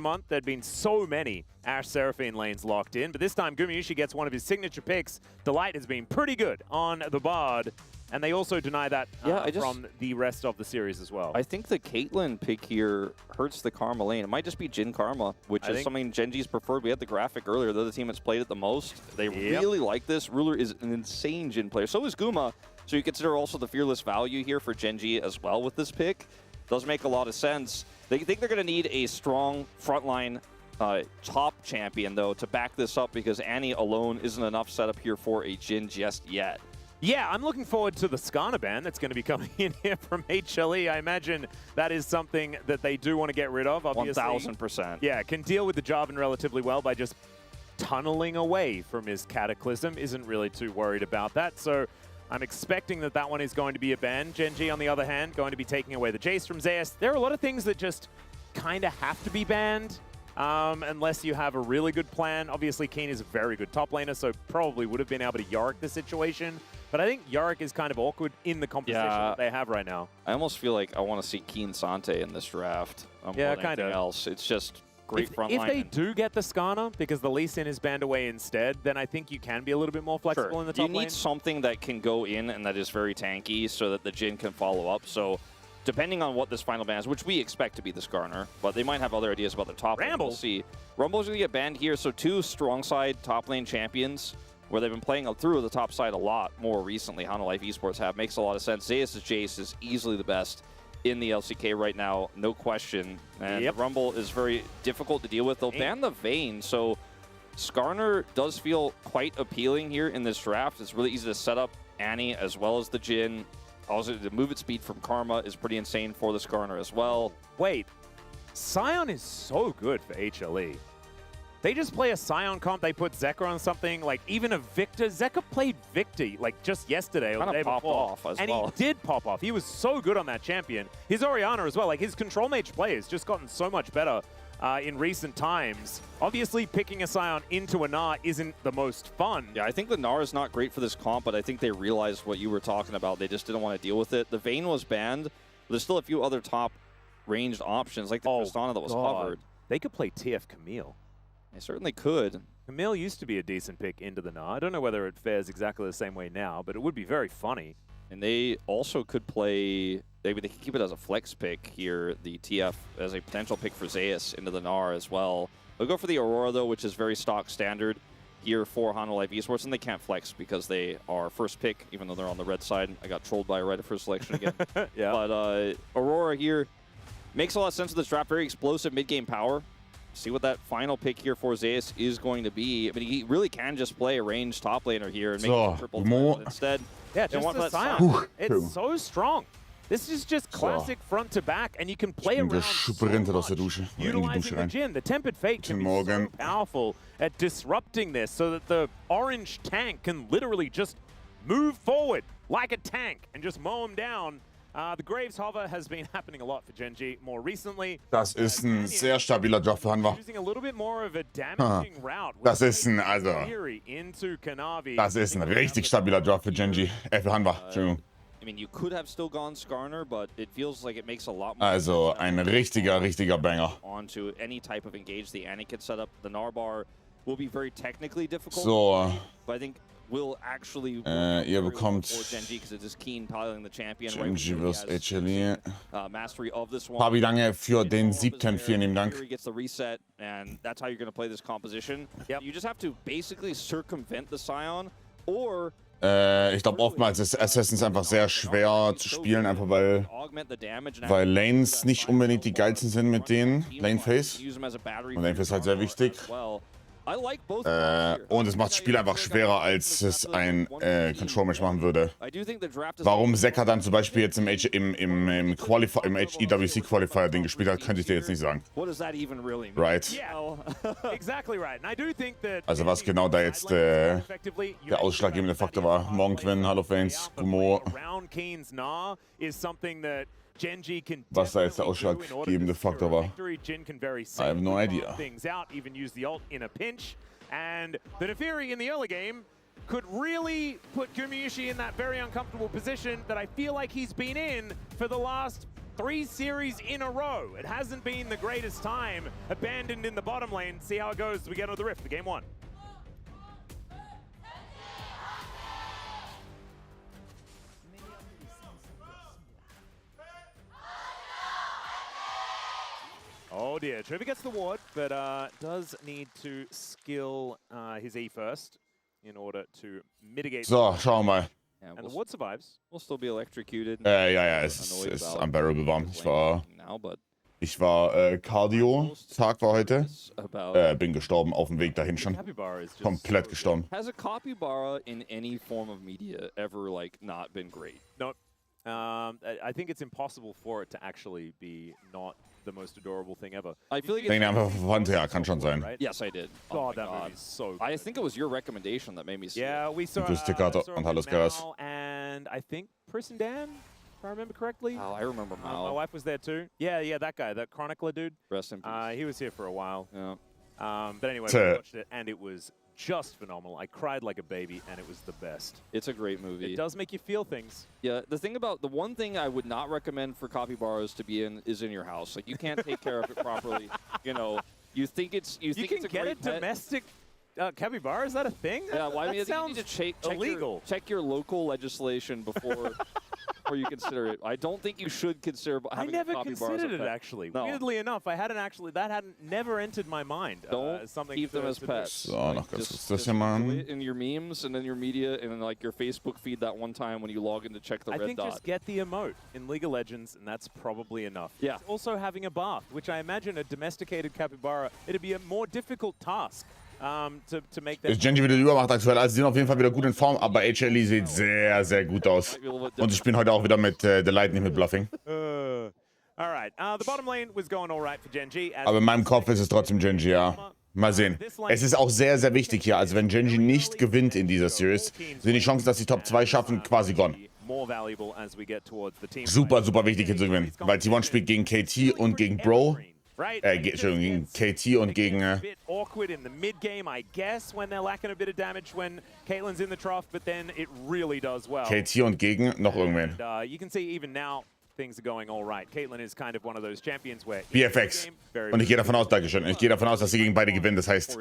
month, there'd been so many Ashe Seraphine lanes locked in, but this time Gumayusi gets one of his signature picks. Delight has been pretty good on the Bard, and they also deny that from the rest of the series as well. I think the Caitlyn pick here hurts the Karma lane. It might just be Jhin Karma, which is something GenG's preferred. We had the graphic earlier. They're the team that's played it the most. They really like this. Ruler is an insane Jhin player. So is Guma. So you consider also the fearless value here for GenG as well with this pick. Does make a lot of sense. They think they're going to need a strong frontline top champion, though, to back this up, because Annie alone isn't enough setup here for a Jhin just yet. Yeah, I'm looking forward to the Skarner ban that's going to be coming in here from HLE. I imagine that is something that they do want to get rid of, obviously. 1,000%. Yeah, can deal with the Jarvan relatively well by just tunneling away from his Cataclysm. Isn't really too worried about that, so I'm expecting that that one is going to be a ban. GenG, on the other hand, going to be taking away the Jace from Zeus. There are a lot of things that just kind of have to be banned unless you have a really good plan. Obviously, Keen is a very good top laner, so probably would have been able to Yorick the situation. But I think Yorick is kind of awkward in the composition that they have right now. I almost feel like I want to see Keen Sante in this draft more than anything else. It's just great front line. If they do get the Skarner, because the Lee Sin is banned away instead, then I think you can be a little bit more flexible in the top lane. You need something that can go in and that is very tanky so that the Jhin can follow up. So depending on what this final ban is, which we expect to be the Skarner, but they might have other ideas about the top lane. We'll see. Rumble's going to get banned here, so two strong side top lane champions where they've been playing through the top side a lot more recently. Hanwha Esports have. Makes a lot of sense. Zeus' Jace is easily the best in the LCK right now, no question. And Rumble is very difficult to deal with. They'll ban the Vayne, so Skarner does feel quite appealing here in this draft. It's really easy to set up Annie as well as the Jhin. Also, the movement speed from Karma is pretty insane for the Skarner as well. Wait, Sion is so good for HLE. They just play a Sion comp, they put Zeka on something, like even a Victor. Zeka played Victor like just yesterday or the day before. And he did pop off. He was so good on that champion. His Orianna as well, like his control mage play has just gotten so much better in recent times. Obviously, picking a Sion into a Gnar isn't the most fun. Yeah, I think the Gnar is not great for this comp, but I think they realized what you were talking about. They just didn't want to deal with it. The Vayne was banned, but there's still a few other top ranged options, like the Tristana that was covered. They could play TF Camille. They certainly could. Camille used to be a decent pick into the Gnar. I don't know whether it fares exactly the same way now, but it would be very funny. And they also could play, maybe they could keep it as a flex pick here, the TF as a potential pick for Zeus into the Gnar as well. They'll go for the Aurora though, which is very stock standard here for Hanwha Esports, and they can't flex because they are first pick, even though they're on the red side. I got trolled by a right of first selection again. But Aurora here makes a lot of sense with this draft. Very explosive mid-game power. See what that final pick here for Zeus is going to be. I mean, he really can just play a ranged top laner here and make a triple threat instead. Yeah, just the Sion. It's so strong. This is just classic front to back, and you can play around so much, utilizing the Jhin. The Tempered Fate can be so powerful at disrupting this so that the orange tank can literally just move forward like a tank and just mow him down. The Graves hover has been happening a lot for GenG more recently. Das ist ein sehr stabiler Job für Hanwha. Das ist ein, das ist ein richtig stabiler Job für GenG, für Hanwha. Entschuldigung. I mean, you could have still gone Skarner, but it feels like it makes a lot more Also ein richtiger Banger. Onto any type of engage the Anakin setup. The Narbar will be very technically difficult. So, but I think will actually ihr bekommt GenG GenG vs HLE. Fabi, danke für den 7. Vielen lieben Dank. Gets the reset, and that's how you're going to play this composition. You just have to basically circumvent the Sion, or ich glaube, oftmals ist Assassins einfach sehr schwer zu spielen, einfach weil Lanes nicht unbedingt die geilsten sind mit denen. Laneface. Und Laneface ist halt sehr wichtig. Und es macht das Spiel einfach schwerer, als es ein Control-Match machen würde. Warum Zeka dann zum Beispiel jetzt im EWC-Qualifier-Ding gespielt hat, könnte ich dir jetzt nicht sagen. Right. Also was genau da jetzt der ausschlaggebende Faktor war. Morgenquinn, Hallo Fans, Gumo. Was da jetzt der ausschlaggebende Faktor war. I have no idea. And the Neferi in the early game could really put Gumayusi in that very uncomfortable position that I feel like he's been in for the last 3 series in a row. It hasn't been the greatest time. Abandoned in the bottom lane. See how it goes as we get into the Rift for game 1. Oh dear, Trevor gets the ward, but does need to skill his E first in order to mitigate. So, schauen wir mal. Yeah, And the ward survives. We'll still be electrocuted. Ja, es ist unbearable warm. Ich war Cardio-Tag war heute. Bin gestorben auf dem Weg dahin schon. Komplett gestorben. Has a capybara in any form of media ever like not been great? No. I think it's impossible for it to actually be not the most adorable thing ever. I feel like Ich denke einfach verwandt, ja, kann schon sein. Yes, I did. Oh, that movie is so good. I think it was your recommendation that made me see Yeah, it. we saw Grüß dich, Kato, und hallo, Skaras. and I think Chris and Dan, if I remember correctly. Oh, I remember My Mal. wife was there too. Yeah, that guy, that chronicler dude. Rest in peace. He was here for a while. Yeah. But anyway, we watched it, and it was just phenomenal. I cried like a baby, and it was the best. It's a great movie. It does make you feel things. Yeah, the one thing I would not recommend for capybaras to be in is in your house. Like, you can't take care of it properly. You know, you think it's a get a great pet. domestic capybara? Is that a thing? Yeah, well, I mean, I think you sounds need to illegal. check your local legislation before you consider it. I don't think you should consider having I never a capybara as a considered it pet. actually. No. Weirdly enough, that hadn't never entered my mind. Don't something keep them as to pets. So, noch ganz kurz das hier do machen. it in your memes and then your media and then like your Facebook feed that one time when you log in to check the I red think dot. just get the emote in League of Legends, and that's probably enough. Yeah. It's also having a bath, which I imagine a domesticated capybara, it'd be a more difficult task to make that. Ist GENG wieder die Übermacht aktuell, also sie sind auf jeden Fall wieder gut in Form, aber HLE sieht sehr, sehr gut aus. Und sie spielen heute auch wieder mit The Light, nicht mit Bluffing. All right, the bottom lane was going all right for GENG. Aber in meinem Kopf ist es trotzdem GENG, ja. Mal sehen. Es ist auch sehr, sehr wichtig hier. Also wenn GENG nicht gewinnt in dieser Series, sind die Chancen, dass sie Top 2 schaffen, quasi gone. Super, super wichtig hier zu gewinnen. Weil T1 spielt gegen KT und gegen Bro. Entschuldigung, gegen KT und gegen... awkward in the mid game, I guess, when they're lacking a bit of damage when Caitlyn's in the trough, but then it really does well. KT und gegen noch irgendwen. And, you can see even now things are going all right. Caitlyn is kind of one of those champions where BFX. Und ich gehe davon aus, Dankeschön, ich gehe davon aus, dass sie gegen beide gewinnen. Das heißt,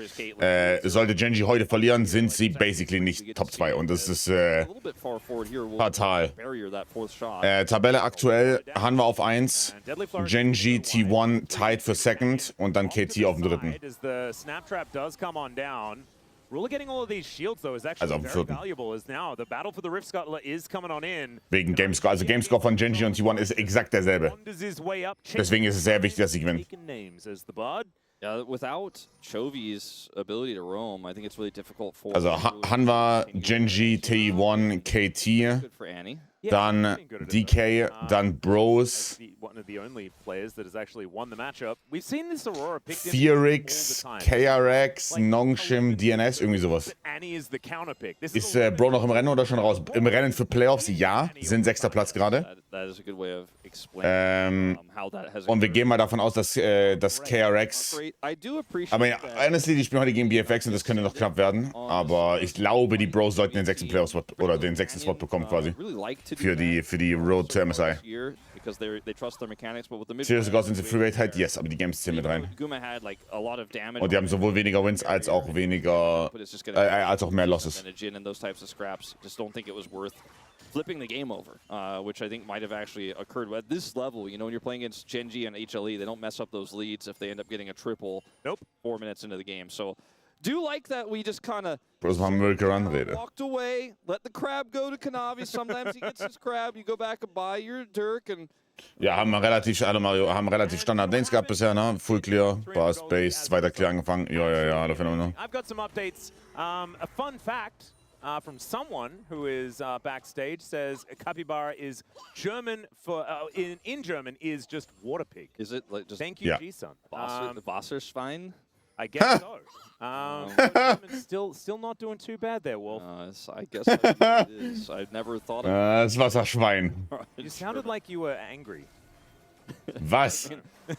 sollte GENG heute verlieren, sind sie basically nicht Top 2. Und das ist fatal. Tabelle aktuell, Hanwha auf 1, GENG T1 tied für Second und dann KT auf dem dritten. Rula getting all of these shields though is actually very valuable as now the battle for the Rift Scuttler is coming on in. Wegen Gamescore, also Gamescore von GENG und T1 ist exakt derselbe. Deswegen ist es sehr wichtig, dass sie gewinnen. Yeah, without Chovy's ability to roam, I think it's really difficult for. Also Hanwha, GENG, T1, KT. Good for Annie. Dann DK, dann Bros, Fearix, KRX, Nongshim, DNS, irgendwie sowas. Ist Bro noch im Rennen oder schon raus? Im Rennen für Playoffs, ja, sind 6. Platz gerade. Und wir gehen mal davon aus, dass KRX... Aber ja, honestly, die spielen heute gegen BFX und das könnte noch knapp werden. Aber ich glaube, die Bros sollten den 6. Playoff-Spot oder den 6. Spot bekommen quasi. Für die Road to MSI. Serious Gods sind Free Rate halt, yes, aber die Games zählen mit rein. Und die haben sowohl weniger Wins als auch weniger, als auch mehr Losses. Flipping the game over, which I think might have actually occurred at this level. You know, when you're playing against GENG and HLE, they don't mess up those leads if they end up getting a triple 4 minutes into the game. So, do like that we just kind of walked away, let the crab go to Kanavi. Sometimes he gets his crab, you go back and buy your Dirk and... Ja, haben relativ Standard Lanes gehabt bisher, ne? Full Clear, Bars, Base, zweiter Clear angefangen. Ja, alle Phänomene. I've got some updates. A fun fact from someone who is backstage says capybara is German for in German is just water pig. Is it like just? Thank you, G-Sun. Wasserschwein? I guess so. Still not doing too bad there, Wolf. I guess it is. I've never thought of Das Wasserschwein. You sounded like you were angry. Was?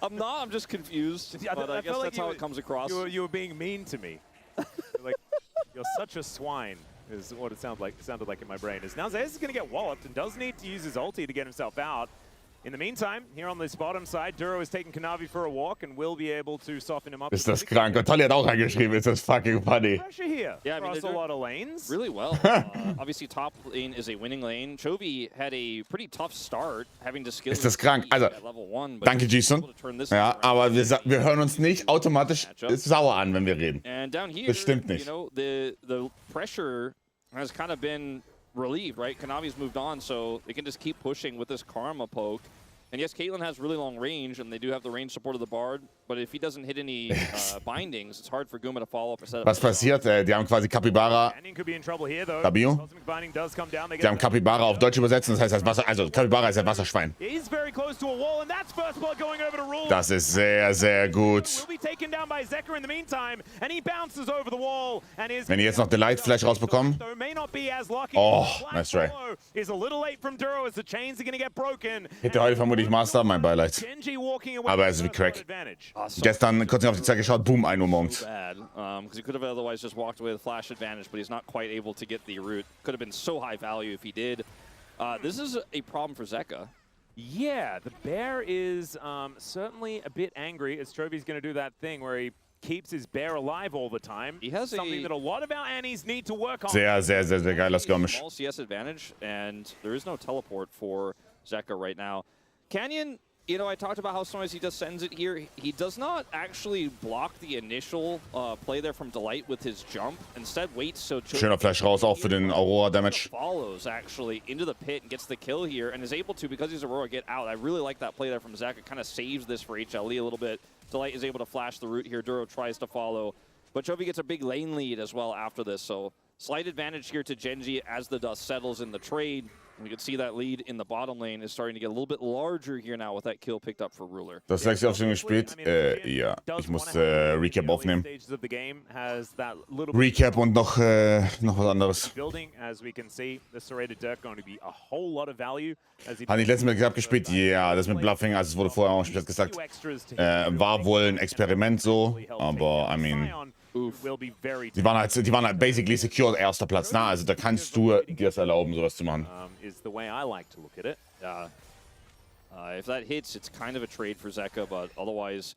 I'm not. I'm just confused. But I guess that's how it comes across. You were being mean to me. Like, you're such a swine. Is what it sounded like in my brain. Now Zayas is going to get walloped and does need to use his ulti to get himself out. In the meantime, here on this bottom side, Duro is taking Kanavi for a walk and will be able to soften him up. Ist das krank. Und Tolly hat auch reingeschrieben, ist das fucking funny. Pressure here. Yeah, I mean, across a lot of lanes. Really well. Obviously, top lane is a winning lane. Chovy had a pretty tough start, having to skill. Ist das krank. Also, danke, Jason. Ja, aber wir hören uns nicht automatisch sauer an, wenn wir reden. Das stimmt nicht. You know, the pressure has kind of been relieved, right? Kanavi's moved on, so they can just keep pushing with this Karma poke. And yes, Caitlyn has really long range, and they do have the range support of the Bard, but if he doesn't hit any bindings, it's hard for Guma to follow up or set up. Was passiert? Die haben quasi Capybara. Fabio? Die haben Capybara auf Deutsch übersetzt, das heißt das Wasser, also Capybara ist ein Wasserschwein. Das ist sehr, sehr gut. Wenn die jetzt noch Delight Flash rausbekommen. Oh, nice try. Hätte heute vermutlich Master, mein Beileid. Aber er ist wie Crack. Gestern kurz auf die Zeit geschaut, boom, 1 Uhr morgens. Because he could have otherwise just walked away with flash advantage, but he's not quite able to get the root. Could have been so high value if he did. This is a problem for Zeka. Yeah, the bear is certainly a bit angry as Trovy's going to do that thing where he keeps his bear alive all the time. He has something that a lot of our Annies need to work on. Sehr, sehr, sehr, sehr geiler Skirmish. Small CS advantage, and there is no teleport for Zeka right now. Canyon, you know, I talked about how sometimes he just sends it here. He does not actually block the initial play there from Delight with his jump. Instead, waits so schöner Flash raus, auch für den Aurora Damage. Follows actually into the pit and gets the kill here, and is able to, because he's Aurora, get out. I really like that play there from Zach. It kind of saves this for HLE a little bit. Delight is able to flash the root here. Duro tries to follow, but Chovy gets a big lane lead as well after this. So slight advantage here to GENG as the dust settles in the trade. We can see that lead in the bottom lane is starting to get a little bit larger here now with that kill picked up for Ruler. Das Lexi auf schon gespielt? Ja. Ich muss Recap aufnehmen. Recap und noch was anderes. Habe ich letztes Mal gehabt gespielt? Ja, das mit Bluffing, also es wurde vorher auch schon gesagt. War wohl ein Experiment so, aber I mean. Die waren halt basically secured erster Platz. Na, also da kannst du dir es erlauben, sowas zu machen. If that hits, it's kind of a trade for Zeka, but otherwise,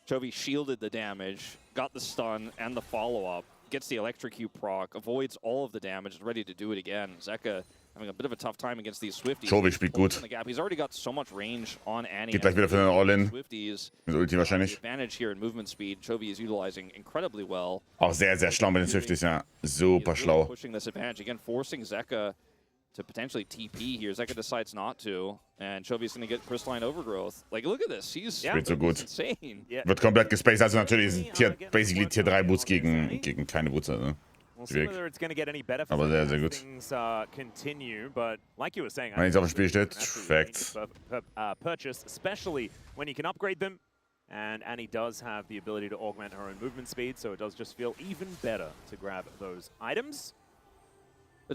Chovy shielded the damage, got the stun and the follow-up, gets the electrocute proc, avoids all of the damage, and ready to do it again. Zeka having a bit of a tough time against these Swifties. Chovy spielt gut. He's already got so much range on Annie. Geht gleich wieder für den All-In. Mit Ulti wahrscheinlich. Advantage here in movement speed. Chovy is utilizing incredibly well. Auch sehr, sehr schlau mit den Swifties, ja. Super schlau. Pushing this advantage again, forcing Zeka to potentially TP here. Zeka decides not to, and Chovy's going to get Crystalline Overgrowth. Like, look at this. He's so gut. Insane. Wird komplett gespaced. Also natürlich sind basically Tier 3 Boots gegen keine Boots. Also. Aber sehr, sehr gut. Wenn jetzt auf dem Spiel steht, Fact. Purchase, especially when you can upgrade them. And Annie does have the ability to augment her own movement speed, so it does just feel even better to grab those items.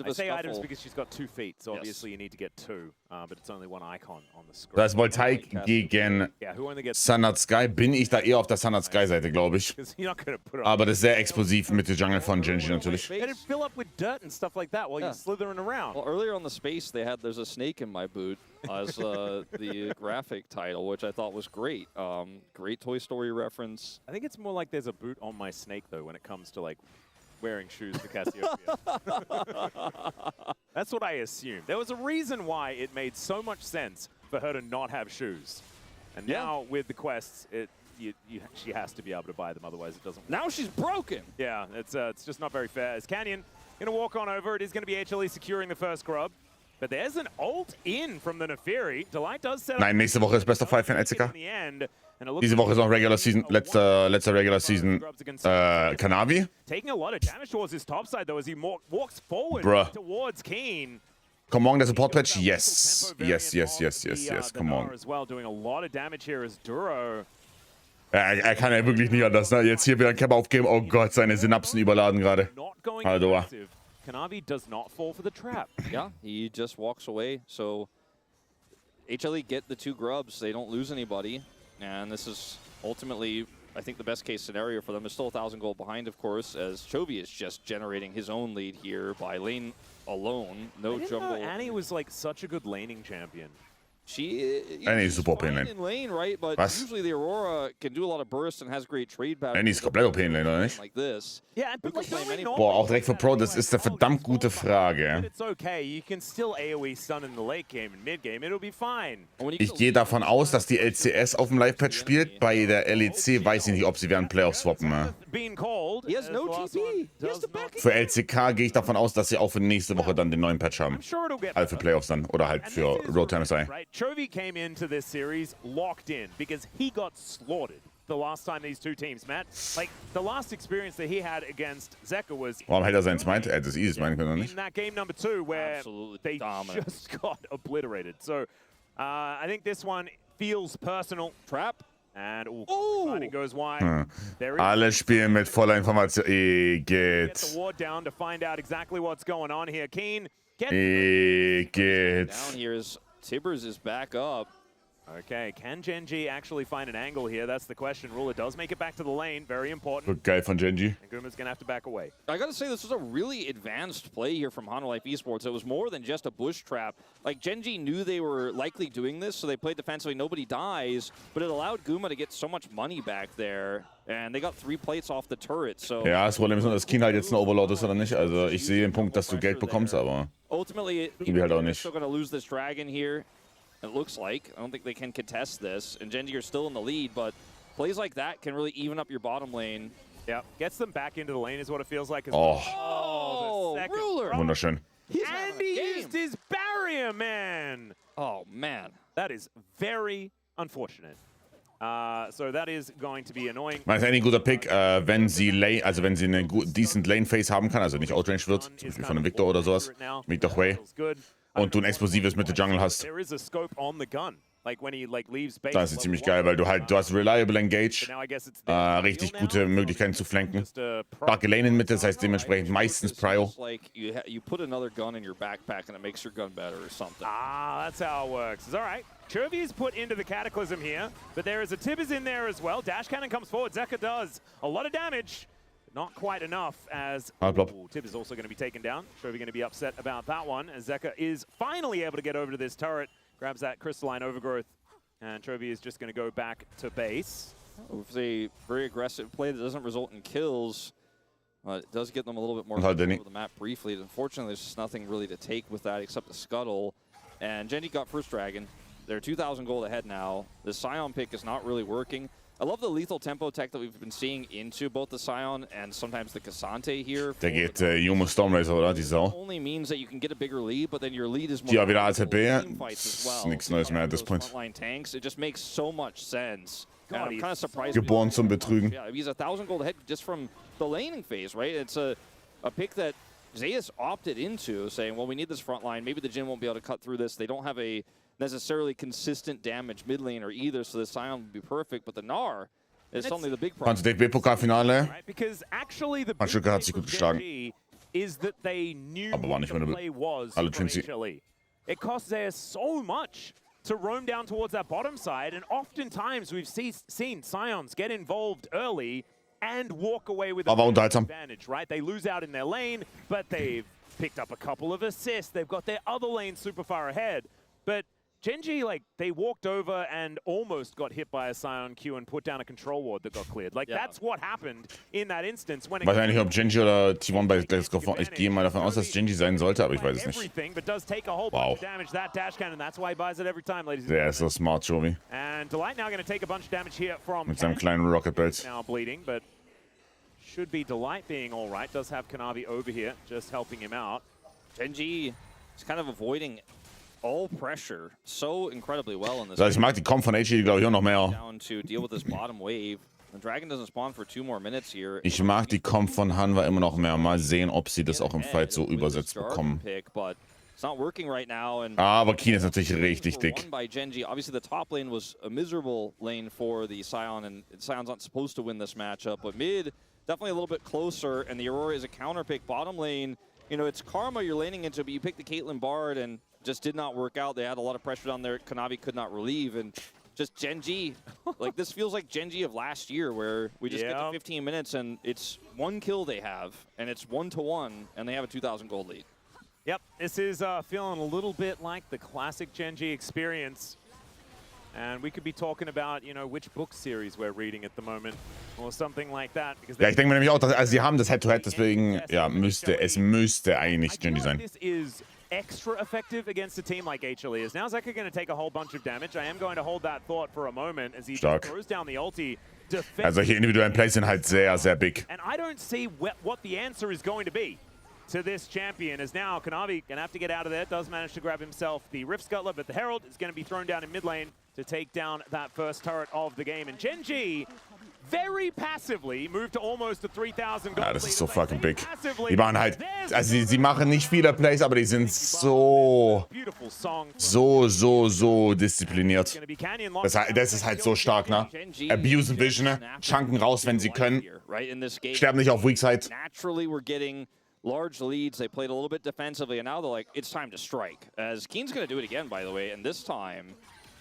I say items because she's got 2 feet, so obviously you need to get 2, but it's only 1 icon on the screen. Das ist Voltaik gegen Sunat Sky. Bin ich da eher auf der Sunat Sky Seite, glaube ich. Aber das ist sehr explosiv mit der Jungle von GENG natürlich. Well, earlier on the space, there's a snake in my boot as the graphic title, which I thought was great. Great Toy Story reference. I think it's more like there's a boot on my snake, though, when it comes to, like, wearing shoes for Cassiopeia. That's what I assumed. There was a reason why it made so much sense for her to not have shoes. And now with the quests, she has to be able to buy them, otherwise it doesn't work. Now she's broken! Yeah, it's just not very fair. As Canyon going to walk on over, it is going to be HLE securing the first grub. But there's an ult in from the Neferi. Delight does set up. Nein, nächste Woche ist Best of 5 in LCK. Diese Woche ist noch Regular Season, letzter Regular Season Kanavi. Taking a lot of damage towards his top side though as he walks forward towards Keen. Come on, der Support Patch. Yes. Come on. As well, doing a lot of damage here as Duro. Er kann ja wirklich nicht anders. Ne? Jetzt hier wieder ein Cap aufgeben. Oh Gott, seine Synapsen überladen gerade. Hallo. Kanavi does not fall for the trap. Yeah, he just walks away. So HLE get the 2 grubs. They don't lose anybody. And this is ultimately, I think, the best case scenario for them. They're still 1,000 gold behind, of course, as Chovy is just generating his own lead here by lane alone. No jungle. Annie was like such a good laning champion. Annie ist super OP-in-Lane. Was? Annie ist komplett OP-in-Lane, oder nicht? Boah, auch direkt für Pro, das ist eine verdammt gute Frage. Ich gehe davon aus, dass die LCS auf dem Live-Patch spielt. Bei der LEC weiß ich nicht, ob sie während Playoffs swappen. Für LCK gehe ich davon aus, dass sie auch für nächste Woche dann den neuen Patch haben. Also für Playoffs dann. Oder halt für Road to MSI. Chovy came into this series locked in because he got slaughtered the last time these two teams met. Like, the last experience that he had against Zeka was... Warum hält er sein Smite? Er hätte das Easy meinen können, nicht? In that game number 2 where they just got obliterated. So, I think this one feels personal. Trap. And it goes wide. Alle spielen mit voller Information. Get the ward down to find out exactly what's going on here. Keen. Down here is Tibbers is back up. Okay, can GENG actually find an angle here? That's the question. Ruler does make it back to the lane. Very important. Geil von GENG. And Guma's going to have to back away. I got to say, this was a really advanced play here from Hanwha Life Esports. It was more than just a bush trap. Like, GENG knew they were likely doing this, so they played defensively. Nobody dies, but it allowed Guma to get so much money back there. And they got 3 plates off the turret, so... Ja, das Problem ist nur, dass Keen halt jetzt ein Overlord ist oder nicht. Also, ich sehe den Punkt, dass du Geld bekommst, aber... Ultimately, halt auch nicht. still going to lose this dragon here. It looks like. I don't think they can contest this. And GENG are still in the lead, but plays like that can really even up your bottom lane. Yeah, gets them back into the lane is what it feels like. Oh, Ruler. Wunderschön. And he used his barrier, man. Oh, man. That is very unfortunate. So that is going to be annoying. Das ist eigentlich ein guter Pick, wenn sie Lane, also wenn sie eine decent Lane Phase haben kann, also nicht outrange wird, zum Beispiel von einem Victor oder sowas, Meet the Way, und du ein explosives Mitte Jungle hast. Da ist sie ziemlich geil, weil du hast Reliable Engage, richtig gute Möglichkeiten zu flanken. Starke Lane in Mitte, das heißt dementsprechend meistens Prio. You put another gun in your backpack and it makes your gun better or something. That's how it works. It's all right. Chovy is put into the Cataclysm here, but there is a Tibbers in there as well. Dash Cannon comes forward. Zeka does a lot of damage. Not quite enough as Tibbers also going to be taken down. Chovy going to be upset about that one as Zeka is finally able to get over to this turret. Grabs that crystalline overgrowth, and Chovy is just going to go back to base. With a very aggressive play that doesn't result in kills, it does get them a little bit more over the map briefly. Unfortunately, there's just nothing really to take with that except the scuttle. And GENG got first dragon. They're 2,000 gold ahead now. The Scion pick is not really working. I love the lethal tempo tech that we've been seeing into both the Scion and sometimes the Cassante here. Der geht Jumo Stormracer, oder? Die Sau. Only means that you can get a bigger lead, but then your lead is more... Die wieder AZB. Nichts Neues mehr at this point. Tanks. It just makes so much sense. And I'm kind of surprised. Geboren zum Betrügen. Yeah, he's 1,000 gold ahead just from the laning phase, right? It's a pick that Zeus opted into, saying, well, we need this front line. Maybe the Jhin won't be able to cut through this. They don't have a necessarily consistent damage mid laner either, so the Scion would be perfect, but the Gnar is suddenly the big problem. DFB-Pokalfinale. Because actually the big hat sich gut geschlagen. Is that they knew Aber war nicht the play was for HLE. It cost Zeus so much to roam down towards that bottom side, and oftentimes we've seen Scions get involved early and walk away with an advantage, right? They lose out in their lane, but they've picked up a couple of assists. They've got their other lane super far ahead. But GENG, like, they walked over and almost got hit by a Scion Q and put down a control ward that got cleared. Like, that's what happened in that instance. When weiß nicht, ob GENG oder T1 bei Let's Go. Ich gehe mal davon aus, dass GENG sein sollte, aber ich weiß es nicht. Wow. Der ist so smart, Chovy. Mit seinem kleinen Rocket Belt. Now bleeding, but should be Delight being all right. Does have Kanavi over here, just helping him out. GENG is kind of avoiding all pressure so incredibly well in this. Also ich mag die Comp von HLE, glaube ich, auch noch mehr. Down to deal with this bottom wave. The dragon doesn't spawn for 2 more minutes here. Ich mag die Comp von Hanwha immer noch mehr. Mal sehen, ob sie das auch im Fight so übersetzt bekommen. It's not working right now, and aber Keen ist natürlich richtig dick. By GENG. Obviously, the top lane was a miserable lane for the Scion, and Scion's not supposed to win this matchup. But mid, definitely a little bit closer, and the Aurora is a counter pick. Bottom lane, you know, it's Karma you're laning into, but you pick the Caitlyn Bard, and just did not work out. They had a lot of pressure down there. Kanavi could not relieve, and just GENG, like this feels like GENG of last year, where we just get to 15 minutes and it's 1 kill they have, and it's 1-1, and they have a 2,000 gold lead. Yep, this is feeling a little bit like the classic GENG experience. And we could be talking about, you know, which book series we're reading at the moment or something like that. Ja, ich denke mir nämlich auch, dass, also sie haben das Head-to-Head, deswegen ja, müsste eigentlich GENG sein. This is extra effective against a team like HLE. Is now Zeka going to take a whole bunch of damage? I am going to hold that thought for a moment as he throws down the ulti. Also solche individuellen Plays sind halt sehr, sehr big. And I don't see what the answer is going to be to this champion, as now Kanavi gonna have to get out of there. Does manage to grab himself the Rift Scuttler, but the Herald is gonna be thrown down in mid lane to take down that first turret of the game. And GENG very passively moved to almost a 3000 gold. Ja, das ist so fucking big. Die machen halt, also sie machen nicht viele Plays, aber die sind so diszipliniert. Das ist halt so stark, ne? Abuse Vision, ne? Chunken raus, wenn sie können. Sterben nicht auf Weak Side. Large leads, they played a little bit defensively, and now they're like, it's time to strike. As Keen's going to do it again, by the way, and this time,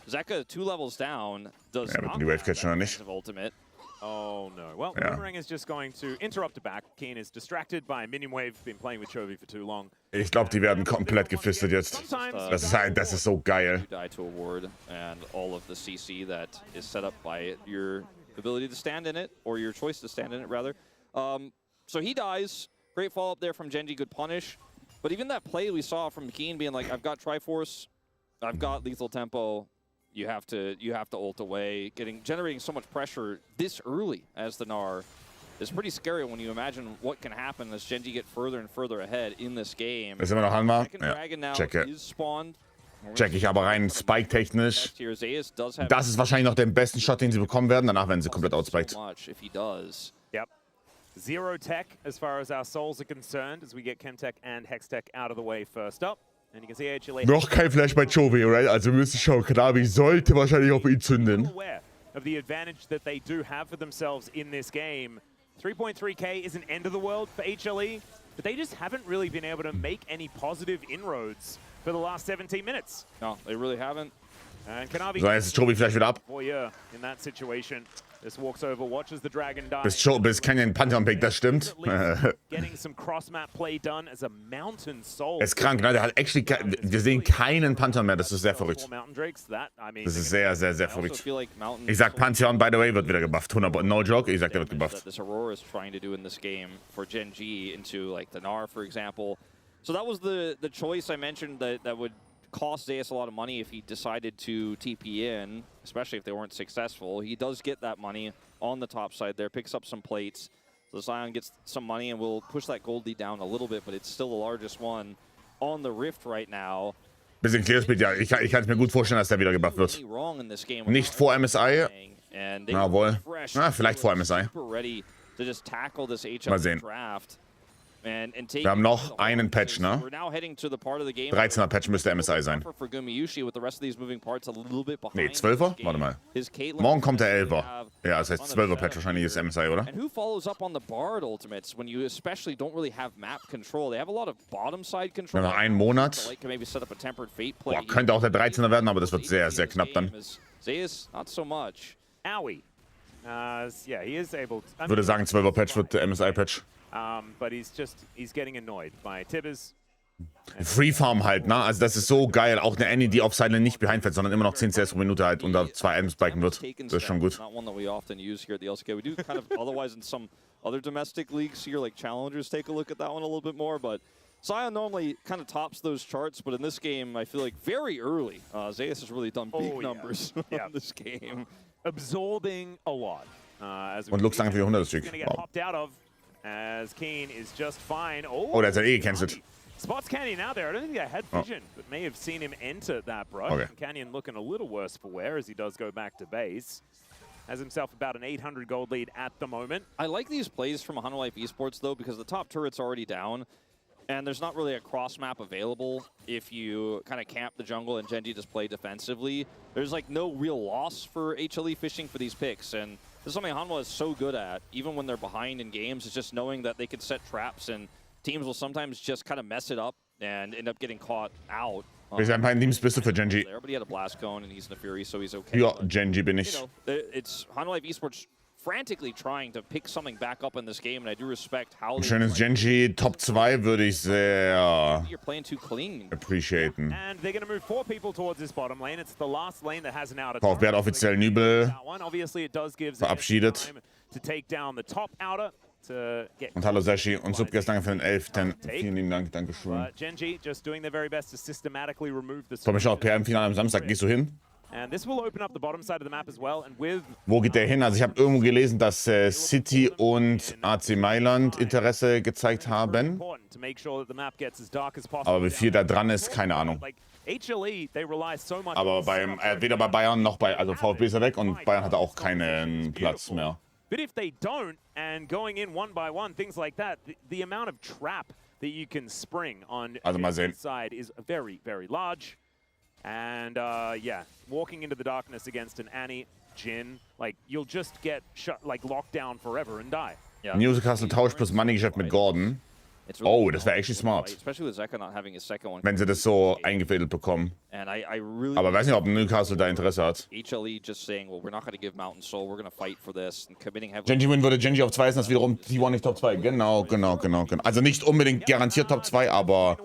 Zeka 2 levels down does not die Wave Catch noch nicht. Ultimate. Oh no. Well, Boomerang is just going to interrupt the back. Keen is distracted by Minion Wave, been playing with Chovy for too long. Ich glaube, die werden komplett gefistet jetzt. Das ist so geil. Die to a ward and all of the CC that is set up by your ability to stand in it, or your choice to stand in it, rather. So he dies. Great follow-up there from GENG, good punish. But even that play we saw from Keen being like, I've got Triforce, I've got lethal tempo, you have to ult away, generating so much pressure this early as the Gnar is pretty scary when you imagine what can happen as GENG get further and further ahead in this game. Ist immer noch Hanma? Ja, checke. Check ich aber rein Spike-technisch. Das ist wahrscheinlich noch der besten Shot, den sie bekommen werden. Danach werden sie komplett outspiked. Yep. Zero tech as far as our souls are concerned, as we get Chemtech and Hextech out of the way first up. And you can see HLE. Noch kein Flash bei Chovy, right? Also wir müssen schauen. Kanavi sollte wahrscheinlich auf ihn zünden. Aware of the advantage that they do have for themselves in this game. 3.3k is an end of the world for HLE, but they just haven't really been able to make any positive inroads for the last 17 minutes. No, they really haven't. And Kanavi. So, jetzt ist Chovy vielleicht wieder ab. In that situation. This walks over, watches the dragon die. Bis Canyon Pantheon Pick, das stimmt. Getting some cross-map play done as a mountain soul. Er ist krank, ne? Der hat actually, wir sehen keinen Pantheon mehr, das ist sehr verrückt. Das ist sehr, sehr, sehr verrückt. Ich sag, Pantheon, by the way, wird wieder gebufft. 100%, no joke, ich sag, der wird gebufft. This Aurora is trying to do in this game for GENG into like the Gnar, for example. So that was the choice I mentioned that would cost Zeus a lot of money if he decided to TP in, especially if they weren't successful. He does get that money on the top side there, picks up some plates. So Zion gets some money and will push that gold lead down a little bit, but it's still the largest one on the Rift right now. Bisschen clear Speed, ja. Ich kann es mir gut vorstellen, dass der wieder gebufft wird. Nicht vor MSI. Jawohl. Na, vielleicht vor MSI. Mal sehen. Wir haben noch einen Patch, ne? 13er Patch müsste MSI sein. Ne, 12er? Warte mal. Morgen kommt der 11er. Ja, das heißt 12er Patch wahrscheinlich ist MSI, oder? Wir haben noch einen Monat. Boah, könnte auch der 13er werden, aber das wird sehr, sehr knapp dann. Ich würde sagen, 12er Patch wird der MSI Patch. But he's getting annoyed by Tibbers. Free Farm halt, ne? Also das ist so geil. Auch eine Annie, die auf Silent nicht behind fällt, sondern immer noch 10 CS pro Minute halt unter 2 Items spiken wird. Das ist schon gut. Other domestic leagues here, like Challengers, take a look at that one a little bit more, but Zion normally kind of tops those charts, but in this game, I feel like very early, Zeus has really done big numbers in this game. Absorbing a lot. Und Lux lang für 100 Stück. Wow. As Keen is just fine. Oh, der hat ja gecancelt. Spots Canyon out there. I don't think they had vision, but may have seen him enter that brush. Okay. Canyon looking a little worse for wear as he does go back to base. Has himself about an 800 gold lead at the moment. I like these plays from Hanwha Life Esports, though, because the top turret's already down, and there's not really a cross-map available if you kind of camp the jungle and GENG just play defensively. There's, like, no real loss for HLE fishing for these picks, and this is something Hanwha is so good at, even when they're behind in games, is just knowing that they can set traps, and teams will sometimes just kind of mess it up and end up getting caught out. Wir sind ein Teams bist du für GENG. Everybody had a blast cone, and he's in a Fury, so he's okay. Ja, GENG bin ich. You know, it's Hanwha Life Esports frantically trying to pick something back up in this game, and I do respect how. Schönes Genji, Top 2 würde ich sehr You're playing too clean. appreciaten. And they're going to move 4 people towards this bottom lane. It's the last lane that has an outer. VfB hat offiziell Nübel Obviously, it does give verabschiedet. time to take down the top outer. Und hallo Seshi und Subgas, danke für den 11. Vielen lieben Dank, Dankeschön. GENG just doing their very best to systematically remove the. Komm ich auch PM-Finale am Samstag, gehst du hin? And this will open up the bottom side of the map as well. And with Wo geht der hin? Also ich habe irgendwo gelesen, dass City und AC Mailand Interesse gezeigt haben. Aber wie viel da dran ist, keine Ahnung. Aber weder bei Bayern noch bei, also VfB ist er weg und Bayern hatte auch keinen Platz mehr. But if they don't, and going in one by one, things like that, the amount of trap that you can spring on the side is very, very large. And yeah, walking into the darkness against an Annie, Jin, like you'll just get locked down forever and die. Yeah. Newcastle tauscht plus Money-Geschäft mit Gordon. Oh, das wäre actually smart. Wenn sie das so eingefädelt bekommen. Aber ich weiß nicht, ob Newcastle da Interesse hat. Genji Win würde Genji auf 2 ist, das wiederum T1 nicht Top 2. Genau. Also nicht unbedingt garantiert Top 2, aber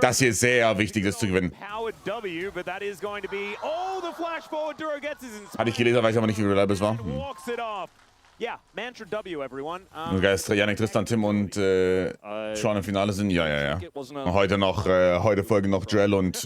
das hier ist sehr wichtig, das zu gewinnen. Hatte ich gelesen, weiß ich aber nicht, wie reliable es war. Ja, Mantra W, everyone. Geist, Yannick, Tristan, Tim und Sean im Finale sind. Ja. Heute folgen noch Jell und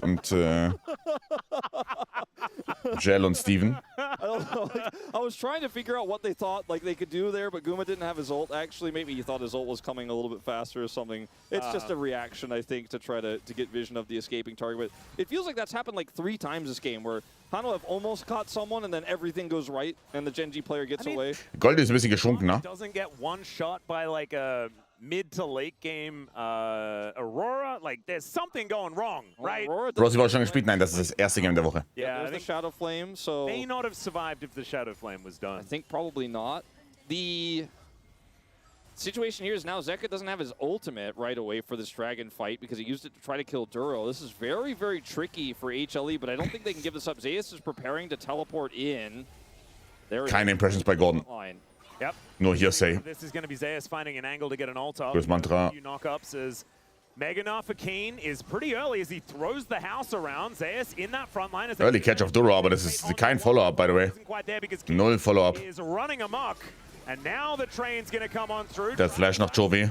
Jell und Steven. I was trying to figure out what they thought they could do there, but Guma didn't have his ult. Actually, maybe he thought his ult was coming a little bit faster or something. It's just a reaction, I think, to try to get vision of the escaping target. But it feels like that's happened like 3 times this game, where Hano have almost caught someone and then everything goes right and the Genji player gets away. Gold ist ein bisschen geschunken, ne? Doesn't get one shot by like a mid to late game Aurora. Like there's something going wrong, right? Rosie war schon gespielt? Nein, das ist das erste Game der Woche. Yeah, there's the Shadow Flame, so may not have survived if the Shadow Flame was done. I think probably not. The situation here is now Zeka doesn't have his ultimate right away for this dragon fight because he used it to try to kill Duro. This is very, very tricky for HLE, but I don't think they can give this up. Zeus is preparing to teleport in. Keine Impressions bei Gordon. Yep. Nur Hearsay. This is going to be Zeus finding an angle to get an ult up. Fürs Mantra. Knockups as Meganar for Keen is pretty early as he throws the house around. Zeus in that front line. Early catch of Duro, aber das ist kein Follow-up, by the way. Null Follow-up. Is running amok. And now the train's gonna come on through. Der Flash nach Jovi.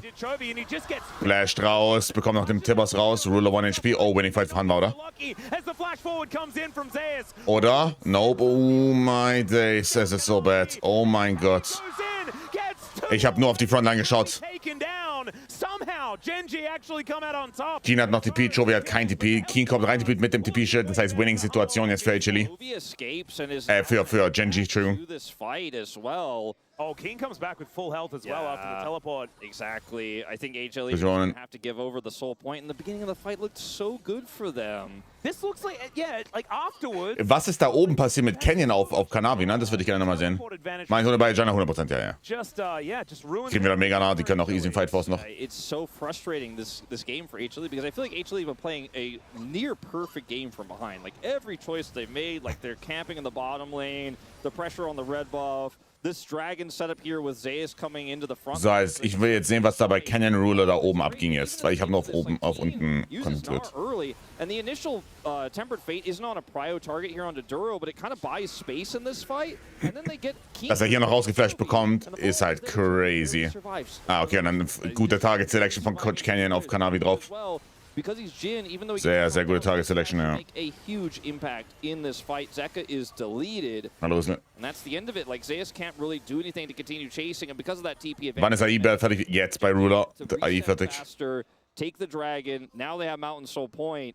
Flasht raus, bekommt noch den Tibbers raus. Ruler 1 HP. Oh, Winning Fight vorhanden war, oder? Oder? Nope. Oh my days. Es ist so bad. Oh mein Gott. Ich habe nur auf die Frontline geschaut. Keen hat noch TP, Jovi hat kein TP. Keen kommt rein, TP mit dem TP-Schild. Das heißt Winning-Situation jetzt für HLE. Für Genji, Entschuldigung. Oh, King comes back with full health as well after the teleport. Exactly. I think HLE is going to have to give over the soul point. In the beginning of the fight looked so good for them. This looks like, yeah, like afterwards. Was ist da oben passiert mit Canyon auf Kanavi, ne? Das würde ich gerne nochmal sehen. Mein Hunde bei Jana 100%, ja. Just ruined. Kriegen wir da mega nah, die können auch easy Fight Force noch. It's so frustrating this game for HLE because I feel like HLE have been playing a near perfect game from behind. Like every choice they've made, like they're camping in the bottom lane, the pressure on the red buff. This dragon setup here with Zeus coming into the front. So, heißt, ich will jetzt sehen, was da bei Canyon Ruler da oben abging jetzt, weil ich habe nur auf unten konzentriert. And the initial Tempered Fate isn't on a prio target here on Duro, but it kind of buys space in this fight. And then they get Dass er hier noch rausgeflasht bekommt, ist halt crazy. Ah, okay, und dann gute Target Selection von Coach Canyon auf Kanavi drauf. Because he's Jin, even though sehr gute Target Selection, ja. Make a huge impact in this fight. Zeka is deleted. Hallo, and that's the end of it. Like Zeus can't really do anything to continue chasing, and because of that TP advantage. Wann ist AI fertig? Jetzt bei Ruler. AI fertig. Faster, take the dragon. Now they have Mountain Soul Point,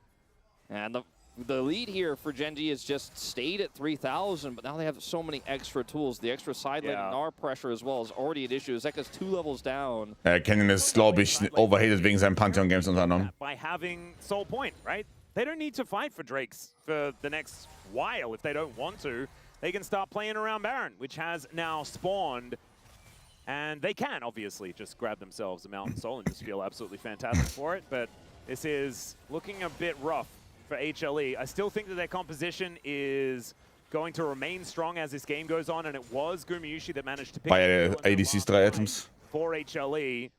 and the lead here for Genji has just stayed at 3,000, but now they have so many extra tools. The extra side lane and our pressure as well is already an issue. Zeka's 2 levels down. Canyon ist, glaube ich, overhated wegen seinen Pantheon-Games unter anderem. By having Soul Point, right? They don't need to fight for Drakes for the next while if they don't want to. They can start playing around Baron, which has now spawned. And they can, obviously, just grab themselves a Mountain Soul and just feel absolutely fantastic for it. But this is looking a bit rough for HLE. I still think that their composition is going to remain strong as this game goes on, and it was Gumayusi that managed to pick Bei up ADC's 3 Items. for HLE.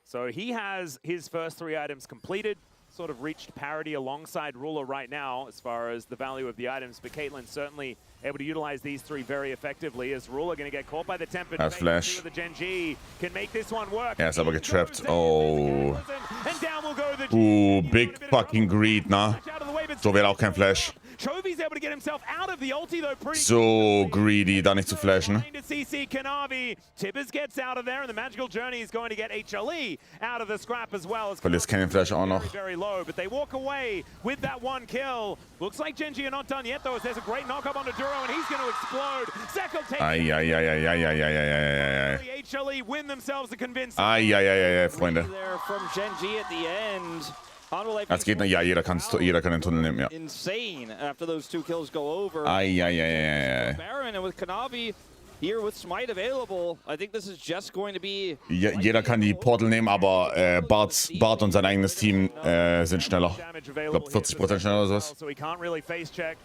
So he has his first 3 items completed, sort of reached parity alongside Ruler right now as far as the value of the items, but Caitlyn certainly able to utilize these 3 very effectively. Is Ruler going to get caught by the tempered Flash. The GENG can make this one work. Er ist aber getrappt. Oh. And down will go the Big fucking greed, na? So wäre auch kein Flash. Chovy's able to get himself out of the ulti though pretty So greedy, da nicht zu flashen. CC Kanavi. Tibbers gets out of there, and the magical journey is going to get HLE out of the scrap as well. Verlierst keinen Flash auch noch. Very low, but they walk away with that 1 kill. Looks like GENG are not done yet though, as there's a great knock up onto Duro, and he's going to explode. Zeko takes HLE win themselves a convincing. Freunde. There from GENG at the end. Das geht nicht. Ja, jeder kann den Tunnel nehmen, ja. Insane after those 2 kills go over. Baron and with Kanavi here with Smite available, I think this is just going to be. Jeder kann die Portal nehmen, aber Bart und sein eigenes Team sind schneller. Ich glaube 40% schneller oder sowas. So he can't really face check.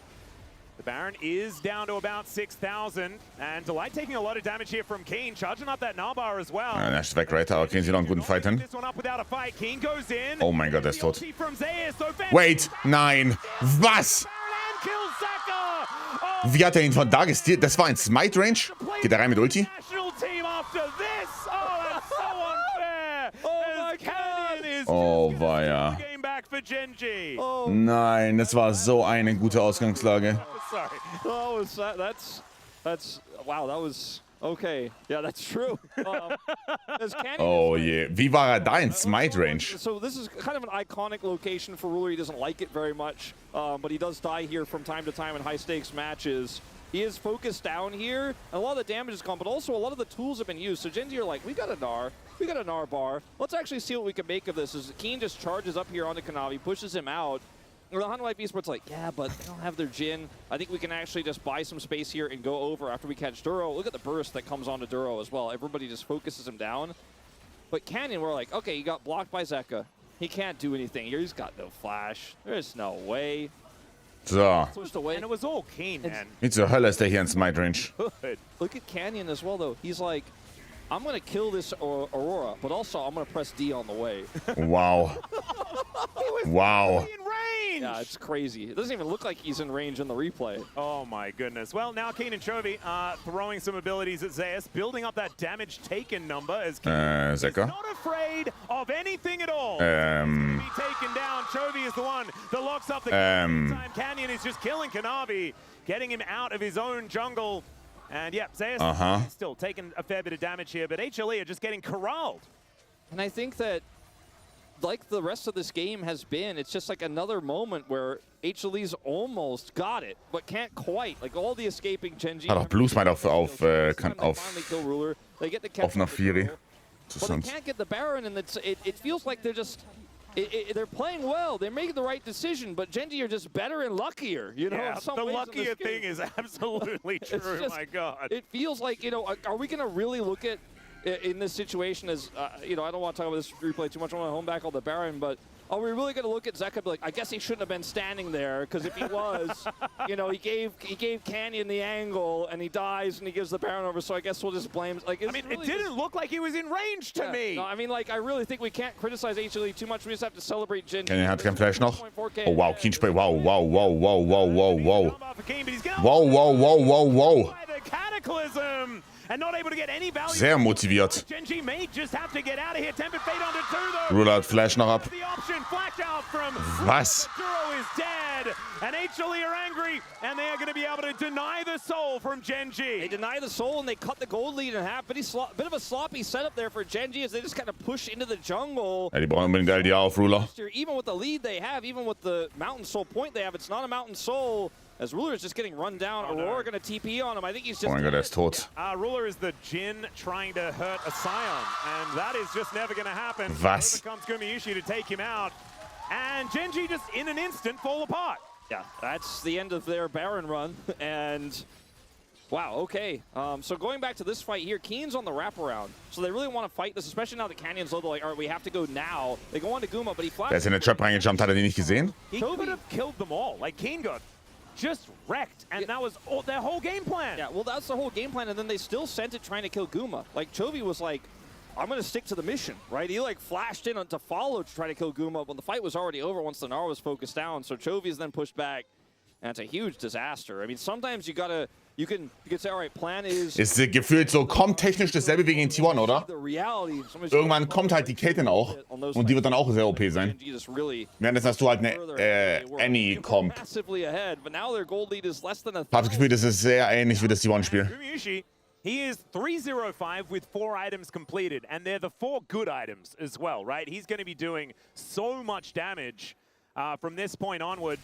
The Baron is down to about 6,000, and Delight taking a lot of damage here from Keen, charging up that Nahbar as well. Er ist weg, right? Aber kriegen sie noch einen guten Fight hin. Oh mein Gott, der ist tot. Wait, nein. Was? Wie hat er ihn von da gestealt? Das war ein Smite-Range? Geht er rein mit Ulti? Oh, war ja. Nein, das war so eine gute Ausgangslage. Wow, that was okay. Yeah, that's true. Oh je, wie war er da in Smite Range? So this is kind of an iconic location for Ruler. He doesn't like it very much, but he does die here from time to time in high stakes matches. He is focused down here, and a lot of the damage is gone, but also a lot of the tools have been used. So GENG are like, we got a Gnar bar. Let's actually see what we can make of this. As Keen just charges up here onto Kanavi, pushes him out. The Hanwha Esports like, yeah, but they don't have their Jhin. I think we can actually just buy some space here and go over after we catch Duro. Look at the burst that comes onto Duro as well. Everybody just focuses him down. But Canyon, we're like, okay, he got blocked by Zeka. He can't do anything here. He's got no flash. There's no way. So. And it was all Keen, man. Wie zur Hölle ist der hier in Smite Range? Look at Canyon as well, though. He's like, I'm going to kill this Aurora, but also I'm going to press D on the way. Wow. Wow. Yeah, it's crazy. It doesn't even look like he's in range in the replay. Oh my goodness. Well, now Keen and Chovy throwing some abilities at Zeus, building up that damage taken number as Keen is not afraid of anything at all. Be taken down. Chovy is the one that locks up the time. Canyon is just killing Kanavi, getting him out of his own jungle. And yeah, Zeus is still taking a fair bit of damage here, but HLE are just getting corralled. And I think that, like the rest of this game has been, it's just like another moment where HLE's almost got it, but can't quite. Like all the escaping GENG. Hat auch Blue Smite auf nach Fury. But they can't get the Baron, and it feels like they're just. They're playing well. They're making the right decision, but GENG are just better and luckier. You know, yeah, the luckier thing is absolutely true. Just, my God, it feels like, you know, are we going to really look at in this situation as you know? I don't want to talk about this replay too much. I want to home back all the Baron, but are we really going to look at Zeka and be like, I guess he shouldn't have been standing there, because if he was, you know, he gave Canyon the angle and he dies and he gives the Baron over, so I guess we'll just blame. Like, I mean, really, it didn't look like he was in range to me. No, I mean, like, I really think we can't criticize HLE too much. We just have to celebrate GENG. Canyon hat kein Flash noch. Oh wow, Keen Spray. Wow. Cataclysm. And not able to get any value. Sehr motiviert. GENG may just have to get out of here. Tempered Fate onto 2 though. Ruler hat Flash noch ab. The option flash out from Was? Duro is dead. And HLE are angry, and they are going to be able to deny the soul from GENG. They deny the soul and they cut the gold lead in half. Bit of a sloppy setup there for GENG as they just kind of push into the jungle. Ja, die brauchen unbedingt LDA auf Ruler. Even with the lead they have, even with the Mountain Soul point they have, it's not a Mountain Soul. As Ruler is just getting run down, Aurora going to TP on him. I think he's just. Oh mein Gott, er ist tot. Ruler is the Jhin trying to hurt a Scion, and that is just never going to happen. Was? Here comes Gumayusi to take him out, and GENG just in an instant fall apart. Yeah, that's the end of their Baron run, and wow, okay. So going back to this fight here, Keen's on the wraparound, so they really want to fight this, especially now that Canyon's low. They're like, all right, we have to go now. They go on to Guma, but he flashes. Der ist in der Trap reingejumpt, hat er den nicht gesehen? He could have killed them all. Like, Keen got just wrecked, and that was their whole game plan. Yeah, well, that's the whole game plan, and then they still sent it trying to kill Guma. Like, Chovy was like, I'm going to stick to the mission, right? He, like, flashed in to follow to try to kill Guma, but the fight was already over once the Gnar was focused down, so Chovy's then pushed back, and it's a huge disaster. I mean, sometimes you gotta, you can say, all right, plan is... Ist gefühlt so, kommt technisch dasselbe wie gegen T1, oder? Irgendwann kommt halt die Caitlyn auch und die wird dann auch sehr OP sein. Währenddessen hast du halt eine Annie-Comp. Ich habe das Gefühl, das ist sehr ähnlich wie das T1-Spiel. He is 3-0-5 with 4 items completed, and they're the 4 good items as well, right? He's going to be doing so much damage from this point onward.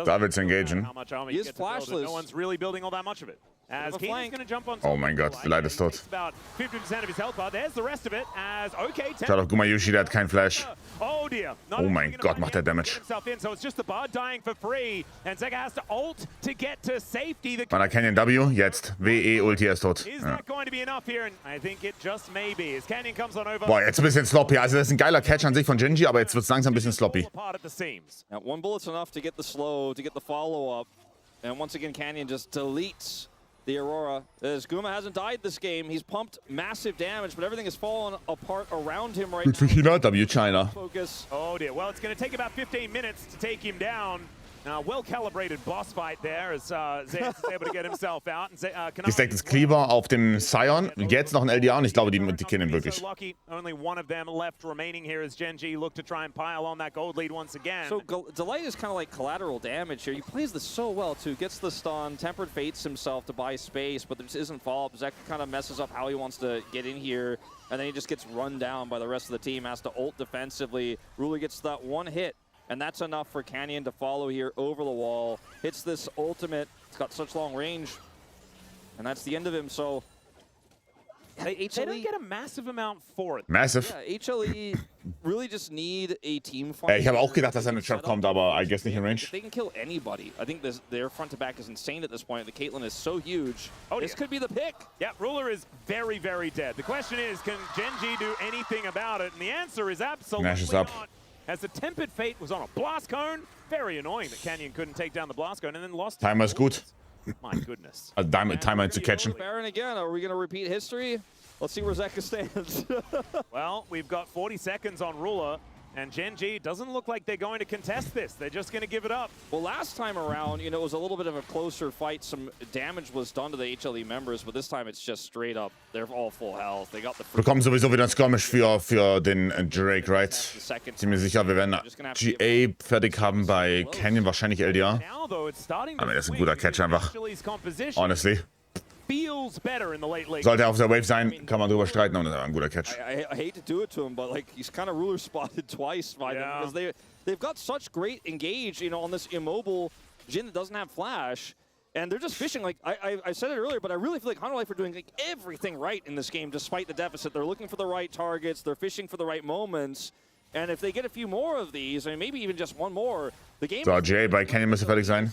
David's engaging. How much armor he is flashless. No one's really building all that much of it. As Keen's going to jump on. Oh mein Gott, der Leid ist tot. About 50% of his health bar. There's the rest of it. As okay. Schau doch, Gumayushi, der hat keinen Flash. Oh dear. Oh mein Gott, macht der Damage. So it's just the bard dying for free, and Zeka has to ult to get to safety. War da Canyon W? Jetzt. WE Ulti ist tot. Is that going to be enough here? And I think it just may be. As Canyon comes on over. Boah, jetzt ein bisschen sloppy. Also das ist ein geiler Catch an sich von GENG, aber jetzt wird es langsam ein bisschen sloppy. Now, 1 bullet's enough to get the slow, to get the follow-up. And once again, Canyon just deletes the Aurora. As Guma hasn't died this game, he's pumped massive damage, but everything has fallen apart around him right Gut für China, W China. Focus. Oh dear, well, it's going to take about 15 minutes to take him down. Well-calibrated boss fight there as Zeus is able to get himself out. Die steckt jetzt Cleaver auf dem Scion. Jetzt noch ein LDR und ich glaube, die killen wirklich. Only one of them left remaining here as GENG look to try and pile on that gold lead once again. So Delight is kind of like collateral damage here. He plays this so well too. Gets the stun, Tempered Fates himself to buy space, but there just isn't follow-up. Zek kind of messes up how he wants to get in here, and then he just gets run down by the rest of the team. Has to ult defensively. Ruli gets that one hit. And that's enough for Canyon to follow here over the wall. Hits this ultimate. It's got such long range. And that's the end of him. So they don't get a massive amount for it. Massive? Yeah, HLE really just need a team fight. Ich habe auch gedacht, dass eine Trap kommt, aber I guess nicht in Range. They can kill anybody. I think their front to back is insane at this point. The Caitlyn is so huge. Oh, this could be the pick. Yeah, Ruler is very, very dead. The question is, can GENG do anything about it? And the answer is absolutely Nash is up. not. As the Tempered Fate was on a blast cone, very annoying that Canyon couldn't take down the blast cone and then lost. Timer ist gut. My goodness. Also Timer zu catchen. Baron again. Are we going to repeat history? Let's see where Zeka stands. Well, we've got 40 seconds on Ruler, and GENG doesn't look like they're going to contest this. They're just going to give it up. Well, last time around, you know, it was a little bit of a closer fight. Some damage was done to the HLE members, but this time it's just straight up. They're all full health. They got the Bekommen sowieso wieder ein Skirmish für den Drake, right? Ziemlich sicher, wir werden GA fertig haben bei Canyon, wahrscheinlich LDR. Aber das ist ein guter Catch einfach. Honestly. Sollte er auf der Wave sein, kann man drüber streiten, und das ist ein guter Catch. I hate to do it to him, but like he's kind of ruler spotted twice by them because they've got such great engage, you know, on this immobile Jhin that doesn't have flash, and they're just fishing. Like I said it earlier, but I really feel like Hunter Life are doing like everything right in this game despite the deficit. They're looking for the right targets, they're fishing for the right moments, and if they get a few more of these, I mean maybe even just one more. So, Jay bei Canyon müsste fertig sein.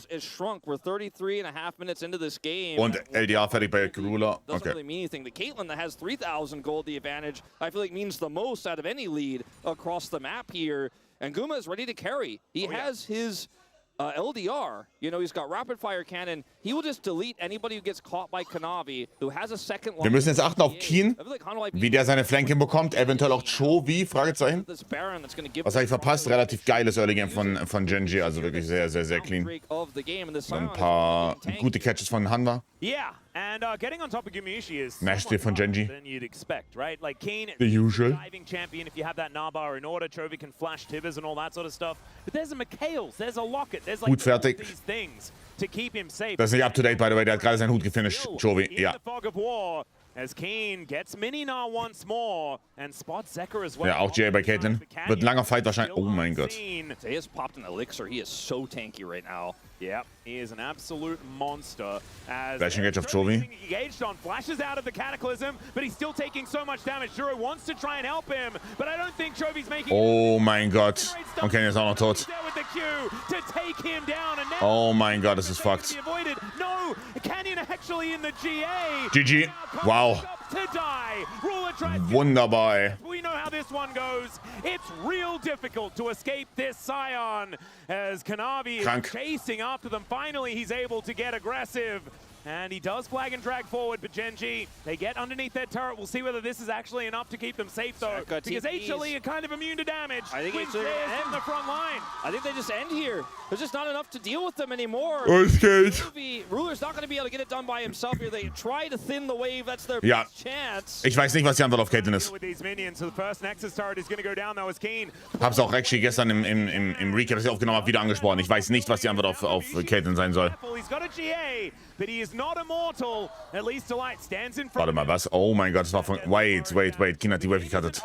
We're 33.5 minutes into this game. Und LDR fertig bei Ruler. Doesn't really mean anything. The Caitlyn that has 3,000 gold, the advantage, I feel like means the most out of any lead across the map here. And Guma is ready to carry. He has his LDR. You know, he's got rapid fire cannon. He will just delete anybody who gets caught by Kanavi, who has a second line. Wir müssen jetzt achten auf Keen, wie der seine Flanke bekommt. Eventuell auch Chovy, Fragezeichen. Was habe ich verpasst? Relativ geiles Early Game von GENG, also wirklich sehr, sehr, sehr clean. Ein paar gute Catches von Hanwha. Yeah, and getting on top of Gumayushi is Nash von GENG. than you'd expect, right? Like Keen, The usual. diving champion. If you have that Narbar in order, Chovy can flash Tibbers and all that sort of stuff. But there's a McHale's, there's a Locket, there's like Gut fertig. all these things to keep him safe. Das ist nicht up to date, by the way. Der hat gerade seinen Hut gefinisht. Chovy, In ja. the fog of war, as Keen gets Mini-Nar once more and spots Zeka as well. Ja, auch GA bei Caitlyn. Wird ein langer Fight wahrscheinlich. Oh mein Gott. He has popped an elixir. He is so tanky right now. Yep, he is an absolute monster. As Flash engage auf Chovy. Engaged on, flashes out of the Cataclysm, but he's still taking so much damage. Juro wants to try and help him, but I don't think Chovy's making. Oh mein Gott. Und Canyon ist auch noch tot. Oh mein Gott, das ist fucked. No, Canyon actually in the GA. GG. Wow. Wunderbar, ey. We know how this one goes. It's real difficult to escape this Scion as Kanavi is chasing after them. Finally, he's able to get aggressive. And he does flag and drag forward, but GENG, they get underneath their turret. We'll see whether this is actually enough to keep them safe, though. Because HLE are kind of immune to damage. I think it's on the front line. I think they just end here. There's just not enough to deal with them anymore. Ruler's not going to be able to get it done by himself here. They try to thin the wave. That's their best chance. Ich weiß nicht, was die Antwort auf Caitlyn ist. Hab's auch actually gestern im Recap, das ich aufgenommen habe, wieder angesprochen. Ich weiß nicht, was die Antwort auf Caitlyn sein soll. Warte mal, was? Oh mein Gott, das war von... Wait. Keen hat die Wave gecuttet.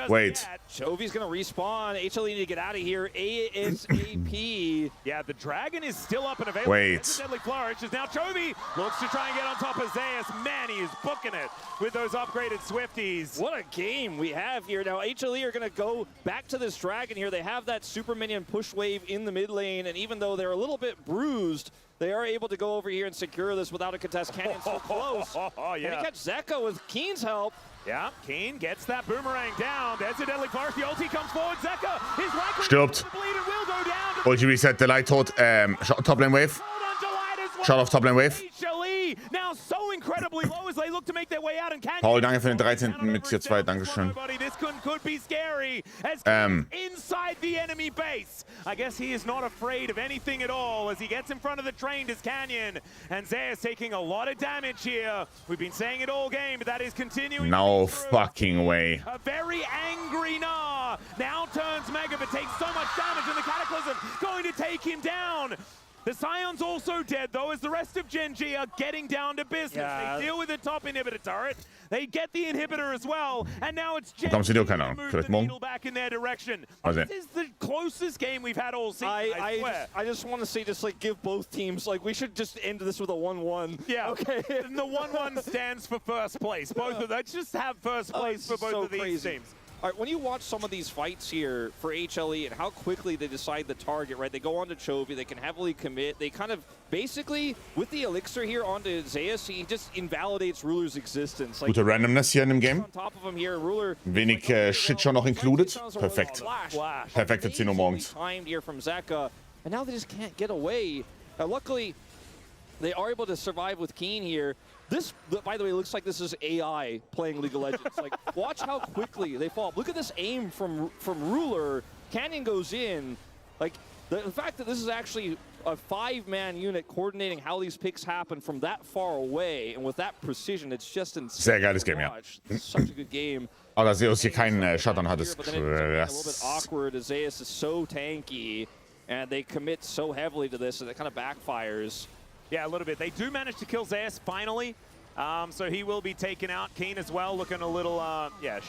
Wait. Chovy's gonna respawn. HLE need to get out of here ASAP. Yeah, the dragon is still up and available. Wait. Deadly flourish is now Chovy looks to try and get on top of Zeus. Man, he is booking it with those upgraded Swifties. What a game we have here. Now HLE are gonna go back to this dragon here. They have that super minion push wave in the mid lane, and even though they're a little bit bruised, they are able to go over here and secure this without a contest. Canyon's so close. Can he catch Zeka with Keen's help? Yeah, Keen gets that boomerang down. There's a deadly flourish. The ulti comes forward. Zeka is right. Stirbt. Ulti reset, der Light tot. Top Lane Wave. Shot auf Top Lane Wave. Now so incredibly low as they look to make their way out and Canyon. Paul, danke für den 13. mit Tier 2, dankeschön. This could be scary as inside the enemy base. I guess he is not afraid of anything at all as he gets in front of the train as Canyon, and Zeus taking a lot of damage here. We've been saying it all game, but that is continuing. No fucking way. A very angry Nah now turns Mega, but takes so much damage, and the Cataclysm going to take him down. The Scion's also dead, though, as the rest of GENG are getting down to business. They deal with the top inhibitor turret. They get the inhibitor as well, and now it's GENG keine Ahnung. Vielleicht morgen. back in their direction. This is the closest game we've had all season, I swear. I just want to say, just like give both teams, like we should just end this with a 1-1. Yeah, okay. And the 1-1 stands for first place. Both of them. Let's just have first place for both of these teams. All right, when you watch some of these fights here for HLE and how quickly they decide the target, right? They go on to Chovy, they can heavily commit. They kind of basically, with the elixir here onto Zeus, he just invalidates Ruler's existence. Like, Gute Randomness hier in dem Game. on top of him here, Ruler, Wenig Shit schon noch included. Perfekt. Perfekt für 10 Uhr morgens. Timed here from Zeka, and now they just can't get away. Luckily, they are able to survive with Keen here. This, by the way, looks like this is AI playing League of Legends. Like, watch how quickly they fall. Look at this aim from Ruler. Canyon goes in. Like, the fact that this is actually a 5-man unit coordinating how these picks happen from that far away and with that precision, it's just insane. Sehr geiles Game, ja. Such a good game. Aber dass Zeus hier keinen Shutdown hat, ist But then it's a little bit awkward as Zeus is so tanky and they commit so heavily to this and it kind of backfires. Yeah, a little bit. They do manage to kill Zeus finally, so he will be taken out. Keen as well, looking a little,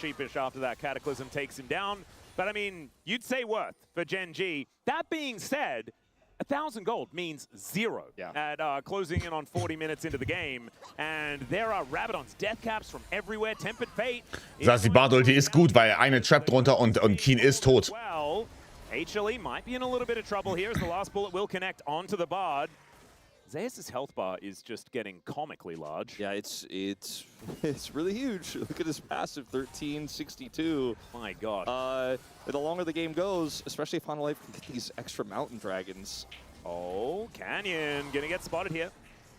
sheepish after that Cataclysm takes him down. But I mean, you'd say worth for GENG. That being said, 1,000 gold means 0 at closing in on 40 minutes into the game. And there are Rabadon's death caps from everywhere. Tempered Fate. Das heißt, die Bard-Ulti ist gut, weil eine Trap drunter und Keen ist tot. Well, HLE might be in a little bit of trouble here as the last bullet will connect onto the Bard. Zeus' health bar is just getting comically large. Yeah, it's really huge. Look at his passive, 1362. My God. The longer the game goes, especially if Final Life can get these extra mountain dragons. Oh, Canyon gonna get spotted here.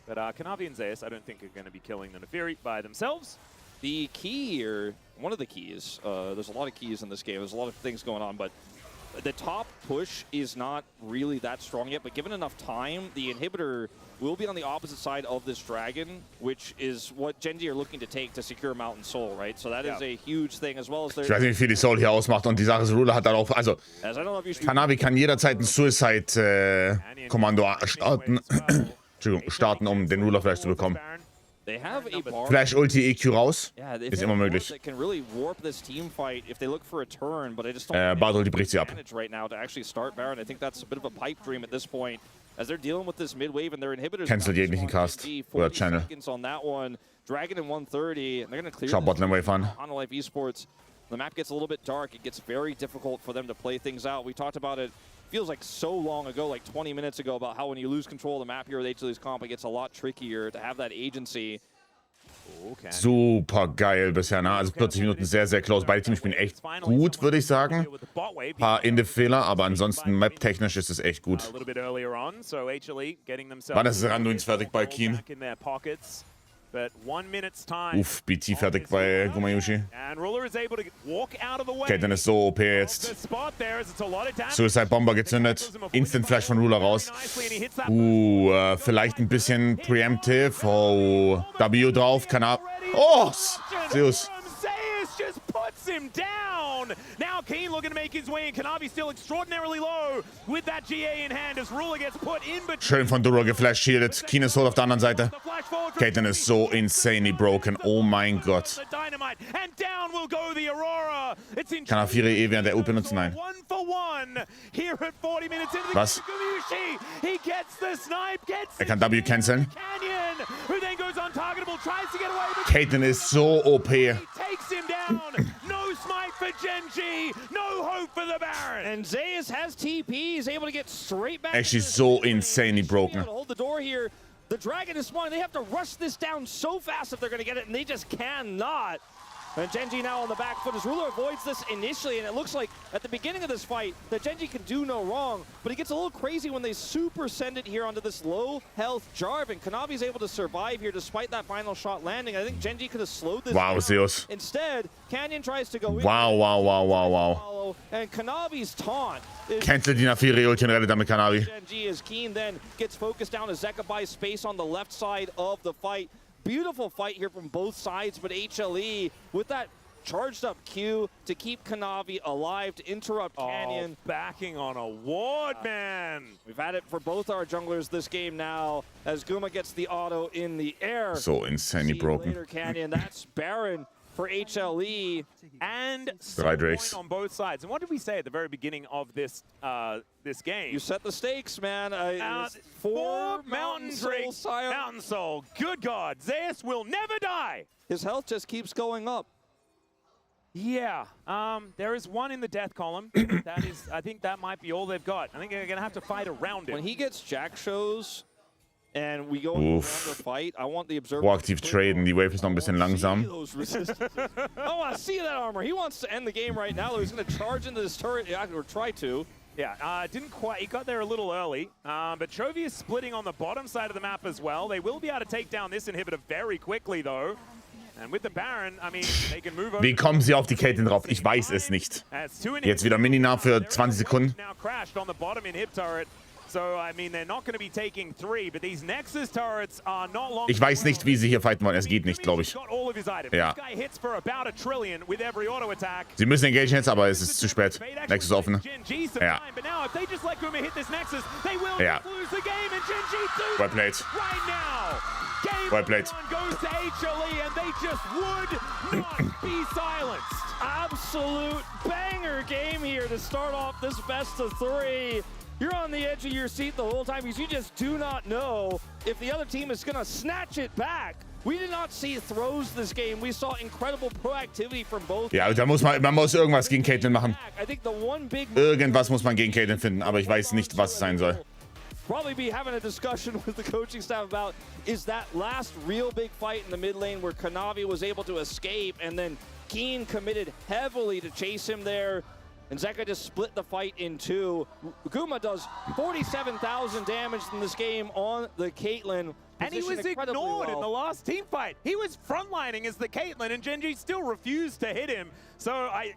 But Kanavi and Zeus, I don't think are gonna be killing the Neferi by themselves. The key here, one of the keys, there's a lot of keys in this game. There's a lot of things going on, but the top push is not really that strong yet, but given enough time, the inhibitor will be on the opposite side of this dragon, which is what GENG are looking to take to secure Mountain Soul, right? So that is a huge thing, as well as Ich weiß nicht, wie viel die Soul hier ausmacht und die Sache ist, Ruler hat dann auch, also Kanavi kann jederzeit ein Suicide-Kommando starten, um den Ruler vielleicht zu bekommen. Flash Ulti EQ raus, ist immer möglich. Bard Ulti bricht sie ab. Cancel jeglichen Cast oder Channel. Schau Botlane Wave an. The map gets a little bit dark. It gets very difficult for them to play things out. We talked about it, feels like so long ago, like 20 minutes ago, about how when you lose control of the map here with HLE's comp, it gets a lot trickier to have that agency. super geil bisher, ne? Also 40 Minuten sehr, sehr close. Beide Teams spielen echt gut, würde ich sagen. Ein paar Inde-Fehler, aber ansonsten map-technisch ist es echt gut. Wann ist Randuins fertig bei Keen? Uff, BT fertig bei Gumayushi. Caitlyn ist so OP jetzt. Suicide Bomber gezündet. Instant Flash von Ruler raus. Vielleicht ein bisschen preemptive. Oh, W drauf, kann ab. Oh, Zeus. Just puts him down. Now Keen looking to make his way, and Kanavi still extraordinarily low with that GA in hand as Ruler gets put in between. Schön von Duro geflasht, shielded. Keen ist tot auf der anderen Seite. Caitlyn ist so insanely broken. Oh mein Gott. Kann er 4E während der Ult benutzen? Nein. Was? Er kann W canceln. Caitlyn ist so OP. No smite for GENG, no hope for the Baron. And Zeus has TP, he's able to get straight back. She's so insanely broken. Hold the door here. The Dragon is spawning. They have to rush this down so fast if they're going to get it, and they just cannot. And GENG now on the back foot as Ruler avoids this initially, and it looks like at the beginning of this fight that GENG can do no wrong, but it gets a little crazy when they super send it here onto this low health Jarvan. Kanavi's able to survive here despite that final shot landing. I think GENG could have slowed this down. Zeus. Instead, Canyon tries to go in. Wow. And Kanavi's taunt. Cancel die Nafiri Ulti und rettet damit Kanavi. GENG as Keen then gets focused down as Zeka buys space on the left side of the fight. Beautiful fight here from both sides, but HLE with that charged up Q to keep Kanavi alive, to interrupt Canyon. Backing on a ward, man. We've had it for both our junglers this game now as Guma gets the auto in the air. So insanely broken. Later, Canyon, that's Baron for HLE. And Drakes on both sides. And what did we say at the very beginning of this this game? You set the stakes, man. 4 Mountain Drakes, Mountain Soul. Good God, Zeus will never die. His health just keeps going up. Yeah, there is one in the death column. That is, I think that might be all they've got. I think they're gonna have to fight around it. When he gets Jack shows and we go into the fight, I want the observer. Proaktiv traden, die Wave ist noch ein bisschen langsam. I want to see that armor. He wants to end the game right now. He's going to charge into this turret, or try to. Yeah, didn't quite. He got there a little early, but Chovy is splitting on the bottom side of the map as well. They will be able to take down this inhibitor very quickly, though. And with the Baron, I mean, they can move over. Wie kommen sie auf die Caitlyn drauf? Ich weiß es nicht. Jetzt wieder Minina für 20 Sekunden. Now crashed on the bottom inhib turret. So, I mean, they're not going to be taking 3, but these Nexus turrets are not long. Ich weiß nicht, wie sie hier fighten wollen. Es geht nicht, glaube ich. Ja. Sie müssen engagen jetzt, aber es ist zu spät. Nexus offen. Ja. Ja. Well played. Well played. Goes to HLE and they just would not be silenced. Absolute banger game here to start off this best of 3. You're on the edge of your seat the whole time because you just do not know if the other team is going to snatch it back. We did not see throws this game. We saw incredible proactivity from both. Ja, da muss man muss irgendwas gegen Caitlyn machen. Irgendwas muss man gegen Caitlyn finden, aber ich weiß nicht, was es sein soll. Probably be having a discussion with the coaching staff about is that last real big fight in the mid lane where Kanavi was able to escape and then Keen committed heavily to chase him there. And Zeka just split the fight in 2. Guma does 47,000 damage in this game on the Caitlyn. And he was ignored in the last team fight. He was frontlining as the Caitlyn, and GENG still refused to hit him. So I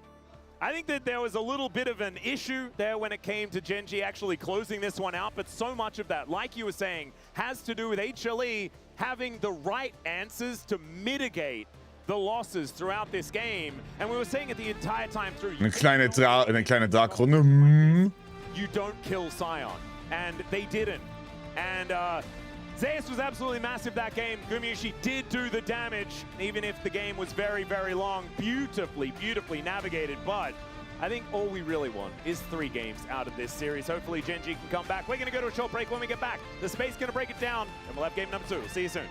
think that there was a little bit of an issue there when it came to GENG actually closing this one out, but so much of that, like you were saying, has to do with HLE having the right answers to mitigate the losses throughout this game, and we were saying it the entire time through. Eine kleine Dark-Runde. You don't kill Sion, and they didn't. And Zeus was absolutely massive that game. Gumayushi did do the damage, even if the game was very, very long. Beautifully navigated, but I think all we really want is 3 games out of this series. Hopefully GENG can come back. We're going to go to a short break. When we get back, the space going to break it down, and we'll have game number 2. See you soon.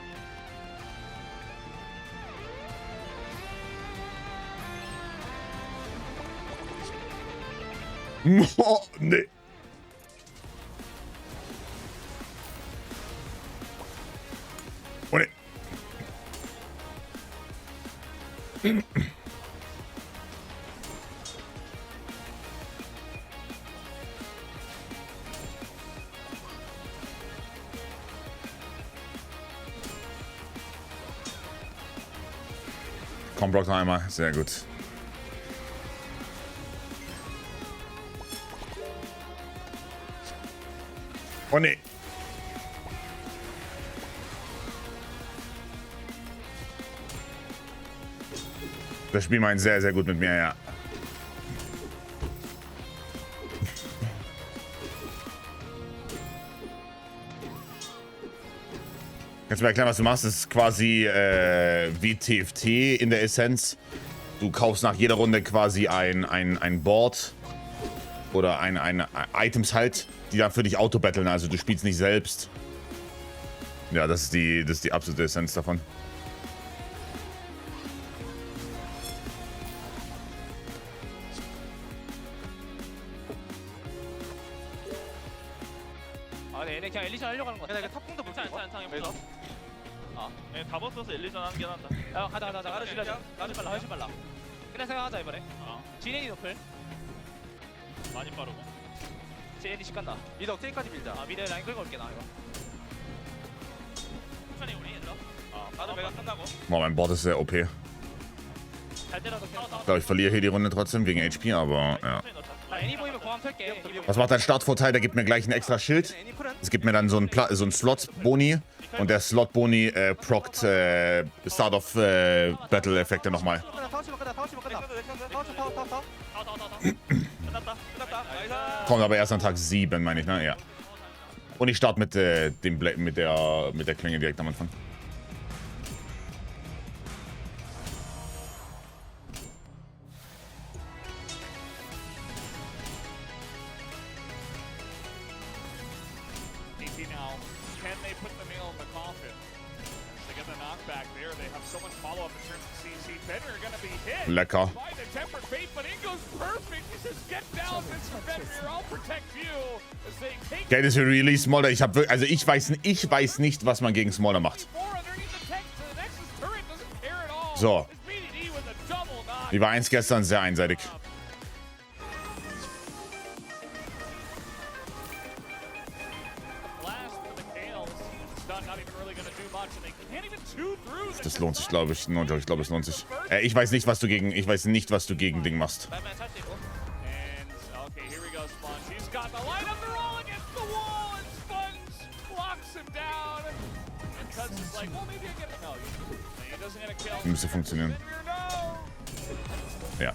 Oh, nee. Oh, nee. Komm, block noch einmal. Sehr gut. Oh nee. Das Spiel meint sehr, sehr gut mit mir, ja. Kannst du mir erklären, was du machst? Das ist quasi wie TFT in der Essenz. Du kaufst nach jeder Runde quasi ein Board oder ein Items halt, die dann für dich auto-battlen. Also du spielst nicht selbst. Ja, das ist die absolute Essenz davon. 그냥 엘리전 하려고 하는 거 같아. 내가 탑공도 못 차. 그래서 다 벗어서 엘리전 하는 게 난다. 야, 가자. 가르치 빨라. 훨씬 빨라. 그래 생각하자 이번에. 진행이 노플. 많이 빠르고. 제니 식 간다. 미드 억제기까지 밀자. 미드 라인 끌고 올게 나 이거. 천천히 우리 얘들아. 나도 내가 끝나고. Boah, mein Board ist sehr OP. 잘 때려도 Ich glaube, ich verliere hier die Runde trotzdem wegen HP, aber ja. 애니 보이면 공항 털게. Was macht dein Startvorteil? Der gibt mir gleich ein extra Schild. Es gibt mir dann so ein Slot-Boni. Und der Slot-Boni prockt Start-of-Battle-Effekte nochmal. Kommt aber erst an Tag 7, meine ich, ne? Ja. Und ich starte mit der Klinge direkt am Anfang. Lecker. Geld ist für Release Smolder. Ich weiß nicht, was man gegen Smolder macht. So. Die war 1 gestern sehr einseitig. Das lohnt sich, glaube ich. Ich glaube, es lohnt sich. Ich weiß nicht, was du gegen Ding machst. Müsste funktionieren. Ja.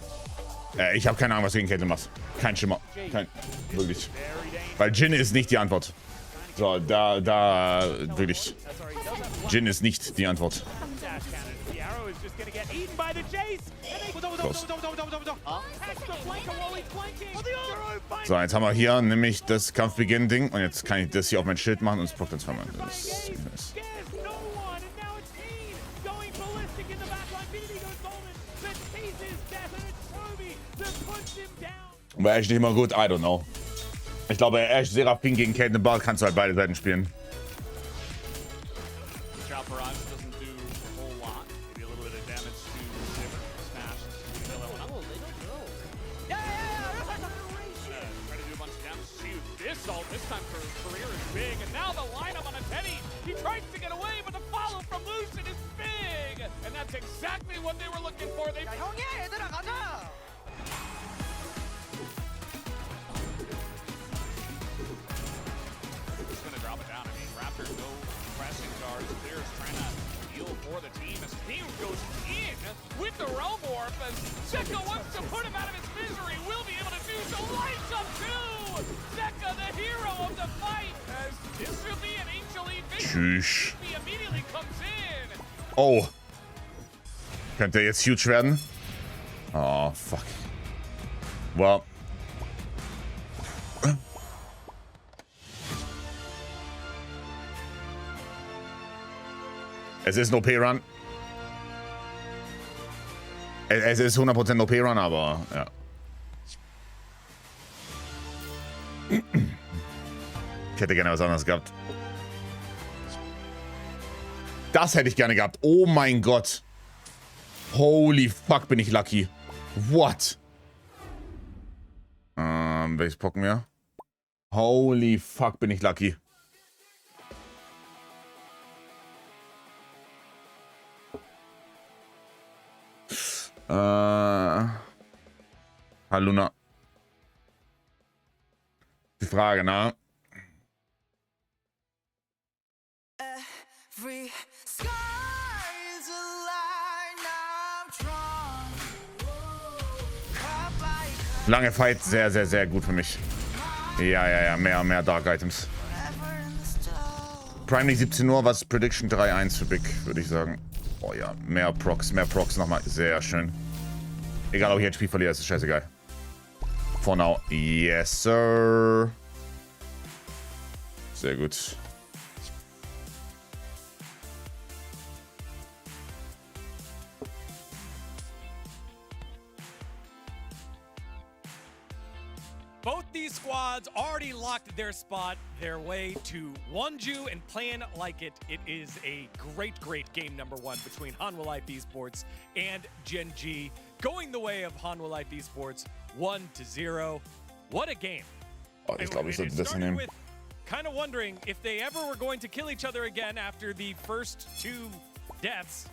Ich habe keine Ahnung, was du gegen Kette machst. Kein Schimmer. Wirklich. Weil Jin ist nicht die Antwort. So, wirklich. Jin ist nicht die Antwort. Los. So, jetzt haben wir hier nämlich das Kampfbeginn-Ding. Und jetzt kann ich das hier auf mein Schild machen und es prockt dann zweimal. Das ist nice. War echt nicht immer gut? I don't know. Ich glaube, Ash, Seraphine gegen Caitlyn Ball kannst du halt beide Seiten spielen. Tschüss. Oh. Könnte jetzt huge werden? Oh, fuck. Well. Es ist ein OP-Run. Es ist 100% OP-Run, aber ja. Ich hätte gerne was anderes gehabt. Das hätte ich gerne gehabt. Oh mein Gott. Holy fuck, bin ich lucky. What? Welches pocken wir? Holy fuck, bin ich lucky. Haluna. Die Frage, ne? Lange Fight, sehr, sehr, sehr gut für mich. Ja, mehr Dark Items. Prime League 17 Uhr, was Prediction 3-1 für Big, würde ich sagen. Oh ja, mehr Procs nochmal. Sehr schön. Egal, ob ich HP verliere, ist scheißegal. For now. Yes, sir. Sehr gut. Both these squads already locked their spot, their way to Wonju, and playing like it. It is a great, great game number one between Hanwha Life Esports and GENG, going the way of Hanwha Life Esports 1-0. What a game. Oh, ich glaube, ich sollte das nehmen. Kind of wondering if they ever were going to kill each other again after the first two deaths.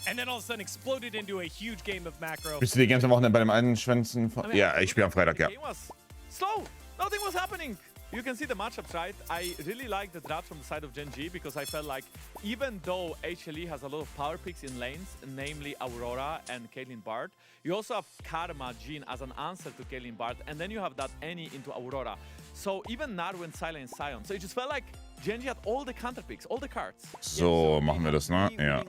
And then all of a sudden exploded into a huge game of macro. Bist du die Games am Wochenende bei dem Einschwänzen? Ja, ich spiele am Freitag, ja. Slow. Nothing was happening. You can see the matchups, right? I really like the draft from the side of GENG because I felt like even though HLE has a lot of power picks in lanes, namely Aurora and Caitlyn Bard, you also have Karma Jean as an answer to Caitlyn Bard, and then you have that Annie into Aurora. So even Narwin, Silent, Sion. So it just felt like GENG had all the counter picks, all the cards. So machen wir das, ne? Ja.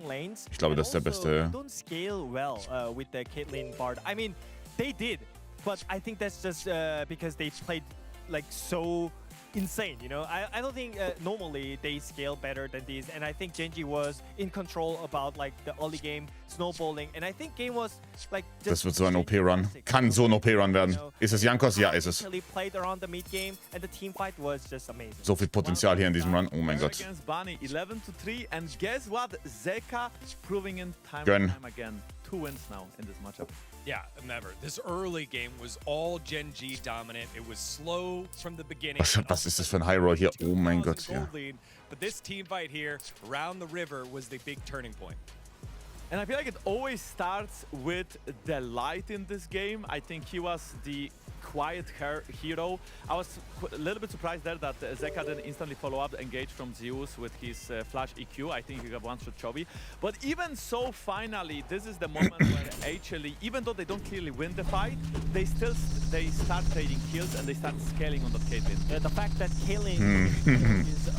Ich glaube, das ist der beste. Don't scale well with the Caitlyn Bard. I mean, they did. But I think that's just because they played like so insane, you know? I don't think normally they scale better than this, and I think GENG was in control about like the early game, snowballing, and I think game was like just Das wird so ein OP-Run. Kann so ein OP-Run werden. Ist es Jankos? Ja, ist es. Played around the mid game, and the team fight was just amazing. So viel Potenzial hier in diesem Run. Oh mein Gott. Against Bunny, 11-3, and guess what? Zeka proving in time Gönn. and time again. 2 wins now in this matchup. Yeah, never. This early game was all GENG dominant. It was slow from the beginning. Was ist das für ein High Roll hier? Oh mein Gott, ja. But this team fight here around the river was the big turning point. And I feel like it always starts with the light in this game. I think he was the quiet hero. I was a little bit surprised there that Zeka didn't instantly follow up the engage from Zeus with his flash EQ. I think he got one shot Chovy. But even so, finally, this is the moment where HLE, even though they don't clearly win the fight, they start trading kills and they start scaling on the Caitlyn. Yeah, the fact that Caitlyn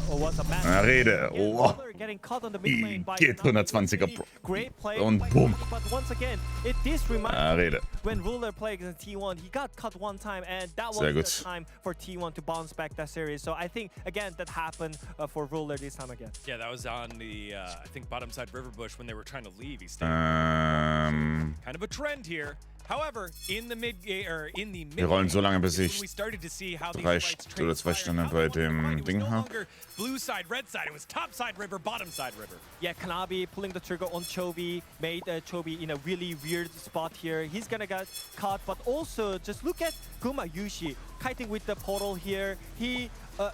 was a man. Rede. Oh. Getting caught on the mid lane by Geht 120er great play. Und boom. But once again, this reminds Rede. me when Ruler played against T1, he got cut one time, and that was the time for T1 to bounce back that series. So I think again that happened for Ruler this time again. Yeah, that was on the I think bottom side River Bush when they were trying to leave. He stayed. Kind of a trend here. However, in the mid or in the mid, wir rollen so lange, bis ich we started to see how 3 oder 2 Stunden bei dem Ding habe. Blue side, red side. It was top side river, bottom side river. Yeah, Kanabi pulling the trigger on Chovy made Chovy in a really weird spot here. He's gonna get caught, but also just look at Guma Yushi kiting with the portal here. He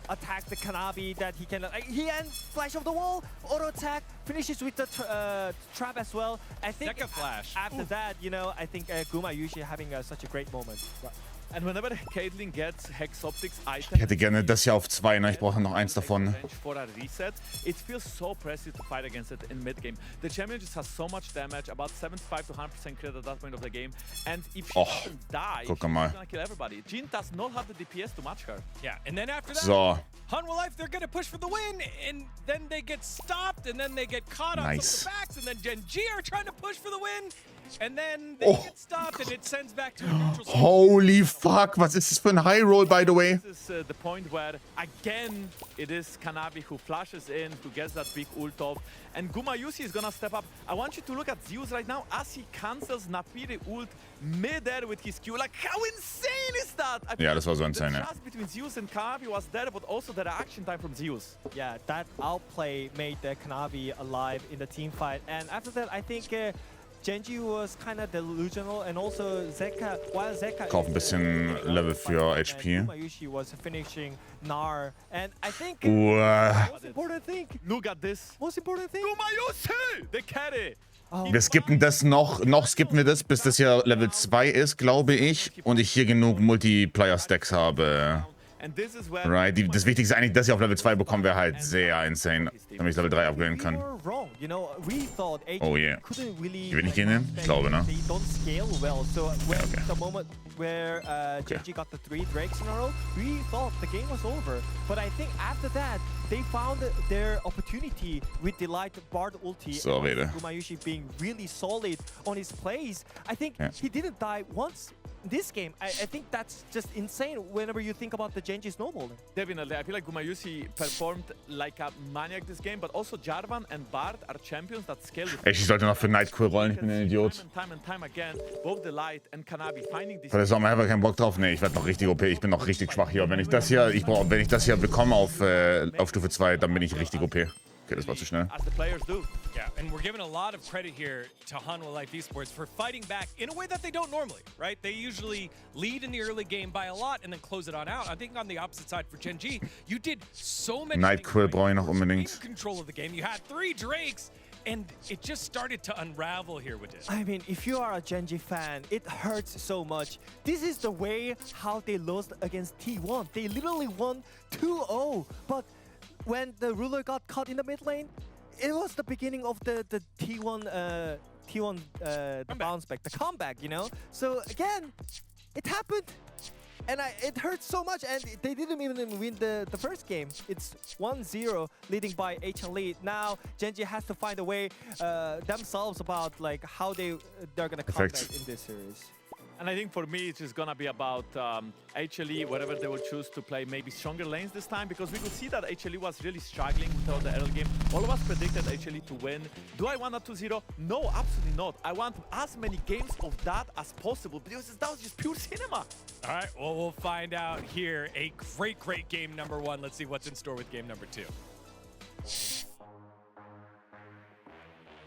attacked the Kanabi that he can. He and flash of the wall, auto attack, finishes with the trap as well. I think flash. After that, you know, I think Guma Yushi having such a great moment. And whenever Caitlyn gets Hex Optics Ich hätte gerne das hier auf 2, ne? Ich brauche noch eins davon. For a reset, it feels so oppressive to fight against it in mid game. The champion just has so much damage, about 75 to 100% crit at that point of the game. And if she doesn't die, she's gonna kill everybody. Jean does not have the DPS to match her. Yeah, and then after that, So. Hanwha Life, they're gonna push for the win, and then they get stopped, and then they get caught on some of the backs, and then GENG are trying to push for the win, and then they get stopped, and it sends back to a neutral. Holy fuck, was ist das für ein High Roll, by the way? This is the point where, again, it is Kanabi who flashes in, who gets that big ult off, and Guma Yushi is gonna step up. I want you to look at Zeus right now as he cancels Napiri ult mid-air with his Q. Like, how insane is that? Ja, das war so insane, the ja. trust between Zeus and Kanabi was there, but also the reaction time from Zeus. Yeah, that outplay made the Kanabi alive in the team fight. And after that, I think Genji was kind of delusional, and also Zeka, while Zeka Kauf ein bisschen Level für HP. Gumayusi was finishing Gnar, and I think Most important thing. Look at this. Most important thing. Gumayusi, the carry. Wir skippen das noch skippen wir das, bis das hier Level 2 ist, glaube ich. Und ich hier genug Multiplayer-Stacks habe. Right, das Wichtigste ist eigentlich, dass ich auf Level 2 bekomme, wäre halt sehr insane, damit ich Level 3 upgraden kann. Oh yeah. Die will nicht gehen? Ich glaube, ne? Where Genji got the 3 drakes in a row, we thought the game was over. But I think after that, they found their opportunity with the light Bard ulti. So, Rede. Gumayusi being really solid on his plays. I think he didn't die once in this game. I think that's just insane whenever you think about the Genji snowball. Definitely. I feel like Gumayusi performed like a maniac this game, but also Jarvan and Bard are champions that scale with. Ich sollte noch für Nightcore rollen, ich bin ein Idiot. Time and time again, both the light and Kanabi finding this. Da haben wir einfach keinen Bock drauf. Nee, ich werde noch richtig OP. Ich bin noch richtig schwach hier. Wenn ich das hier bekomme auf Stufe 2, dann bin ich richtig OP. Okay, das war zu schnell. As the players do. Yeah, and we're giving a lot of credit here to Hanwha Life Esports for fighting back in a way that they don't normally, right? They usually lead in the early game by a lot and then close it on out. I think on the opposite side for GENG, you did so many Nightcore brauche ich noch unbedingt. control of the game. You had 3 Drakes. And it just started to unravel here with it. I mean, if you are a Genji fan, it hurts so much. This is the way how they lost against T1. They literally won 2-0. But when the ruler got caught in the mid lane, it was the beginning of the T1 the bounce back, the comeback, you know? So again, it happened. And it hurts so much, and they didn't even win the first game. It's 1-0, leading by HLE. Now Genji has to find a way themselves about like how they're gonna come back in this series. And I think for me, it's just gonna be about HLE, whatever they will choose to play, maybe stronger lanes this time, because we could see that HLE was really struggling throughout the early game. All of us predicted HLE to win. Do I want a 2-0? No, absolutely not. I want as many games of that as possible, because that was just pure cinema. All right, well, we'll find out here. A great game number 1. Let's see what's in store with game number 2.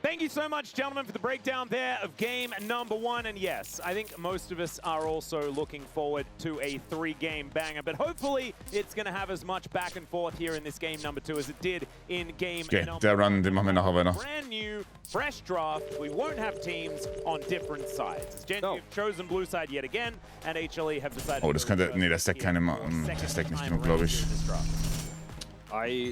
Thank you so much, gentlemen, for the breakdown there of game number 1. And yes, I think most of us are also looking forward to a 3-game banger. But hopefully, it's going to have as much back and forth here in this game number 2 as it did in game number 1. Den machen wir nachher weiter. Brand new, fresh draft. We won't have teams on different sides. As Genji have chosen blue side yet again, and HLE have decided. Oh, das könnte. Nee, das deckt keine. Das deckt nicht genug, glaube ich.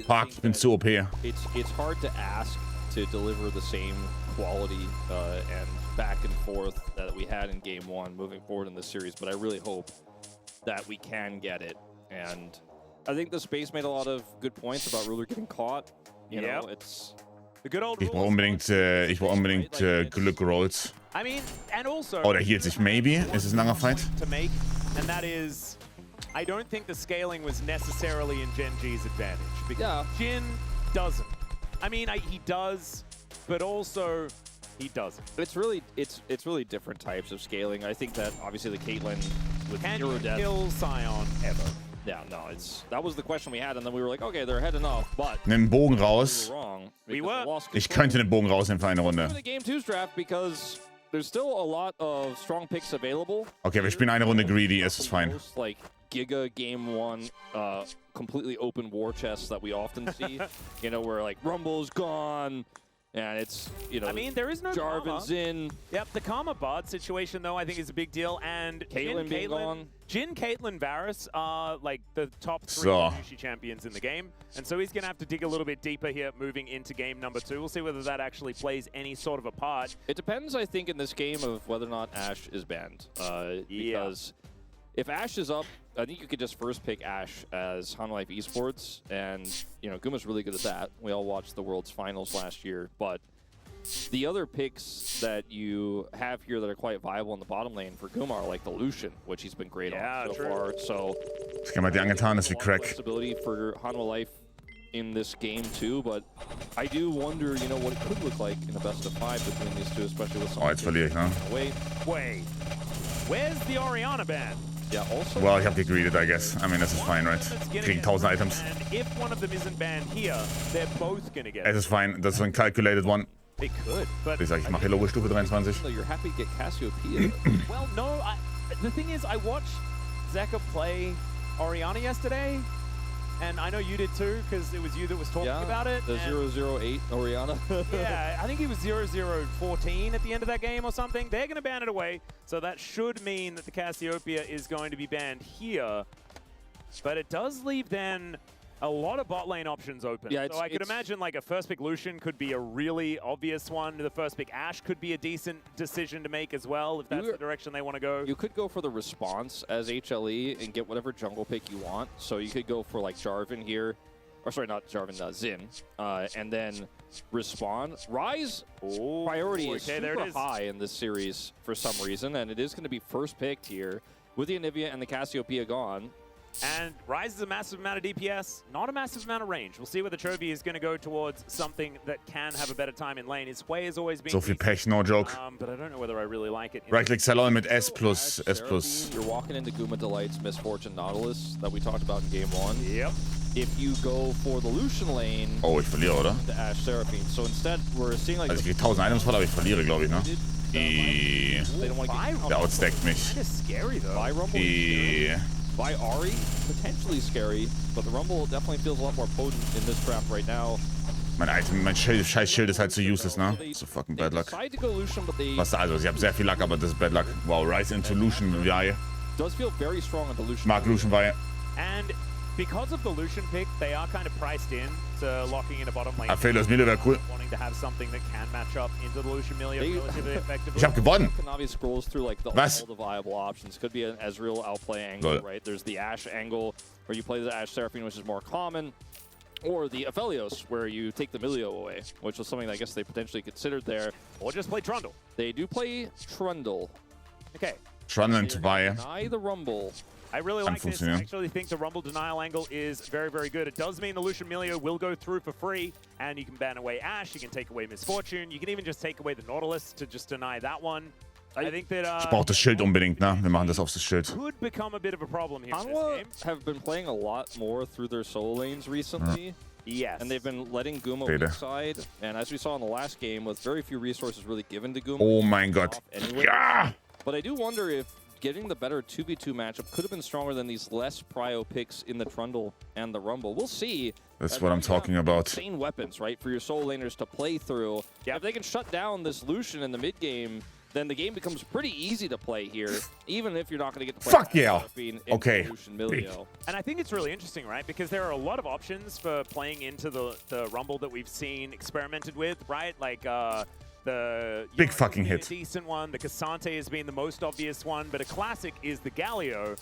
Fuck, ich bin zu OP. It's hard to ask to deliver the same quality and back and forth that we had in game 1 moving forward in this series, but I really hope that we can get it. And I think the space made a lot of good points about Ruler getting caught. You know, it's the good old. Ich brauche unbedingt Glück Rolls. I mean, and also. Oh, der hielt sich maybe. Ist es ein langer Fight? To make, and that is, I don't think the scaling was necessarily in Genji's advantage because Jin doesn't. I mean, he does, but also he doesn't. It's really different types of scaling. I think that obviously the Caitlyn with zero death. Kill Sion ever? Yeah, no, that was the question we had, and then we were like, okay, they're ahead enough, but Nimm den Bogen raus. We were. Ich könnte den Bogen rausnehmen für eine Runde. The game 2's draft because there's still a lot of strong picks available. Okay, wir spielen eine Runde greedy, es ist fein. Like Giga game 1, completely open war chests that we often see. You know, where like Rumble's gone, and it's, you know, I mean, there is no Jarvan's in. Yep, the Karma Bard situation, though, I think is a big deal. And Caitlyn being gone. Jin, Caitlyn, Varus are like the top 3 Yushi champions in the game. And so he's going to have to dig a little bit deeper here moving into game number 2. We'll see whether that actually plays any sort of a part. It depends, I think, in this game of whether or not Ashe is banned. Because if Ashe is up, I think you could just first pick Ashe as Hanwha Life Esports, and you know Guma's really good at that. We all watched the World's Finals last year, but the other picks that you have here that are quite viable in the bottom lane for Guma are like the Lucian, which he's been great on so far. So das kann man dir angetan, das ist wie Crack. Flexibility for Hanwha Life in this game too, but I do wonder, you know, what it could look like in a best of 5 between these two, especially with some. Oh, jetzt verliere ich, ne? Wait, where's the Orianna ban? Yeah, also. Well, ich hab gegreedet, I guess. I mean, das ist fine, right? Kriegen 1000 Items. And if one of them isn't banned here, they're both gonna get Es ist fein, das ist ein calculated one. It could, but Ich sag, ich mache Hello Stufe 23. So you're happy to get Cassiopeia. well, no. The thing is, I watched Zeka play Orianna yesterday, and I know you did too, because it was you that was talking about it. The 008 Orianna. Yeah, I think he was 0-0-14 at the end of that game or something. They're going to ban it away, so that should mean that the Cassiopeia is going to be banned here. But it does leave then a lot of bot lane options open. Yeah, so I could imagine like a first pick Lucian could be a really obvious one. The first pick Ashe could be a decent decision to make as well, if that's the direction they want to go. You could go for the response as HLE and get whatever jungle pick you want. So you could go for like Jarvan here. Or sorry, not Jarvan, Xin. And then respawn. Rise priority is super high in this series for some reason. And it is going to be first picked here with the Anivia and the Cassiopeia gone. And Rise is a massive amount of DPS, not a massive amount of range. We'll see whether Chovy is going to go towards something that can have a better time in lane. His way has always been So viel Pech, no joke. but I don't know whether I really like it. Right-click Salon mit S+. You're walking into Guma Delight's Misfortune Nautilus that we talked about in game 1. Yep. If you go for the Lucian lane, Oh, ich verliere, oder? the Ashe Seraphine. So instead, we're seeing like Also ich krieg 1000 Items voll, aber ich verliere, glaube ich, ne? they don't want to get Der outstackt mich. Kind of scary though. by Rumble. By Ahri, potentially scary, but the Rumble definitely feels a lot more potent in this trap right now. Mein Item, mein scheiß Schild ist halt so useless, ne? So fucking bad luck. Decide to go Lucian, but they Was da, also ich habe sehr viel Luck, aber das ist bad luck. Wow, Rise into Lucian, Vi. does feel very strong on the Lucian. Mag Lucian, Vi. And because of the Lucian pick, they are kind of priced in to locking in a bottom lane. Fehlers Mille wäre cool. Wanting to have something that can match up into the Lucian Millia relatively effectively. Ich hab gewonnen. Navi scrolls through like all the viable options. Could be an Ezreal outplay angle, right? There's the Ashe angle where you play the Ashe Seraphine, which is more common. Or the Aphelios, where you take the Milio away, which was something I guess they potentially considered there. Or just play Trundle. They do play Trundle. Okay. Trundle into Vi. Deny the Rumble. I really like this. I actually think the Rumble denial angle is very, very good. It does mean the Lucian Milio will go through for free, and you can ban away Ashe, you can take away Misfortune, you can even just take away the Nautilus to just deny that one. I think that Ich brauche das Schild unbedingt, ne? Wir machen das auf das Schild. could become a bit of a problem here in this Hanwha game. have been playing a lot more through their solo lanes recently. Yes. And they've been letting Guma weak side. And as we saw in the last game, with very few resources really given to Guma. Oh mein Gott. Ja! But I do wonder if getting the better 2v2 matchup could have been stronger than these less prio picks in the Trundle and the Rumble. We'll see. That's what I'm talking about. Insane weapons, right, for your solo laners to play through. If they can shut down this Lucian in the mid game, then the game becomes pretty easy to play here, even if you're not going to get to play Fuck yeah. Okay. Lucian Milio. And I think it's really interesting, right? Because there are a lot of options for playing into the Rumble that we've seen experimented with, right? Like the Big fucking hit. Decent one. The Cassante has been the most obvious one, but a classic is the Galio.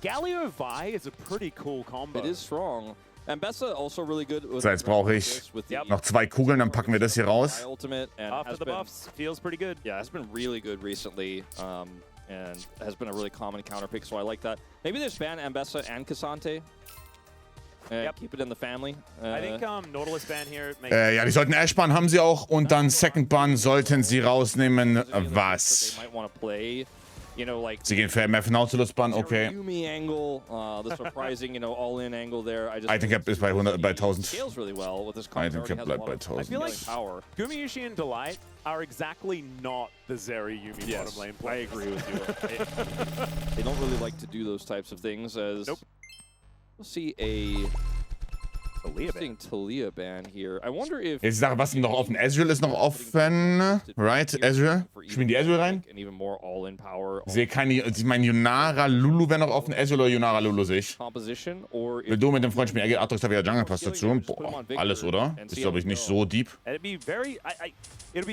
Galio Vi is a pretty cool combo. It is strong. And Bessa also really good with So, jetzt brauche ich noch 2 Kugeln, dann packen wir das hier raus. Ultimate and after the buffs, feels pretty good. Yeah, it's been really good recently, and has been a really common counter pick, so I like that. Maybe there's ban Ambessa and Cassante. Keep it in the family. I think Nautilus ban here makes Ja, die sollten Ashe Ban haben sie auch und dann Second Ban sollten sie rausnehmen. Was? They might want to play, you know, like Sie gehen für MF Nautilus Ban, okay. Yumi angle, the surprising, you know, all-in angle there. I think er ist bei 1000. Scales really well with this I think er bleibt bei I 1000. feel like Gumayushi and Delight are exactly not the Zeri Yumi bottom lane I players. agree with you. They don't really like to do those types of things. As we'll see a interesting Talia ban here. I wonder if Jetzt sage, was ist noch offen? Ezreal ist noch offen. Right, Ezreal. Spielen die Ezreal rein? and even more all-in power. Ich sehe keine. Ich meine, Yunara Lulu wäre noch offen. Ezreal oder Yunara Lulu sehe ich. Composition or Will du mit dem Freund spielen? Er geht Atrox, da wieder Jungle Pass dazu. Boah, alles, oder? Das ist, glaube ich, nicht so deep. It'd be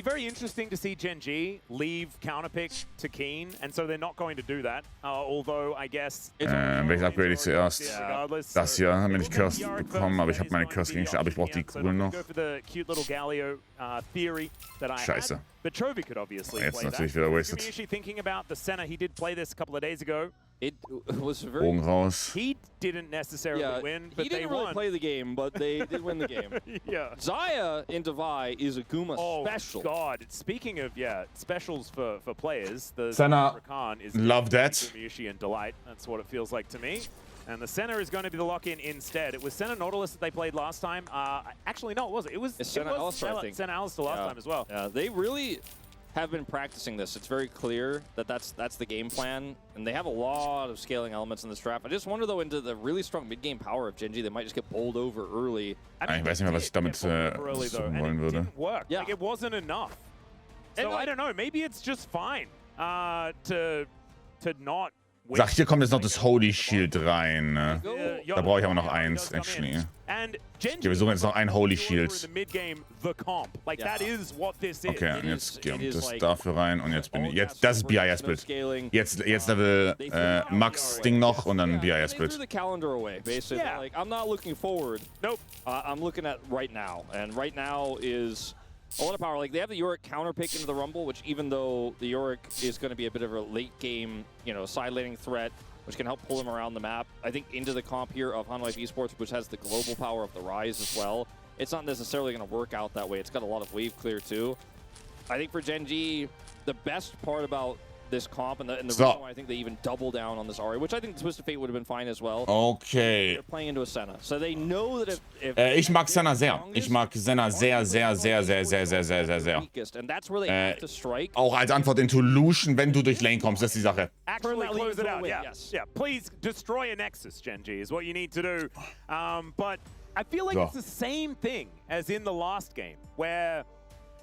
very interesting to see GENG leave counterpick to Keen, and so they're not going to do that. Although I guess Welches Upgrade ich zuerst? regardless. Das hier, haben wir nicht Cursed bekommen, aber ich habe meine Cursed Gegenstände, aber ich brauche die Kugeln noch. Go for the cute little Galio theory that I Scheiße. had. But Chovy could obviously Jetzt play natürlich that. wieder wasted. Gumayushi thinking about the Senna, he did play this a couple of days ago. It was very... Bogen raus. He didn't necessarily win, but he they didn't won. really play the game, but they did win the game. Yeah. Zaya into Vi is a Guma special. Oh, God. Speaking of, specials for players, the Senna, Khan is love that. Yushi and Delight. That's what it feels like to me. And the Senna is going to be the lock-in instead. It was Senna Nautilus that they played last time. Actually, no, it wasn't. It was Senna Alistar, I think. Senna Alistar last time as well. Yeah, they really have been practicing this. It's very clear that that's the game plan, and they have a lot of scaling elements in this draft. I just wonder, though, into the really strong mid-game power of GENG, they might just get bowled over early. Ich weiß nicht mehr, was ich damit versuchen wollen würde. Yeah. Like, it wasn't enough. So I don't know. Maybe it's just fine to not win. Sag, hier kommt jetzt noch das Holy Shield rein. Da brauche ich aber noch eins, actually. Okay, wir suchen jetzt noch ein Holy Shield. Okay, und jetzt kommt das dafür rein und jetzt bin ich. Jetzt, das ist BIS-Bild. Jetzt Level Max-Ding noch und dann BIS-Bild. I'm not looking forward. Nope. I'm looking at right now. And right now is a lot of power. Like, they have the Yorick counter pick into the Rumble, which even though the Yorick is going to be a bit of a late game, side laning threat, which can help pull him around the map, I think into the comp here of Hanwha Esports, which has the global power of the Rise as well, it's not necessarily going to work out that way. It's got a lot of wave clear too. I think for GENG, the best part about this comp and the reason why I think they even double down on this Ahri, which I think Twisted Fate would have been fine as well. Okay. They're playing into a Senna, so they know that if ich mag Senna sehr. Ich mag Senna sehr. And that's where they have to strike. Auch als Antwort in Lucian, wenn du durch Lane kommst, das ist die Sache. Actually close it out, yeah. Please destroy a Nexus, GENG, is what you need to do. But I feel like it's the same thing as in the last game, where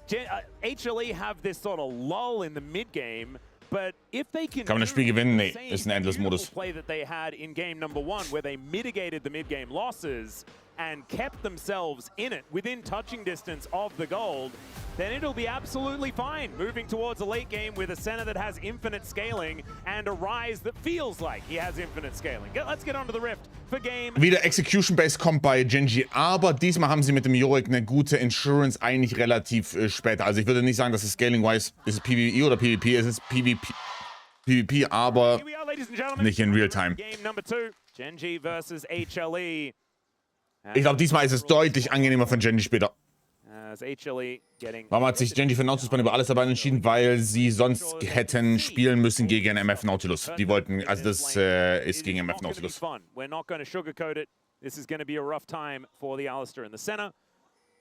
HLE have this sort of lull in the mid-game. But if they can das Spiel gewinnen? Nee, ist ein Endless-Modus. Play that they had in game number 1, where they mitigated the mid-game losses and kept themselves in it within touching distance of the gold, then it'll be absolutely fine. Moving towards a late game with a Senna that has infinite scaling and a Rise that feels like he has infinite scaling. Let's get onto the Rift for game. Wieder Execution Base kommt bei GENG, aber diesmal haben sie mit dem Yorick eine gute Insurance eigentlich relativ spät. Also ich würde nicht sagen, dass es Scaling-wise ist es PvE oder PvP, es ist PvP, aber nicht in Real-Time. Game number 2, GENG versus HLE. Ich glaube, diesmal ist es deutlich angenehmer für GENG später. Warum hat sich GENG für Nautilus über alles dabei entschieden? Weil sie sonst hätten spielen müssen gegen MF Nautilus. Die wollten, also das ist gegen MF Nautilus. We're not going to sugarcoat it. This is going to be a rough time for the Alistar and the Senna.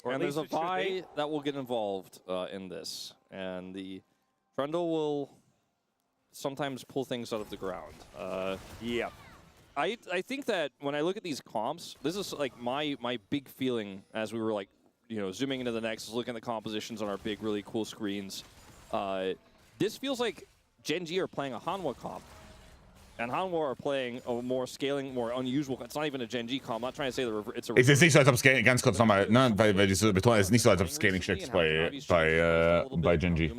And there's a Vi that will get involved in this. And the Trundle will sometimes pull things out of the ground. Yeah. I think that when I look at these comps, this is like my big feeling as we were like, zooming into the Nexus, looking at the compositions on our big, really cool screens. This feels like GENG are playing a Hanwha comp. And Hanwha are playing a more scaling, more unusual. It's not even a GENG comp. I'm not trying to say that it's a... Es ist nicht so, als ob Scaling, ganz kurz nochmal, ne, weil die so betonen, es ist nicht so, als ob Scaling schlecht ist bei GENG.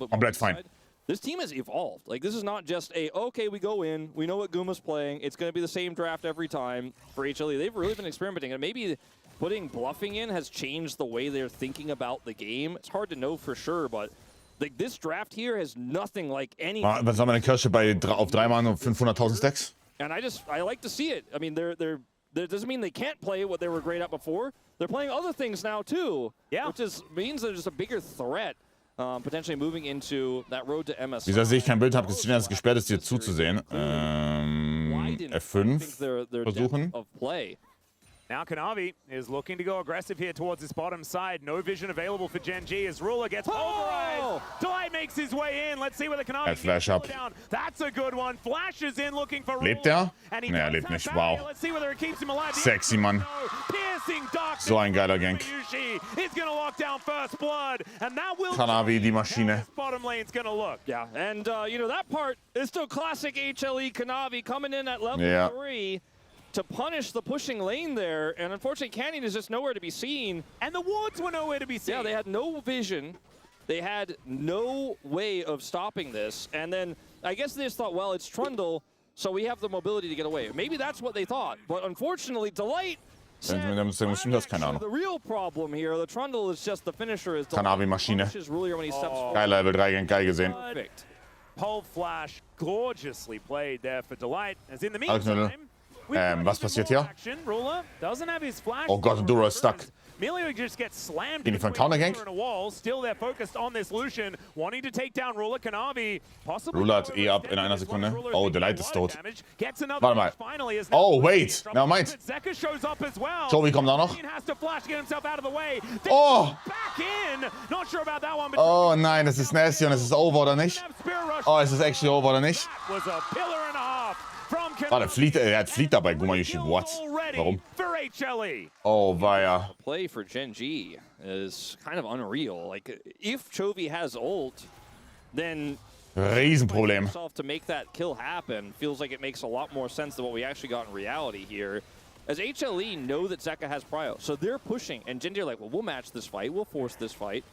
Komplett fein. This team has evolved. Like, this is not just okay, we go in, we know what Guma's playing, it's going to be the same draft every time for HLE. They've really been experimenting, and maybe putting bluffing in has changed the way they're thinking about the game. It's hard to know for sure, but like, this draft here has nothing like any... Was haben wir denn Kirsche auf 3 Mann und 500.000 Stacks? And I like to see it. I mean, that doesn't mean they can't play what they were great at before. They're playing other things now, too. Yeah. Which means there's just a bigger threat. Potentially moving into that road to MS. Wieso sehe ich kein Bild, habe es gesperrt, ist dir zuzusehen. F5 versuchen. Now Kanavi is looking to go aggressive here towards this bottom side. No vision available for GENG as Ruler gets pulverized. Delight makes his way in. Let's see where the Kanavi Flash up. Down. That's a good one. Flashes in looking for Ruler. Lebt er? Nee, er lebt nicht. Wow. Let's see whether it keeps him alive. Sexy, Mann. So ein geiler Gank. He's gonna lock down first blood, and that will Kanavi, die Maschine. Bottom lane's gonna look. Yeah, and that part is still classic HLE. Kanavi coming in at level 3. To punish the pushing lane there, and unfortunately Canyon is just nowhere to be seen. And the wards were nowhere to be seen. Yeah, they had no vision. They had no way of stopping this. And then I guess they just thought, well, it's Trundle, so we have the mobility to get away. Maybe that's what they thought. But unfortunately, Delight said, the real problem here, the Trundle is just the finisher. Is Kanavi Maschine. Geiler Level 3 Gank, geil gesehen. Perfect. pole flash gorgeously played there for Delight. As in the meantime, was passiert hier? Ruler doesn't have his flash. Oh Gott, Duro ist stuck. Melio just gets slammed Gehen die von Counter Gank? in a wall. Still they're focused on this Lucian, wanting to take down Ruler. Kanavi possibly. Ruler hat ab in einer Sekunde. Oh, Delight ist tot. Warte mal. Oh, wait. Never mind. Zeka shows up as well. Chovy kommt auch noch. Has to flash, get himself out of the way. Oh! Back in. Not sure about that one, but Oh nein, das ist nasty und es ist over oder nicht? Oh, es ist actually over oder nicht? Was a pillar and a half from Warte, er hat Fleet dabei, Gumayushi. What? Warum? For HLE. Oh, weia. The play for GENG is kind of unreal. Like, if Chovy has ult, then Riesenproblem. himself to make that kill happen feels like it makes a lot more sense than what we actually got in reality here. As HLE know that Zeka has prio, so they're pushing, and GENG are like, well, we'll match this fight, we'll force this fight.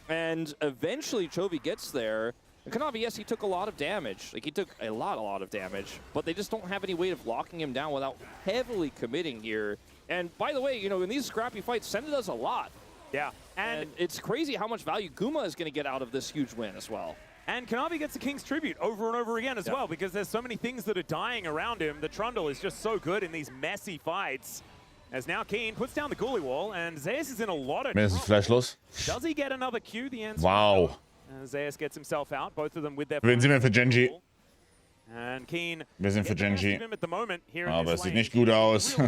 And eventually Chovy gets there. And Kanavi, yes, he took a lot of damage. Like, he took a lot of damage. But they just don't have any way of locking him down without heavily committing here. And by the way, you know, in these scrappy fights, Senna does a lot. Yeah. And it's crazy how much value Guma is going to get out of this huge win as well. And Kanavi gets the King's Tribute over and over again as well, because there's so many things that are dying around him. The Trundle is just so good in these messy fights. As now Keen puts down the Ghoulie Wall, and Zeus is in a lot of Mindestens flashlos. Does he get another Q? The answer Wow. Zeus gets himself out, both of them with their... Wen sind wir für GENG? And Keen... Wir sind für GENG. Aber es sieht nicht gut gut aus.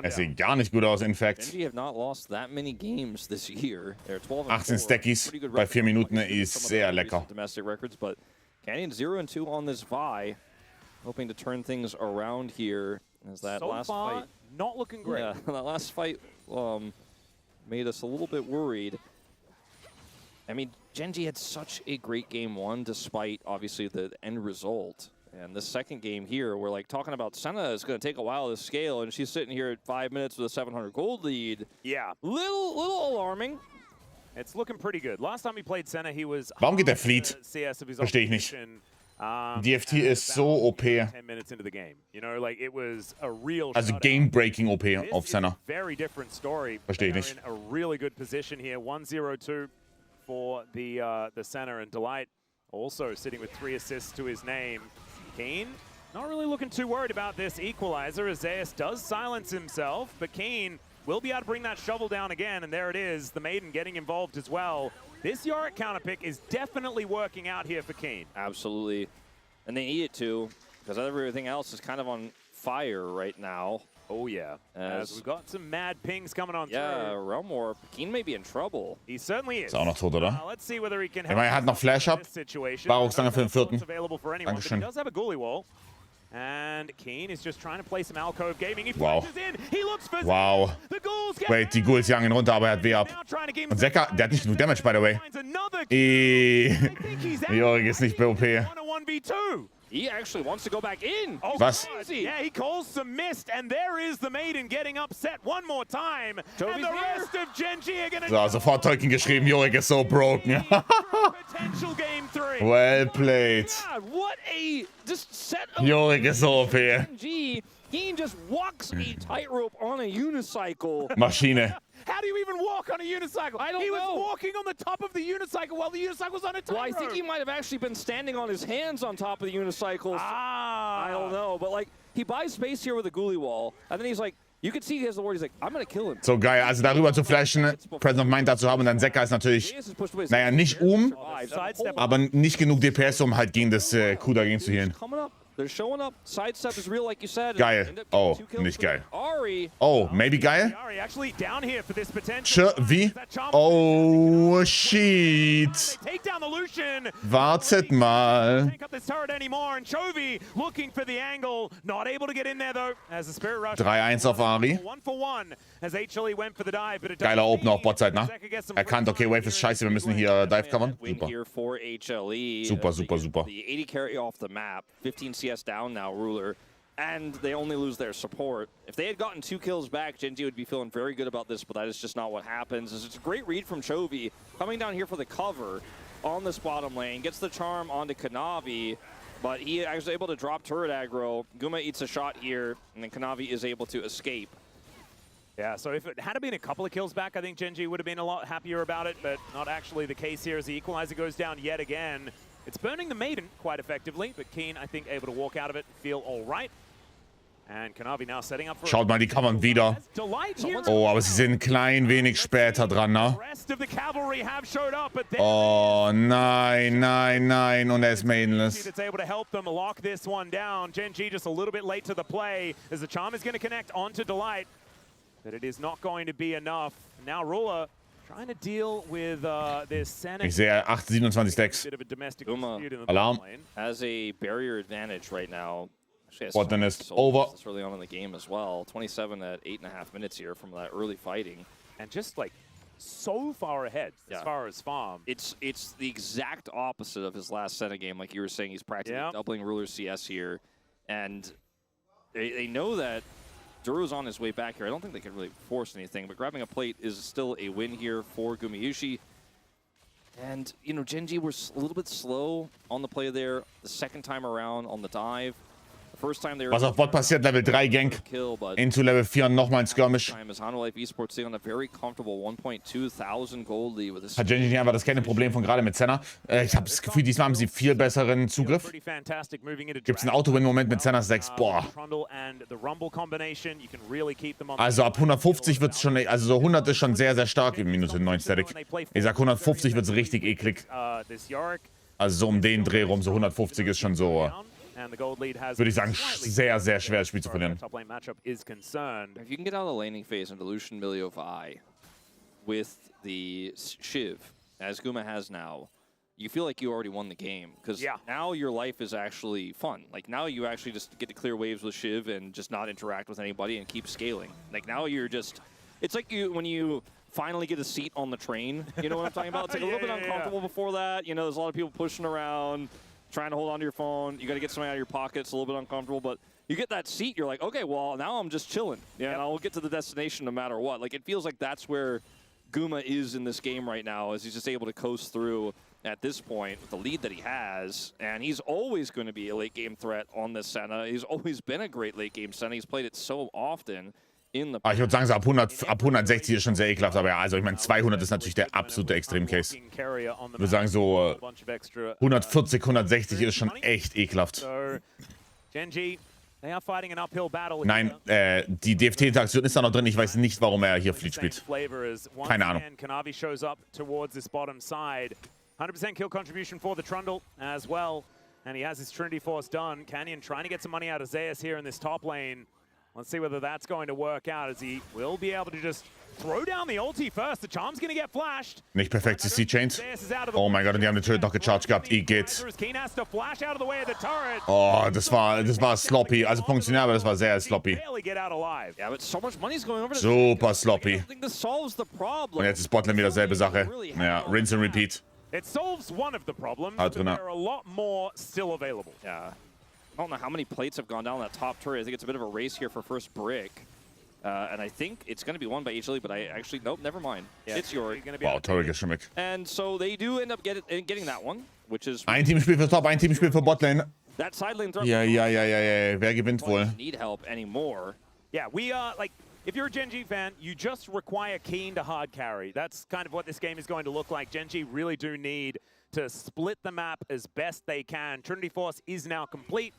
Es sieht gar nicht gut aus, in fact. GENG have not lost that many games this year. They're 12 18 Stackies bei 4 Minuten ist sehr lecker. Domestic records, but Canyon 0-2 on this Vi, hoping to turn things around here as that so last far, fight. Not looking great. Yeah, that last fight made us a little bit worried. I mean, GENG had such a great game one, despite obviously the end result. And the second game here, we're like talking about Senna is going to take a while to scale, and she's sitting here at 5 minutes with a 700 gold lead. Yeah. Little alarming. It's looking pretty good. Last time he played Senna, he was... Warum geht der Fleet? Verstehe ich nicht. DFT ist so OP. 10 minutes into the game. You know, like it was a real Also game-breaking OP auf Senna. Very different story. Verstehe ich nicht. In a really good position here. 1-0-2 for the Senna, and Delight also sitting with 3 assists to his name. Keen, not really looking too worried about this equalizer, as Zeus does silence himself, but Keen will be able to bring that shovel down again, and there it is, the Maiden getting involved as well. This Yorick counter pick is definitely working out here for Keen. Absolutely. And they need it to, because everything else is kind of on fire right now. Oh, yeah. As we've got some mad pings coming on through. Realm War, Keen may be in trouble. He certainly is. Ist auch noch tot, oder? Let's see whether he can Ich meine, er hat noch Flash up. Barockstange für den 4. Dankeschön. He does have a Ghoulie Wall. And Keen is just trying to play some alcove gaming. He Wow. in. He looks for Wow. the Ghouls get Wait, die Ghouls jagen ihn runter, aber er hat W ab. Und Zeka, der hat nicht genug Damage, by the way. Yorick ist nicht OP. He actually wants to go back in. Oh, Was? Yeah, he calls some mist, and there is the Maiden getting upset one more time. Jovi's and the here. rest of GENG are gonna So, sofort Tolkien geschrieben, Yorick ist so broken. potential game 3. Well played. God, what a just set of Yorick ist so OP. GENG. He just walks a tightrope on a unicycle. Maschine. How do you even walk on a unicycle? I don't he know. was walking on the top of the unicycle while the unicycle was on a tightrope. Well, I think he might have actually been standing on his hands on top of the unicycle. Ah. I don't know, but like he buys space here with a Ghoulie Wall, and then he's like, you can see he has the word. He's like, I'm gonna kill him. So geil, also darüber zu flashen, Presence of Mind dazu haben und dann Zeka ist natürlich, naja, nicht aber nicht genug DPS, um halt gegen das Q dagegen zu healen. They're showing up. Sidestep is real, like you said. Geil. Oh, nicht geil. Oh, maybe geil. Wie? Oh, shit. Wartet mal. 3-1 auf Ari. Geiler Opener auf Botside, ne? Erkannt, okay, Wave ist scheiße, wir müssen hier Dive covern. Super. Super. The 80 carry off the map. 15 CS down now, Ruler. And they only lose their support. If they had gotten 2 kills back, GENG would be feeling very good about this, but that is just not what happens. It's a great read from Chovy, coming down here for the cover on this bottom lane. Gets the charm onto Kanavi, but he was able to drop turret aggro. Guma eats a shot here, and then Kanavi is able to escape. Yeah, so if it had been a couple of kills back, I think GENG would have been a lot happier about it, but not actually the case here as the equalizer goes down yet again. It's burning the Maiden quite effectively, but Keen, I think, able to walk out of it and feel all right. And Kanavi now setting up for Schaut mal, die Kammern wieder. Oh, aber sie sind ein klein wenig später dran, ne? Oh, nein, nein, nein. Und er ist maidenless. That's able to help them lock this one down. GENG just a little bit late to the play as the charm is going to connect onto Delight. But it is not going to be enough. Now Ruler trying to deal with this Senate. Ich sehe 27 Stacks. Alarm. Has a barrier advantage right now. What then is over. This early on in the game as well. 27 at 8.5 minutes here from that early fighting. And just like so far ahead as far as farm. It's the exact opposite of his last Senna game. Like you were saying, he's practically doubling Ruler CS here. And they know that Duru's on his way back here. I don't think they can really force anything, but grabbing a plate is still a win here for Gumayusi. And, you know, GENG were a little bit slow on the play there the second time around on the dive. Was auf Bot passiert, Level 3 Gank. Into Level 4 und nochmal ein Skirmish. Hat GENG nicht einfach das Problem von gerade mit Senna. Ich habe das Gefühl, diesmal haben sie viel besseren Zugriff. Gibt es einen Auto-Win-Moment mit Senna 6? Boah. Also ab 150 wird es schon, also so 100 ist schon sehr, sehr stark in Minute 9 Static. Ich sag 150 wird es richtig eklig. Also so um den Dreh rum, so 150 ist schon so... würde ich sagen, sehr, sehr schwer, das Spiel zu verlieren. If you can get out of the laning phase into Lucian Milio Vi with the Shiv, as Guma has now, you feel like you already won the game. Because now your life is actually fun. Like now you actually just get to clear waves with Shiv and just not interact with anybody and keep scaling. Like now you're just, it's like when you finally get a seat on the train. You know what I'm talking about? It's like a little bit uncomfortable before that. You know, there's a lot of people pushing around, trying to hold on to your phone. You got to get something out of your pocket. It's a little bit uncomfortable, but you get that seat, you're like, okay, well, now I'm just chilling. Yeah, and I'll get to the destination no matter what. Like, it feels like that's where Guma is in this game right now, as he's just able to coast through at this point with the lead that he has. And he's always going to be a late-game threat on this Senna. He's always been a great late-game Senna. He's played it so often. Ich würde sagen, so ab 160 ist schon sehr ekelhaft, aber ja, also ich meine, 200 ist natürlich der absolute Extrem-Case. Ich würde sagen, so 140, 160 ist schon echt ekelhaft. Nein, die DFT-Interaktion ist da noch drin, ich weiß nicht, warum er hier Fleet spielt. Keine Ahnung. 100% kill contribution for the Trundle as well. And he has his Trinity Force done. Canyon trying to get some money out of Zeus here in this top lane. Let's see whether that's going to work out, as he will be able to just throw down the ulti first. The charm's going to get flashed. Nicht perfekt, CC Chains. Oh mein Gott, und die haben natürlich noch gecharged gehabt. Igitt. Oh, das war sloppy. Also funktioniert, aber das war sehr sloppy. Super sloppy. Und jetzt ist Botlane wieder selbe Sache. Ja, rinse and repeat. It solves one of the problems, but there are a lot more still available. Yeah. I don't know how many plates have gone down that top turret. I think it's a bit of a race here for first brick. And I think it's going to be won by HLE, but I actually, nope, never mind. Yeah, it's yours. Wow, turret geschmick. And so they do end up getting that one, which is... Ein Teamspiel für Top, ein Teamspiel für Botlane. That side lane throw. Ja. Wer gewinnt wohl? Need help anymore. Yeah, we like... If you're a GENG fan, you just require Keen to hard carry. That's kind of what this game is going to look like. GENG really do need to split the map as best they can. Trinity Force is now complete.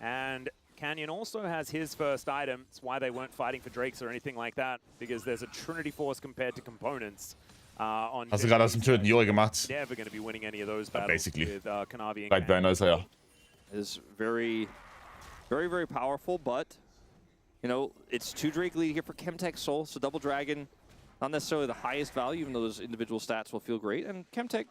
And Canyon also has his first item. It's why they weren't fighting for Drakes or anything like that, because there's a Trinity Force compared to components on. Hast du gerade aus dem Töten Juri gemacht? Never going to be winning any of those battles basically. with Kanavi and Right behind us, ja. Is very, very, very powerful, but you know, it's 2 Drake lead here for Chemtech Soul, so Double Dragon, not necessarily the highest value, even though those individual stats will feel great, and Chemtech,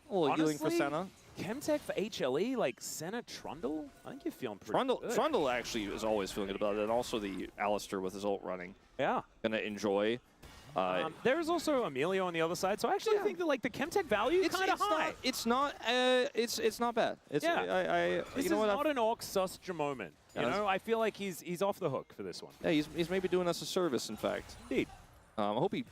a little healing for Senna. Chemtech for HLE, like Senna Trundle? I think you're feeling pretty good. Trundle actually is always feeling good about it, and also the Alistair with his ult running. Yeah. Gonna enjoy. There is also Emilio on the other side, so I actually think that like the Chemtech value is kind of high. It's not bad. It's, this is not an Orc sus moment. You know, I feel like he's off the hook for this one. Yeah, he's maybe doing us a service, in fact. Indeed. I hope he,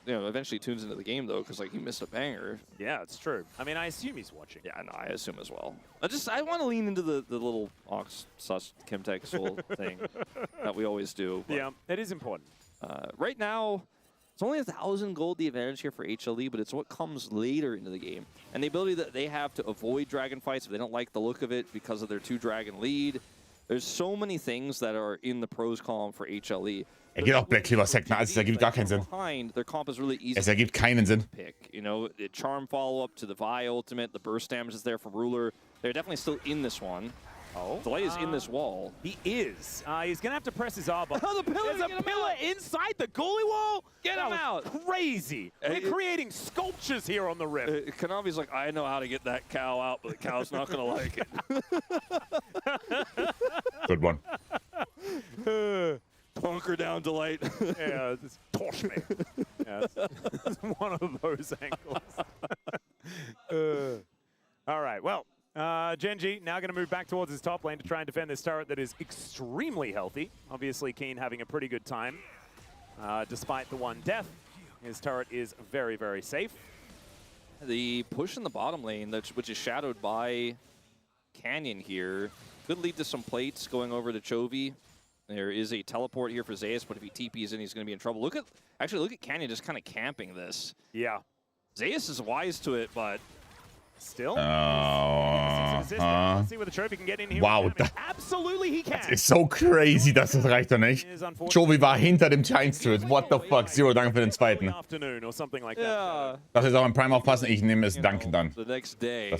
you know, eventually tunes into the game though, because like he missed a banger. Yeah, it's true. I mean, I assume he's watching. Yeah, no, I assume as well. I want to lean into the little Ox sus Chemtech Soul thing that we always do. But, yeah, that is important. Right now, It's only 1,000 gold the advantage here for HLE, but it's what comes later into the game. And the ability that they have to avoid dragon fights if they don't like the look of it because of their 2-dragon lead. There's so many things that are in the pros column for HLE. Geht auch Black Cleaver Second, also es ergibt gar keinen Sinn. Es ergibt keinen Sinn. You know, the charm follow-up to the Vi ultimate, the burst damage is there from Ruler. They're definitely still in this one. Oh, Delight is in this wall. He is. He's going to have to press his R button. Oh, the pillar! There's a pillar inside the goalie wall? Get him out! Crazy. We're creating sculptures here on the rim. Kanavi's like, I know how to get that cow out, but the cow's not going to like it. Good one. Bunker down, Delight. Yeah, it's torch me. Yeah, it's one of those angles. All right, well, GENG now going to move back towards his top lane to try and defend this turret that is extremely healthy. Obviously, Keen having a pretty good time. Despite the one death, his turret is very, very safe. The push in the bottom lane, which is shadowed by Canyon here, could lead to some plates going over to Chovy. There is a teleport here for Zeus, but if he TPs in, he's going to be in trouble. Look at Canyon just kind of camping this. Yeah. Zeus is wise to it, but still. Let's see where the Chovy can get in here. Wow, absolutely he can. Das ist so crazy, dass das reicht doch nicht. Chovy war hinter dem 1-Turret. What the fuck? Zero, danke für den zweiten. Darfst jetzt auch im Prime aufpassen? Ich nehme es dankend an. Das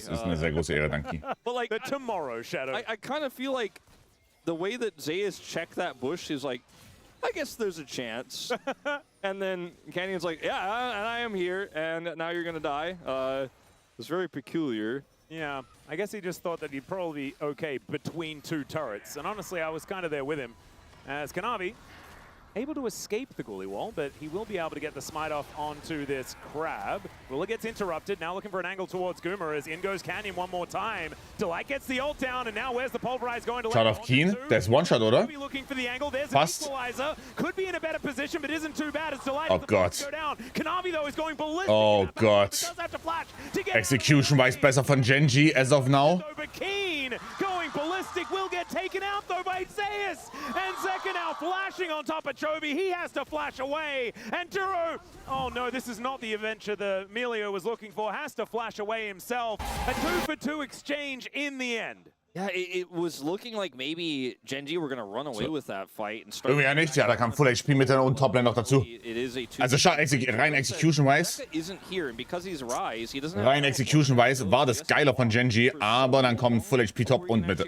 ist eine sehr große Ehre, danke. But like the tomorrow shadow. I kind of feel like the way that Zeus checked that bush is like, I guess there's a chance. And then Canyon's like, yeah, and I am here, and now you're going to die. It's very peculiar. Yeah, I guess he just thought that he'd probably be okay between 2 turrets. And honestly, I was kind of there with him. As Kanavi able to escape the goalie wall, but he will be able to get the smite off onto this crab. Ruler gets interrupted, now looking for an angle towards Goomer as in goes Canyon one more time. Delight gets the ult down, and now where's the pulverize going to Schaut auf Keen, der ist One-Shot, oder? Looking for the angle. There's Fast. an equalizer. Could be in a better position, but isn't too bad as Delight Oh Gott. go down. Kanavi though is going ballistic. Oh Gott. Execution-wise besser von GENG as of now. Keen going ballistic, will get taken out though by Zeus. And Zeka now flashing on top of Chovy. He has to flash away. And Duro, oh no, this is not the adventure the Melio was looking for. Has to flash away himself. A 2-for-2 exchange in the end. Yeah, it was looking like maybe GENG were going to run away with that fight and start. Irgendwie ja nicht, ja, da kam Full HP mit und Toplane noch dazu. Also rein Execution-wise, rein Execution-wise war das geiler von GENG, aber dann kommen Full HP Top und Mitte.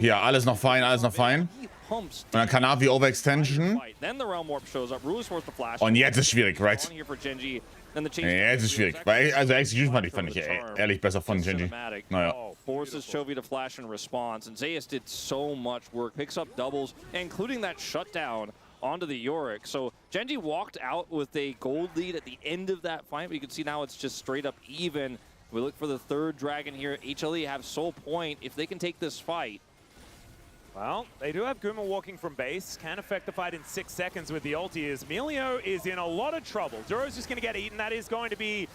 Ja, alles noch fein, alles noch fein. Und dann Kanavi Overextension. Und jetzt ist schwierig, right? Ja, jetzt ist schwierig. Weil, also Execution fand ich ehrlich besser von GENG. Naja. Forces Chovy to flash in response, and Zeus did so much work, picks up doubles, including that shutdown onto the Yorick. So GENG walked out with a gold lead at the end of that fight, but you can see now it's just straight up even. We look for the 3rd dragon here. HLE have sole point if they can take this fight. Well, they do have Goomer walking from base. Can affect the fight in 6 seconds with the ulti. As Melio is in a lot of trouble. Duro's just going to get eaten. That is going to be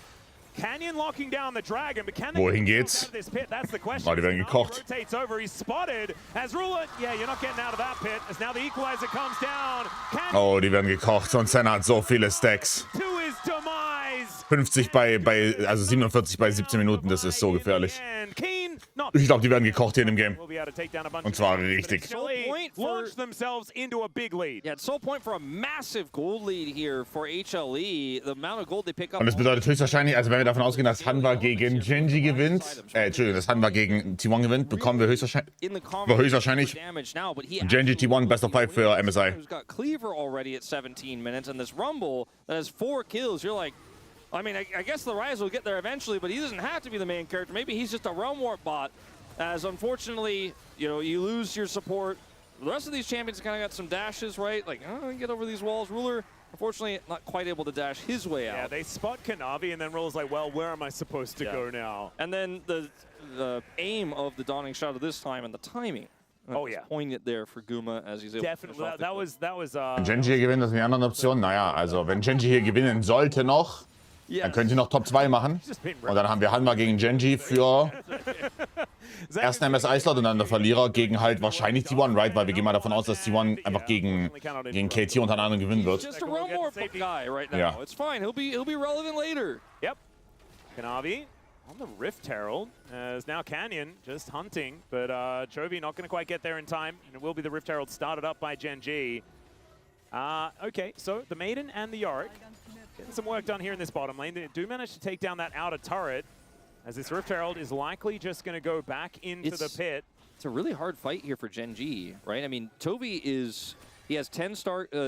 Canyon locking down the dragon. But can they Wohin geht's? This pit? That's the question. Oh, die werden gekocht. Rotates over. He's spotted. As Ruler, yeah, you're not getting out of that pit. As now the equalizer comes down. Canyon, oh, die werden gekocht und Senna hat so viele Stacks. To his demise. 50 also 47 bei 17 Minuten, das ist so gefährlich. Ich glaube, die werden gekocht hier in dem Game. Und zwar richtig. Launch themselves into a big lead. Yeah, it's sole point for a massive gold lead here for HLE. The amount of gold they pick up. Und das bedeutet höchstwahrscheinlich, also wenn wir davon ausgehen, dass Hanwha gegen GENG gewinnt, Entschuldigung, dass Hanwha gegen T1 gewinnt, bekommen wir höchstwahrscheinlich GENG T1 Best of 5 für MSI. Who's got Cleaver already at 17 minutes, and this Rumble that has 4 kills. You're like, I mean, I guess the Rise will get there eventually, but he doesn't have to be the main character. Maybe he's just a Realm Warp bot. As unfortunately, you know, you lose your support. The rest of these champions kind of got some dashes, right? Like, oh, get over these walls. Ruler, unfortunately, not quite able to dash his way out. Yeah, they spot Kanavi, and then Ruler's like, well, where am I supposed to go now? And then the aim of the Dawning Shadow this time and the timing. Oh yeah, poignant there for Guma as he's able definitely. To that was. Wenn GENG hier gewinnt, das sind die anderen Optionen. Naja, also wenn GENG hier gewinnen sollte noch, dann können sie noch Top 2 machen. Und dann haben wir Hanwha gegen GENG für ersten MSI-Slot und dann der Verlierer gegen halt wahrscheinlich T1, right? Weil wir gehen mal davon aus, dass T1 einfach gegen KT unter anderem gewinnen wird. Just a realm war guy right now. Yeah. It's fine. He'll be relevant later. Yep. Kanavi on the Rift Herald, as now Canyon just hunting, but Chovy not going to quite get there in time, and it will be the Rift Herald started up by GENG. Okay, so the Maiden and the Yorick getting some work done here in this bottom lane. They do manage to take down that outer turret, as this Rift Herald is likely just going to go back into the pit. It's a really hard fight here for GENG, right? I mean, Chovy he has 10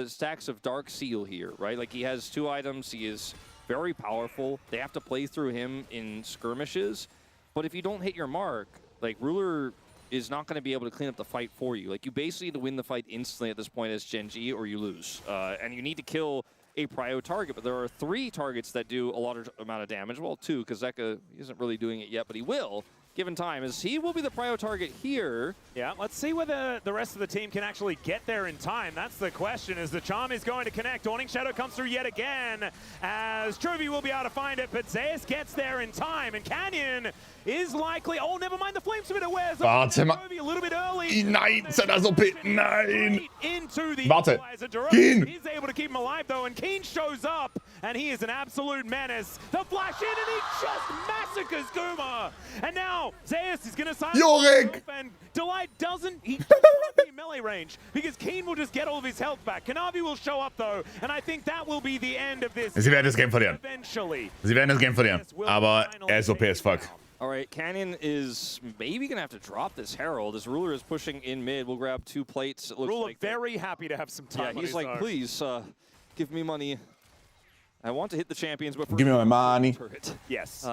stacks of Dark Seal here, right? Like, he has 2 items. He is very powerful. They have to play through him in skirmishes. But if you don't hit your mark, like, Ruler is not going to be able to clean up the fight for you. Like, you basically need to win the fight instantly at this point as GENG, or you lose. And you need to kill a prio target, but there are 3 targets that do a lot of amount of damage. Well, 2, because Zeka isn't really doing it yet, but he will, given time, as he will be the prio target here. Yeah, let's see whether the rest of the team can actually get there in time. That's the question, as the charm is going to connect. Dawning Shadow comes through yet again, as Chovy will be able to find it, but Zeus gets there in time, and Canyon is likely... Oh, never mind, the Flame Spitter wears off. Chovy a little bit early. Nein, nein! Into the Warte, equalizer. Keen! He's able to keep him alive, though, and Keen shows up, and he is an absolute menace. The flash in, and he just massacres Guma. And now, Zeus is going to silence Yorick! and Delight doesn't. He won't be in melee range because Keen will just get all of his health back. Kanavi will show up though, and I think that will be the end of this. Sie werden das Game verlieren. Eventually. Sie werden das Game verlieren. Aber er ist OP as fuck. All right, Canyon is maybe going to have to drop this Herald as Ruler is pushing in mid. We'll grab 2 plates. It looks Ruler like very happy to have some time. Yeah, he's like, own. please give me money. I want to hit the champions, but Give me my money. turret. Yes.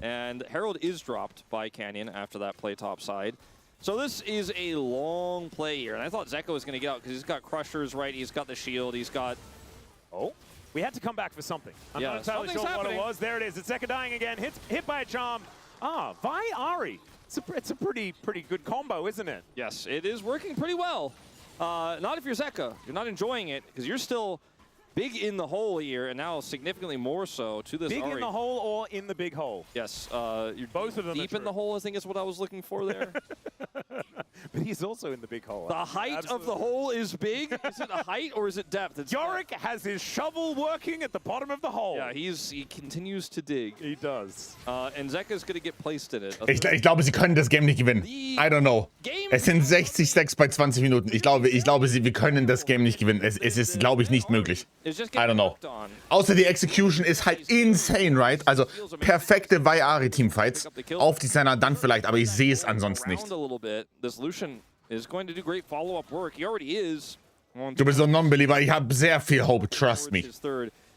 And Herald is dropped by Canyon after that play top side. So this is a long play here. And I thought Zeka was going to get out because he's got Crushers, right? He's got the shield. He's got... Oh, we had to come back for something. I'm Yeah, not entirely sure what it was. There it is. It's Zeka dying again. Hit by a charm. Ah, Vi Ari. It's a pretty good combo, isn't it? Yes, it is working pretty well. Not if you're Zeka. You're not enjoying it because you're still big in the hole here, and now significantly more so to this Big Ari. in the hole or in the big hole? Yes, you're Both of them deep are in the hole, I think is what I was looking for there. But he's also in the big hole. The height of the hole is big. Is it a height or is it depth? It's Yorick has his shovel working at the bottom of the hole. yeah, he continues to dig. He does. And Zeka's going to get placed in it. Ich glaube, sie können das Game nicht gewinnen. I don't know. Es sind 60 Stacks bei 20 Minuten. Ich glaube, wir können das Game nicht gewinnen. Es ist, glaube ich, nicht möglich. I don't know. Außer die Execution ist halt insane, right? Also perfekte Vayari-Teamfights. Auf die Senna dann vielleicht, aber ich sehe es ansonsten nicht. This Lucian is going to do great follow-up work. He already is. Du bist so ein Non-Believer. Ich habe sehr viel Hope. Trust me.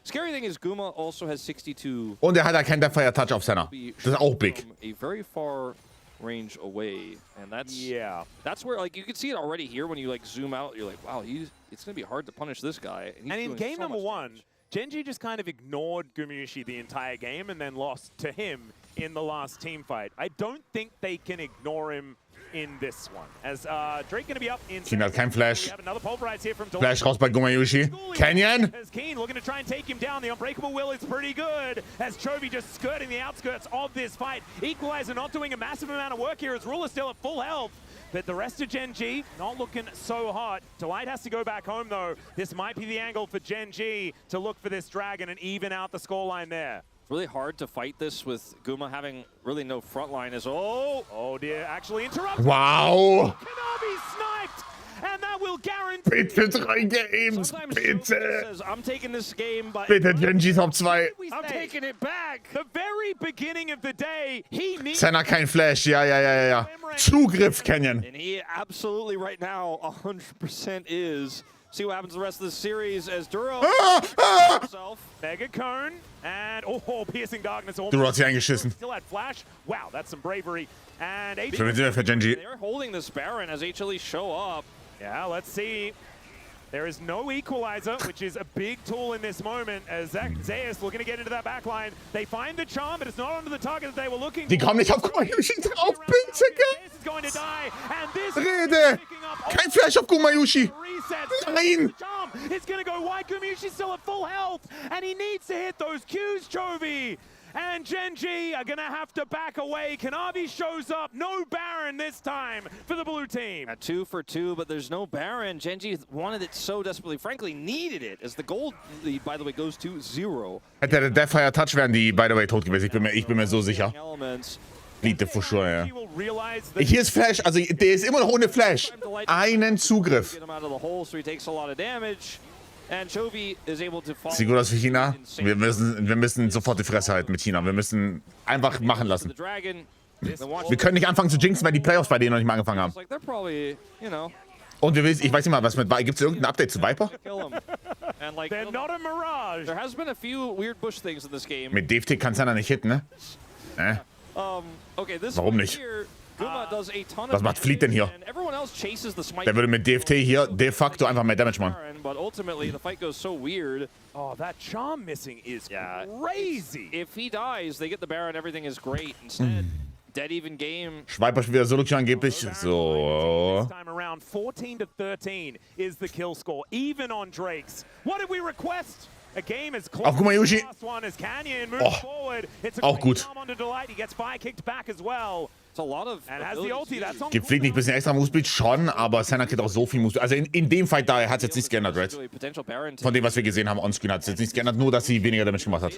Scary thing is Guma also has 62. Und er hat ja keinen Deathfire Touch auf Senna. Das ist auch big. A very far range away, and that's where, like, you can see it already here when you like zoom out. You're like, wow, it's gonna be hard to punish this guy. And in game number 1, GENG just kind of ignored Gumayushi the entire game and then lost to him in the last team fight. I don't think they can ignore him in this one. As Drake going to be up in... Keen hat kein Flash. We have another pulverize here from Flash raus bei Gumayushi. Canyon! As Keen looking to try and take him down. The Unbreakable Will is pretty good. As Chovy just skirting the outskirts of this fight. Equalizer not doing a massive amount of work here as Ruler still at full health. But the rest of GENG not looking so hot. Delight has to go back home though. This might be the angle for GENG to look for this dragon and even out the scoreline there. It's really hard to fight this with Guma having really no front line as oh dear, actually interrupted. Wow! Kanavi sniped! And that will guarantee... Bitte 3 Games, bitte! I'm taking this game, but Bitte GENG Top 2. I'm taking it back. The very beginning of the day, he needs... Senna kein Flash, ja. Zugriff, Canyon. And he absolutely right now 100% is. See what happens the rest of the series as Duro himself. Mega Cone and Piercing Darkness. Duro hat sich eingeschissen. Still had Flash. Wow, that's some bravery. And HLE für GENG. They're holding this Baron as HLE show up. Yeah, let's see. There is no equalizer, which is a big tool in this moment, as Zeus looking to get into that backline. They find the charm, but it's not under the target that they were looking for. Die kommen nicht auf Gumayushi drauf, bitte, Zeus is going to die, and this Rede! Kein Flash auf Gumayushi! Nein! It's going to go wide. Gumayushi's still at full health, and he needs to hit those Qs, Chovy. and GENG are gonna have to back away. Kanavi shows up, no Baron this time for the blue team. A 2 for 2, but there's no Baron. GENG wanted it so desperately, frankly needed it, as the gold lead, by the way, goes to 0. Hätte der Deathfire Touch, wären die, by the way, tot gewesen. Ich bin mir so sicher. Liegt for sure, ja. Hier ist Flash, also der ist immer noch ohne Flash. Einen Zugriff. Sieht gut aus für China. Wir müssen sofort die Fresse halten mit China. Wir müssen einfach machen lassen. Wir können nicht anfangen zu jinxen, weil die Playoffs bei denen noch nicht mal angefangen haben. Und ich weiß nicht mal, was mit Viper. Gibt es irgendein Update zu Viper? Mit DFT kann es ja nicht hitten, ne? Warum nicht? Was macht Fleet denn hier? Der würde mit DFT hier de facto einfach mehr Damage machen. Oh, that charm missing is crazy. If he dies, they get the Baron, everything is great. Instead, dead even game. Schweiper spielt wieder Solo-Queue angeblich. So. This time around 14 to 13 is the kill score, even on Drakes. What did we request? A game as close Auf Gumayushi. as the last one as Canyon moves forward. It's a Auch gut. great arm onto Delight. He gets fire kicked back as well. It's a lot of And has the ulti. That's on. Gibt Fleet nicht ein bisschen extra Movespeed? Schon, aber Senna kriegt auch so viel Movespeed. Also in dem Fight da, er hat es jetzt nichts geändert, right? Von dem, was wir gesehen haben, onscreen hat es jetzt nichts geändert, nur dass sie weniger Damage gemacht hat,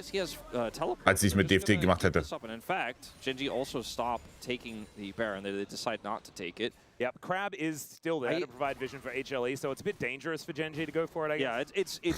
als sie es mit DFT gemacht hätte. In fact, GENG also stopped taking the Baron. They decide not to take it. Yep, Crab is still there to provide vision for HLE, so it's a bit dangerous for GENG to go for it, I guess. Yeah,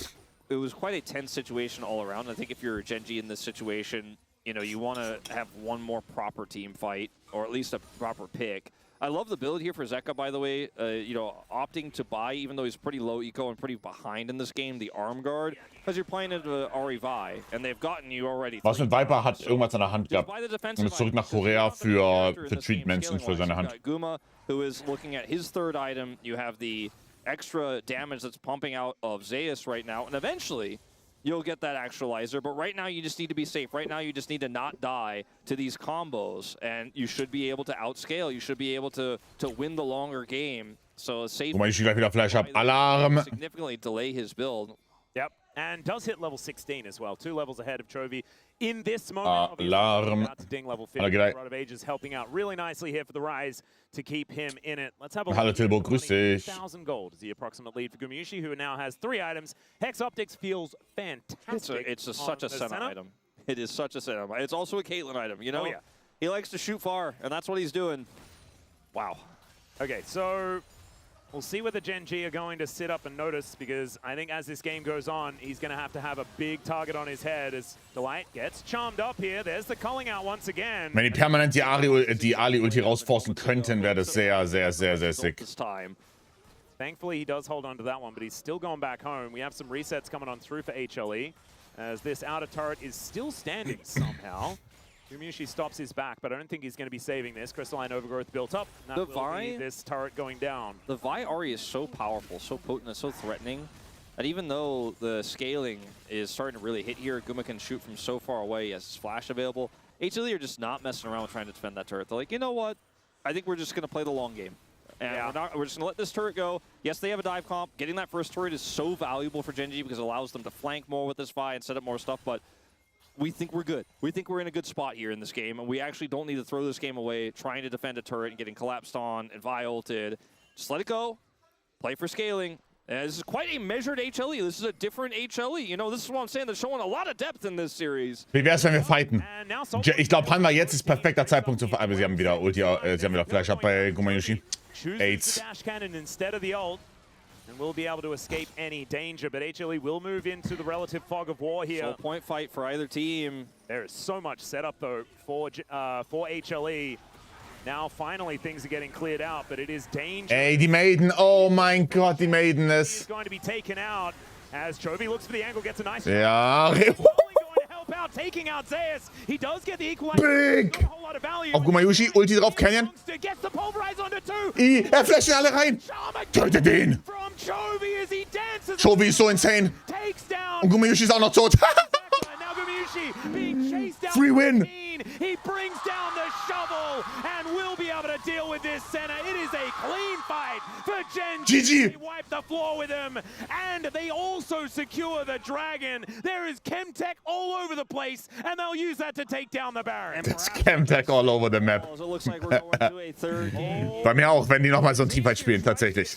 it was quite a tense situation all around. I think if you're GENG in this situation, you know, you want to have one more proper team fight, or at least a proper pick. I love the build here for Zeka, by the way. You know, opting to buy, even though he's pretty low eco and pretty behind in this game, the arm guard, because you're playing into Ari Vi, and they've gotten you already. Was mit Viper hat irgendwas an der Hand gehabt. Und ist zurück nach Korea für Treatments und für seine Hand. Guma, who is looking at his third item. You have the extra damage that's pumping out of Zeus right now, and eventually you'll get that actualizer, but right now you just need to be safe. Right now you just need to not die to these combos, and you should be able to outscale. You should be able to win the longer game. So safe. Guck mal, ich gleich wieder Flash ab. Alarm! Significantly delay his build. Yep, and does hit level 16 as well. 2 levels ahead of Chovy. In this moment, Alarm! about to ding level 50. Rod of Ages helping out really nicely here for the Rise to keep him in it. Let's have a Hallo Tilbo, grüß dich. 1,000 gold is the approximate lead for Gumayushi, who now has 3 items. Hex Optics feels fantastic. It's such a Senna item. It is such a Senna. It's also a Caitlyn item, you know? Oh, yeah. He likes to shoot far, and that's what he's doing. Wow. Okay, so we'll see whether GENG are going to sit up and notice, because I think as this game goes on, he's going to have a big target on his head as Delight gets charmed up here. There's the calling out once again. Wenn die permanent die Ali-Ulti rausforcen könnten, wäre das sehr, sehr, sehr, sehr sick. Thankfully, he does hold on to that one, but he's still going back home. We have some resets coming on through for HLE, as this outer turret is still standing somehow. Gumayushi stops his back, but I don't think he's going to be saving this. Crystalline Overgrowth built up. That will be this turret going down. The Vi Ahri is so powerful, so potent, and so threatening that even though the scaling is starting to really hit here, Guma can shoot from so far away. He has his flash available. HLE are just not messing around with trying to defend that turret. They're like, you know what? I think we're just going to play the long game. And we're just going to let this turret go. Yes, they have a dive comp. Getting that first turret is so valuable for GENG because it allows them to flank more with this Vi and set up more stuff, but we think we're good. We think we're in a good spot here in this game, and we actually don't need to throw this game away trying to defend a turret and getting collapsed on and Vi ulted. Just let it go. Play for scaling. This is quite a measured HLE. This is a different HLE. You know, this is what I'm saying. They're showing a lot of depth in this series. Wie wär's, wenn wir fighten? Ich glaube, Hanwha jetzt ist perfekter Zeitpunkt zu fighten. Sie haben wieder Ulti, sie haben wieder Flash up bei Gumayushi. AIDS. Dash cannon instead of the ult, and will be able to escape any danger, but HLE will move into the relative fog of war here. So point fight for either team. There is so much setup though for HLE. Now finally things are getting cleared out, but it is dangerous. Ey, die Maiden, oh mein Gott, die Maiden ist. He's going to be taken out as Chovy looks for the angle, gets a nice Ja. out, taking out Zeus. He does get the equalizer. Big. A whole lot of value. Auf Gumayushi, Ulti drauf, Canyon. Gets the pulverize onto 2. Er flasht alle rein. Tötet den. From Chovy as he dances. Chovy ist so insane. Takes down. Und Gumayushi ist auch noch tot. Now Gumayushi being chased down. Free win. He brings down the shovel. well and will be able to deal with this center. It is a clean fight for GENG. GG. They wipe the floor with him, and they also secure the dragon. There is Chemtech all over the place, and they'll use that to take down the Baron. Das Chemtech all over the map. Bei mir auch, wenn die nochmal so ein Teamfight spielen, tatsächlich.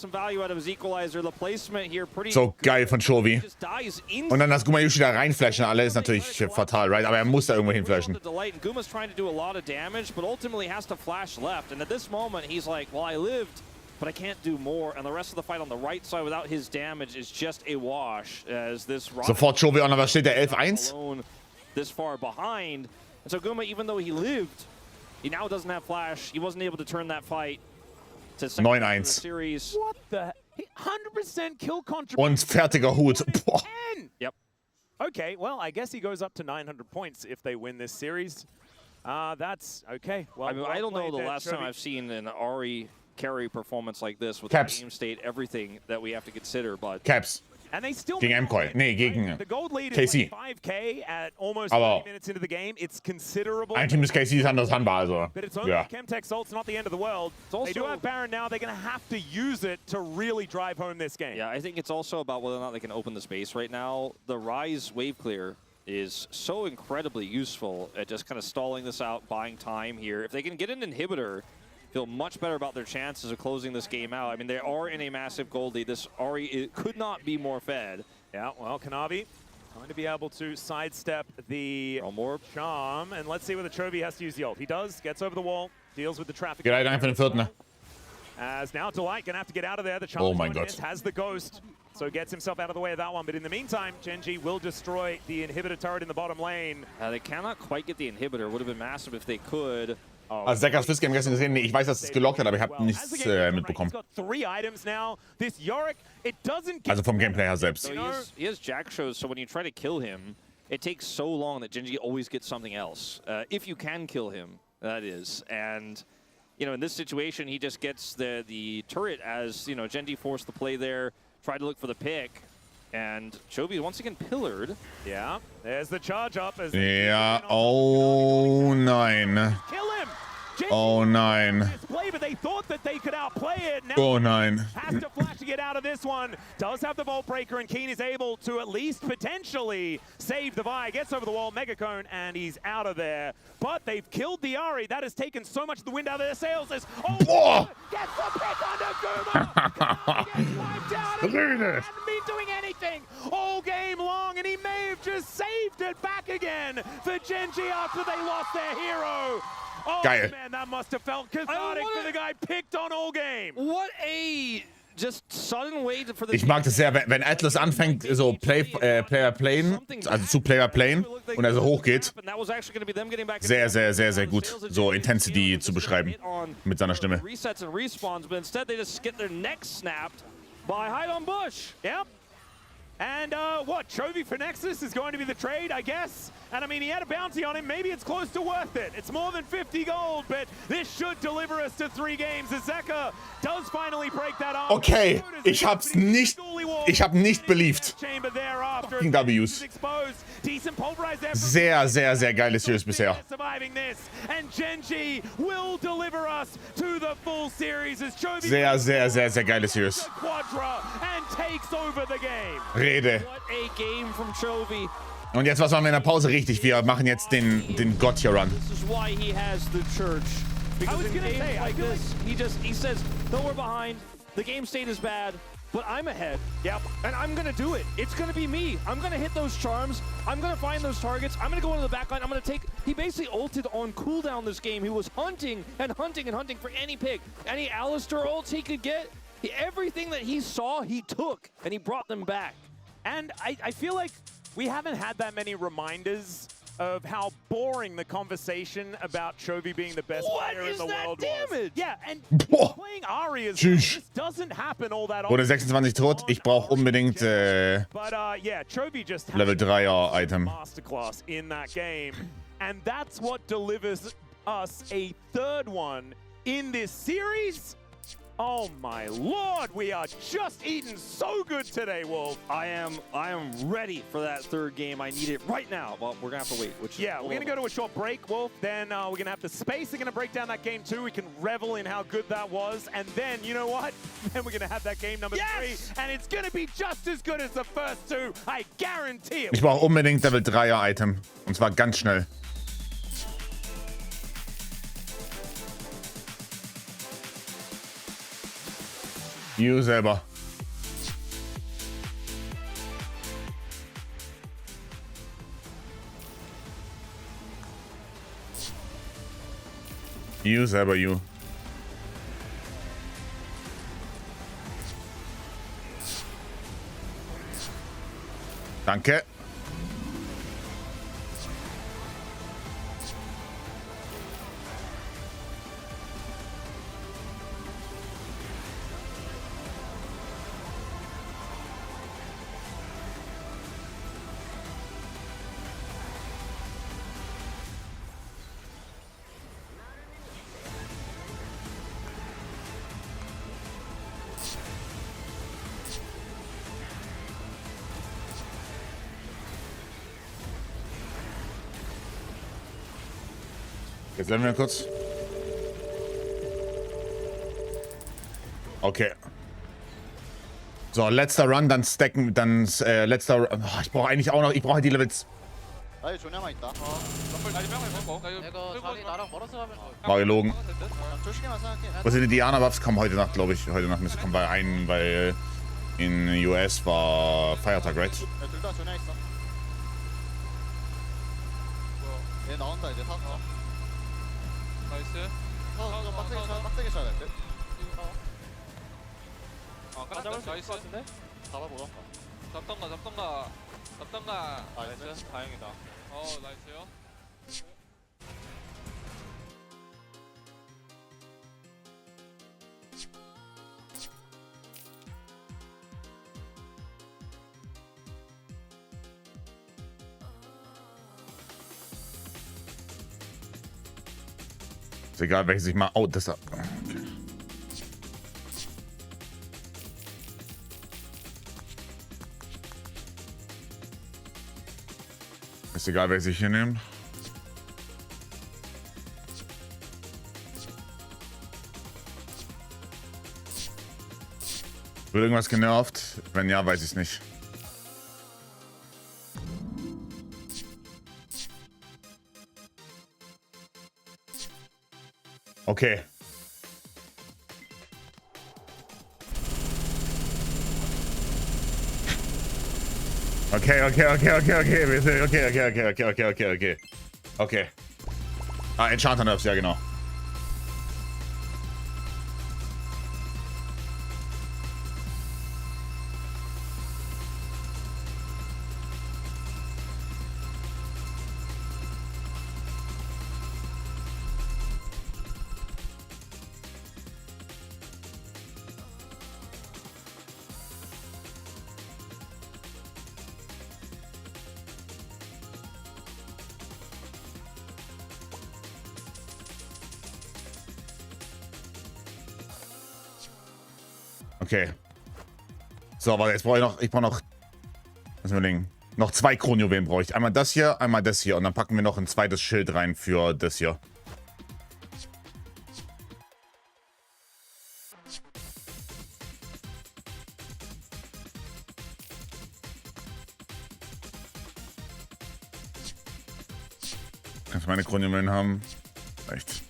So geil von Chovy. Und dann das Gumayushi da reinflashen, alle ist natürlich fatal, right? Aber er muss da irgendwo hinflashen. Guma's trying to do a lot of damage, but ultimately has to flash left. And at this moment, he's like, well, I lived, but I can't do more. And the rest of the fight on the right side without his damage is just a wash. As this Sofort Chovy on, was steht der 11-1? This far behind. And so Guma, even though he lived, he now doesn't have flash. He wasn't able to turn that fight to 9-1. series. What the? 100% kill contribution. Und fertiger Hut. Boah. Yep. Okay, well, I guess he goes up to 900 points if they win this series. That's okay. Well, I mean, I don't know the last time I've seen an Ahri carry performance like this with Caps. the game state, everything that we have to consider, but... Caps. And they still Gegen MCoy. Nee, gegen the gold lead KC. is like 5K at almost Aber 30 minutes into the game. It's considerable. ein Team des KC, das andere ist Hanba, also. But it's only Ja. Chemtech Salt's not the end of the world. They do have Baron now. They're going to have to use it to really drive home this game. Yeah, I think it's also about whether or not they can open the space right now. The Ryze wave clear is so incredibly useful at just kind of stalling this out, buying time here. If they can get an inhibitor, feel much better about their chances of closing this game out. I mean, they are in a massive gold lead. This Ahri it could not be more fed. Yeah, well, Kanavi going to be able to sidestep the charm. And let's see whether Chovy has to use the ult. He does, gets over the wall, deals with the traffic. Geht einfach in den vierten. As now Delight going to have to get out of there. The charm Oh my God. has the ghost, so gets himself out of the way of that one. But in the meantime, GENG will destroy the inhibitor turret in the bottom lane. They cannot quite get the inhibitor. Would have been massive if they could. Also Zekas Fistgame gestern gesehen, nee, ich weiß, dass es gelockt hat, aber ich habe nichts mitbekommen. Also vom Gameplay her selbst. So he has Jack shows, so when you try to kill him, it takes so long that GENG always gets something else. If you can kill him, that is. And, you know, in this situation, he just gets the turret as, you know, GENG forced the play there, tried to look for the pick. And Chovy once again pillared. Yeah, there's the charge up. As Ja, oh nein. Kill him. Oh nein. But they thought that they could outplay it. Now Oh nein. has to flash to get out of this one. Does have the Vault Breaker, and Keen is able to at least potentially save the Vi. Gets over the wall, Mega Cone, and he's out of there. But they've killed the Ahri. That has taken so much of the wind out of their sails. As Boah. gets the pick under Guma. Gets wiped out. And he hasn't been doing anything all game long, and he may have just saved it back again for GENG after they lost their hero. Oh Geil. man, that must have felt cathartic for the guy picked on all game. What a just sudden way for the Ich mag das sehr, wenn Atlas anfängt, so Player Playen, also zu Player Playen und er so hoch geht. Sehr, sehr, sehr, sehr gut, so Intensity zu beschreiben mit seiner Stimme. Resets and respawns, but instead they just get their necks snapped by Hide on Bush. Yep. And what, Chovy for Nexus is going to be the trade, I guess? And I mean, he had a bounty on him. Maybe it's close to worth it. It's more than 50 gold, but this should deliver us to 3 games. Zeka does finally break that arm. Okay, ich hab nicht believed. Fucking W's. Sehr, sehr, sehr geile Series bisher. And GENG will deliver us to the full series as Chovy Sehr, sehr, sehr, sehr geile Series. Quadra and takes over the game. Rede. What a game from Chovy. Und jetzt, was machen wir in der Pause richtig? Wir machen jetzt den God hier Run. This is why he has the church. Because in games like this, he says, though we're behind, the game state is bad, but I'm ahead. Yep. And I'm gonna do it. It's gonna be me. I'm gonna hit those charms. I'm gonna find those targets. I'm gonna go into the backline. I'm gonna take. He basically ulted on cooldown this game. He was hunting and hunting and hunting for any pick, any Alistair ults he could get. Everything that he saw, he took, and he brought them back. And I feel like we haven't had that many reminders of how boring the conversation about Chovy being the best player in the world was. Yeah, and playing Ahri is this doesn't happen all that often. Wurde 26 tot. Ich brauche unbedingt But yeah, Chovy just Level 3er Item. Masterclass in that game, and that's what delivers us a 3rd one in this series. Oh my lord, we are just eating so good today, Wolf. I am ready for that third game. I need it right now. Well, we're gonna have to wait. Yeah, we're gonna go to a short break, Wolf. Then we're gonna have the space. They're gonna break down that game 2. We can revel in how good that was. And then, you know what? Then we're gonna have that game number 3. And it's gonna be just as good as the first 2. I guarantee it. Ich brauche unbedingt Level 3er Item. Und zwar ganz schnell. You selber. You selber, you. Danke. Jetzt lernen wir kurz. Okay. So, letzter Run, dann stacken, dann letzter. Oh, ich brauche eigentlich auch noch. Ich brauche halt die Levels. 나 여기 조냐만 있다. 럼블 나 명을 먹고. 나 이거 자리 나랑 멀어서 가면 War gelogen. 조식에만 생각해. Was sind die Diana-Buffs? Kommen heute Nacht, glaube ich. Heute Nacht müsste kommen, weil in US war Feiertag, right? 둘다 조냐 있어. 얘 나온다 이제 타. 나이스. 좀 빡세게 쳐야 될 듯. 잡을 수 있을 것 같은데? 잡아보자. 잡던가. 나이스. 다행이다. 나이스요. Ist egal, welches ich mal. Oh, das da. Okay. Ist egal, welches ich hier nehme. Wird irgendwas genervt? Wenn ja, weiß ich es nicht. Okay. Okay. Wir sind, okay. Ah, Enchanter Nerfs, ja genau. Okay. So, warte, jetzt brauche ich noch. Lass mal überlegen. Noch 2 Kronjuwelen brauche ich. Einmal das hier, einmal das hier. Und dann packen wir noch ein zweites Schild rein für das hier. Kannst du meine Kronjuwelen haben? Reicht.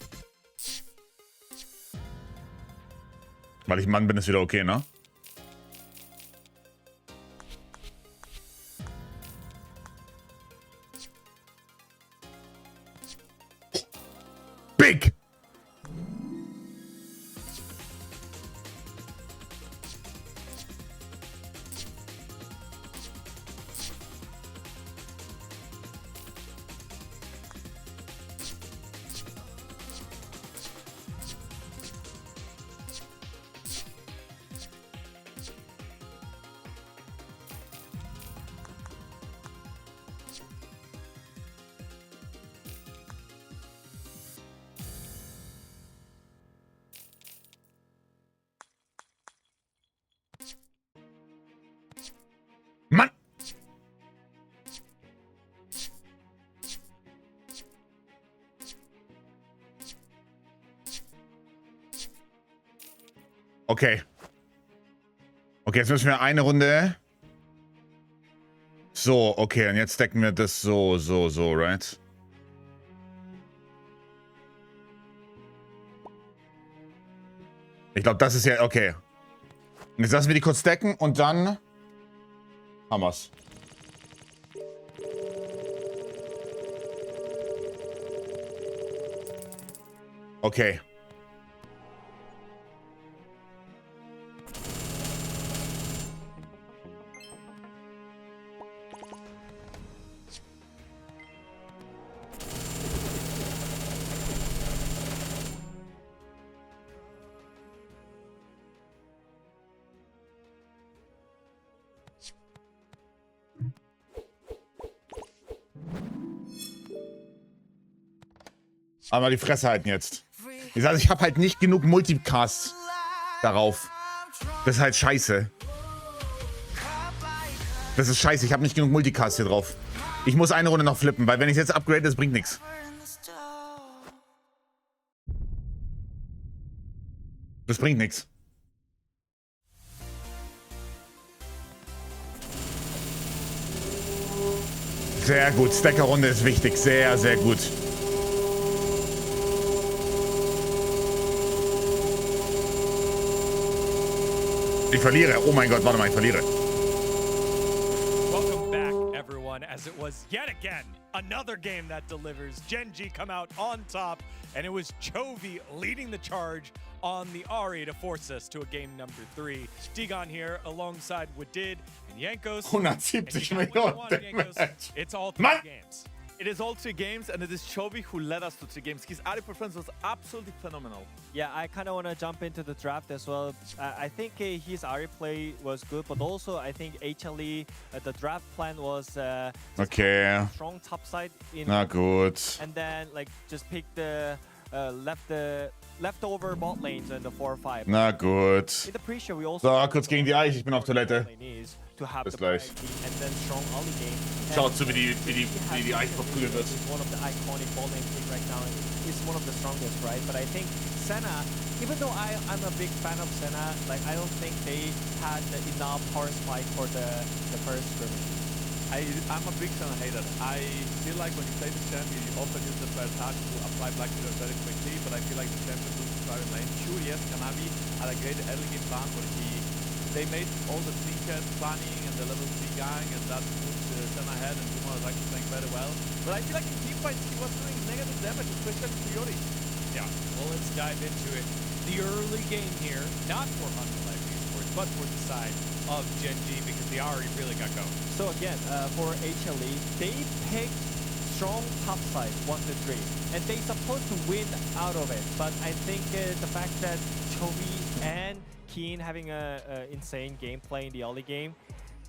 Weil ich Mann bin, ist wieder okay, ne? Big! Okay. Okay, jetzt müssen wir eine Runde... So, okay, und jetzt decken wir das so, right? Ich glaube, das ist ja... Okay. Jetzt lassen wir die kurz decken und dann... haben wir's. Okay. Aber die Fresse halten jetzt. Ich sage, ich habe halt nicht genug Multicast darauf. Das ist halt scheiße. Das ist scheiße, ich habe nicht genug Multicast hier drauf. Ich muss eine Runde noch flippen, weil wenn ich jetzt upgrade, das bringt nichts. Das bringt nichts. Sehr gut, Stacker-Runde ist wichtig. Sehr, sehr gut. Ich verliere. Oh mein Gott, warte mal, ich verliere. Welcome back, everyone, as it was yet again another game that delivers. GENG come out on top, and it was Chovy leading the charge on the Ahri to force us to a game number 3. Stigon here alongside Wadid and Jankos. 170 Millionen. It's all 3 Man. games. It is all 3 games, and it is Chovy who led us to 3 games. His Ahri performance was absolutely phenomenal. Yeah, I kind of want to jump into the draft as well. I think his Ahri play was good, but also I think HLE, the draft plan was Okay. strong top side in, Na gut. and then like just pick the leftover bot lanes in the 4-5. Na gut. In the pre-show, we also So, kurz gegen die Eich, ich bin auf Toilette. to have Bis the gleich. priority and then strong early game. Schaut zu, wie die Eich verprügelt wird. It's one of the iconic ball lane pick right now. It's one of the strongest, right? But I think Senna, even though I'm a big fan of Senna, like I don't think they had enough power spike for the first scrimmage. I'm a big Senna hater. I feel like when you play the champion, you often use the first touch to apply Black Mirror very quickly, but I feel like the champion doesn't start in lane. Sure, yes, Kanavi had a great early game plan where they made all the trinkets planning and the level 3 gang, and that put Senna ahead, and Puma was actually playing very well. But I feel like in teamfights he was doing negative damage, especially to Yori. Yeah, well, let's dive into it. The early game here, not for Hunter Esports, but for the side of GENG, because the Ahri really got going. So again, for HLE, they picked strong top side 1-3, and they supposed to win out of it. But I think the fact that Chovy and Keen having a insane gameplay in the early game,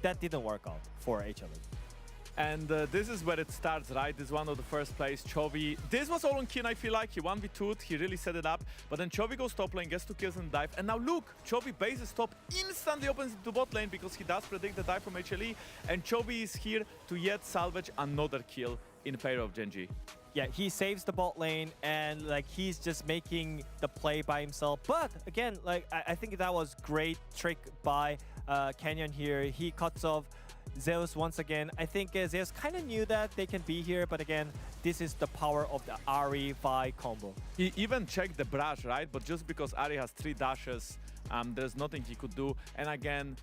that didn't work out for HLE. And this is where it starts, right? This is one of the first plays. Chovy, this was all on Keen, I feel like. He 1v2'd, he really set it up. But then Chovy goes top lane, gets 2 kills and dive. And now look, Chovy bases top, instantly opens into bot lane because he does predict the dive from HLE. And Chovy is here to yet salvage another kill in favor of GENG. Yeah, he saves the bot lane, and like he's just making the play by himself. But again, like I think that was great trick by Canyon here. He cuts off Zeus once again. I think Zeus kind of knew that they can be here, but again, this is the power of the Ahri Vi combo. He even checked the brush, right? But just because Ahri has 3 dashes, there's nothing he could do. And again,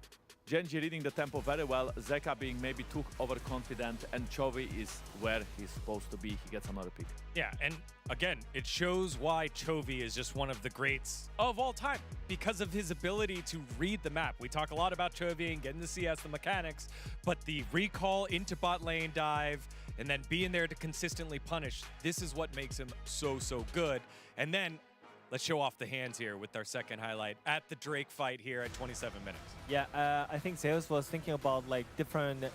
GENG reading the tempo very well, Zeka being maybe too overconfident, and Chovy is where he's supposed to be. He gets another pick. Yeah, and again, it shows why Chovy is just one of the greats of all time because of his ability to read the map. We talk a lot about Chovy and getting to see the mechanics, but the recall into bot lane dive and then being there to consistently punish, this is what makes him so, so good. And then let's show off the hands here with our second highlight at the Drake fight here at 27 minutes. Yeah, I think Zeus was thinking about like different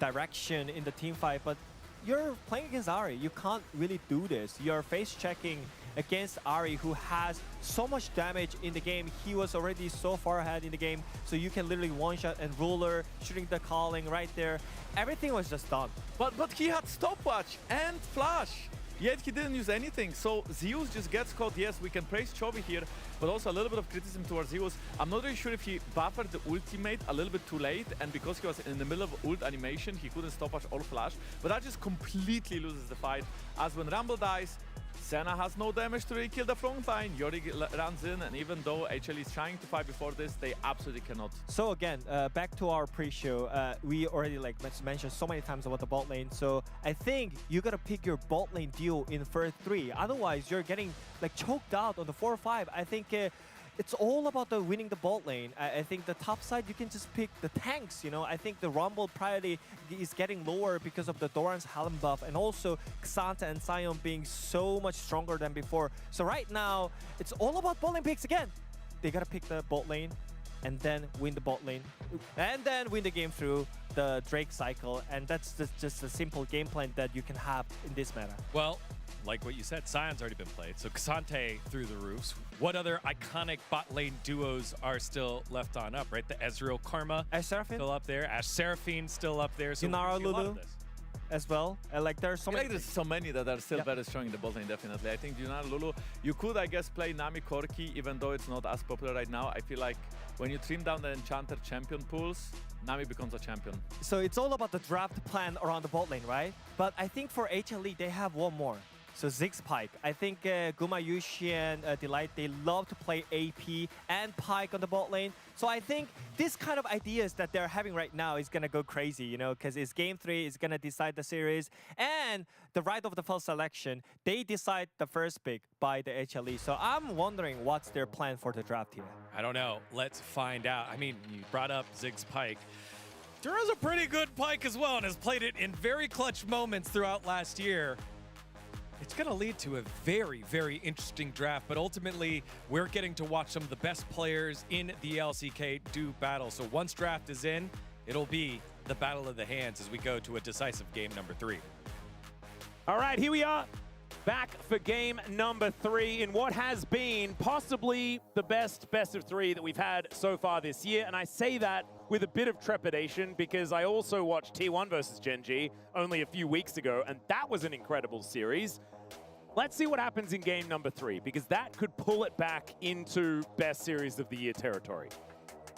direction in the team fight, but you're playing against Ahri. You can't really do this. You're face checking against Ahri, who has so much damage in the game. He was already so far ahead in the game, so you can literally one-shot and ruler, shooting the calling right there. Everything was just done. But he had stopwatch and flash. Yet he didn't use anything, so Zeus just gets caught. Yes, we can praise Chovy here, but also a little bit of criticism towards Heroes. I'm not really sure if he buffered the ultimate a little bit too late, and because he was in the middle of ult animation, he couldn't stop us or flash. But that just completely loses the fight, as when Rumble dies, Senna has no damage to really kill the front line. Yori runs in, and even though HLE is trying to fight before this, they absolutely cannot. So again, back to our pre-show, we already like mentioned so many times about the bot lane. So I think you gotta pick your bot lane duo in first 3. Otherwise, you're getting like choked out on the 4 or 5. I think it's all about the winning the bot lane. I think the top side, you can just pick the tanks, you know. I think the Rumble priority is getting lower because of the Doran's Helm buff, and also Xanta and Sion being so much stronger than before. So right now, it's all about bot lane picks again. They gotta pick the bot lane, and then win the bot lane, and then win the game through the Drake cycle. And that's just a simple game plan that you can have in this meta. Well, like what you said, Sion's already been played, so Xante through the roofs. What other iconic bot lane duos are still left on up, right? The Ezreal Karma Ash Seraphine? still up there, Ash Seraphine still up there. So Yunara we see a lot of Lulu this. as well. Like there's so I feel many. like there's so many that are still Yeah. very strong in the bot lane, definitely. I think Junara Lulu, you could, I guess, play Nami Corki, even though it's not as popular right now. I feel like when you trim down the Enchanter champion pools, Nami becomes a champion. So it's all about the draft plan around the bot lane, right? But I think for HLE, they have one more. So Ziggs Pike. I think Guma Yushi and Delight, they love to play AP and Pike on the bot lane. So I think this kind of ideas that they're having right now is gonna go crazy, you know, because it's game 3, it's gonna decide the series. And the right of the first selection, they decide the first pick by the HLE. So I'm wondering what's their plan for the draft here. I don't know. Let's find out. I mean, you brought up Ziggs Pike. Duro's a pretty good Pike as well and has played it in very clutch moments throughout last year. It's going to lead to a very, very interesting draft, but ultimately, we're getting to watch some of the best players in the LCK do battle. So once draft is in, it'll be the battle of the hands as we go to a decisive game number 3. All right, here we are, back for game number 3 in what has been possibly the best of 3 that we've had so far this year. And I say that with a bit of trepidation because I also watched T1 versus GENG only a few weeks ago, and that was an incredible series. Let's see what happens in game number 3, because that could pull it back into best series of the year territory.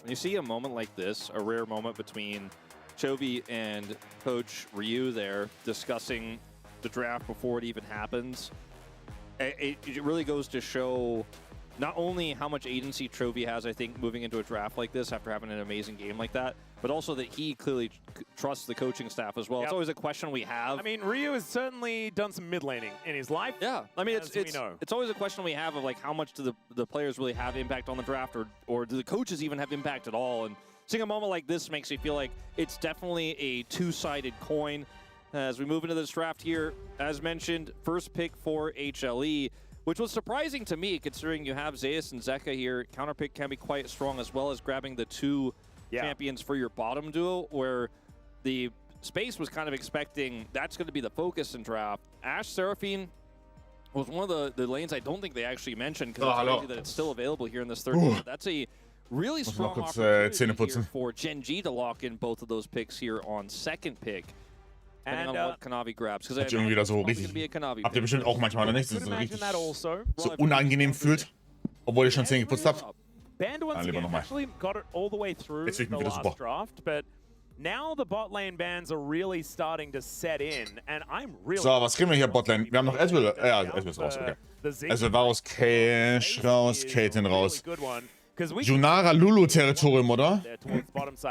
When you see a moment like this, a rare moment between Chovy and Coach Ryu there discussing the draft before it even happens, it really goes to show not only how much agency Chovy has, I think, moving into a draft like this after having an amazing game like that, but also that he clearly trusts the coaching staff as well. Yep. It's always a question we have. I mean, Ryu has certainly done some mid laning in his life. Yeah, I mean, it's always a question we have of like how much do the players really have impact on the draft, or do the coaches even have impact at all? And seeing a moment like this makes me feel like it's definitely a two-sided coin. As we move into this draft here, as mentioned, first pick for HLE, which was surprising to me considering you have Zeus and Zeka here. Counterpick can be quite strong, as well as grabbing the 2 champions for your bottom duo, where the space was kind of expecting that's going to be the focus in draft. Ash Seraphine was one of the lanes I don't think they actually mentioned, because it's crazy that it's still available here in this third game. That's a really strong opportunity here for GENG to lock in both of those picks here on second pick. Depending on what Kanavi grabs. Hat irgendwie wieder so richtig. Habt ihr bestimmt auch manchmal, oder nicht? Dass es so richtig so unangenehm fühlt, obwohl ihr schon 10 geputzt habt. Lieber nochmal. Jetzt wird wieder super. Now the bot lane bans are really starting to set in, and I'm really. So, was kriegen wir hier Botlane? Wir haben noch Ezreal. Ja, Ezreal ist raus, okay. Ezreal war raus, Cash raus, Caitlyn raus. Junara Lulu Territorium, oder?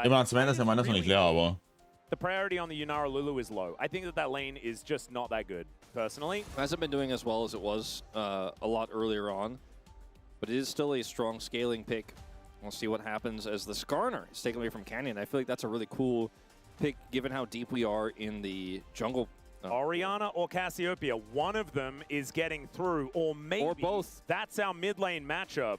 Immer ans Ende, das ist ja meines noch nicht leer, aber. The priority on the Yunara Lulu is low. I think that lane is just not that good, personally. Hasn't been doing as well as it was a lot earlier on, but it is still a strong scaling pick. We'll see what happens as the Skarner is taken away from Canyon. I feel like that's a really cool pick, given how deep we are in the jungle. Orianna or Cassiopeia, one of them is getting through, or maybe or both. That's our mid lane matchup.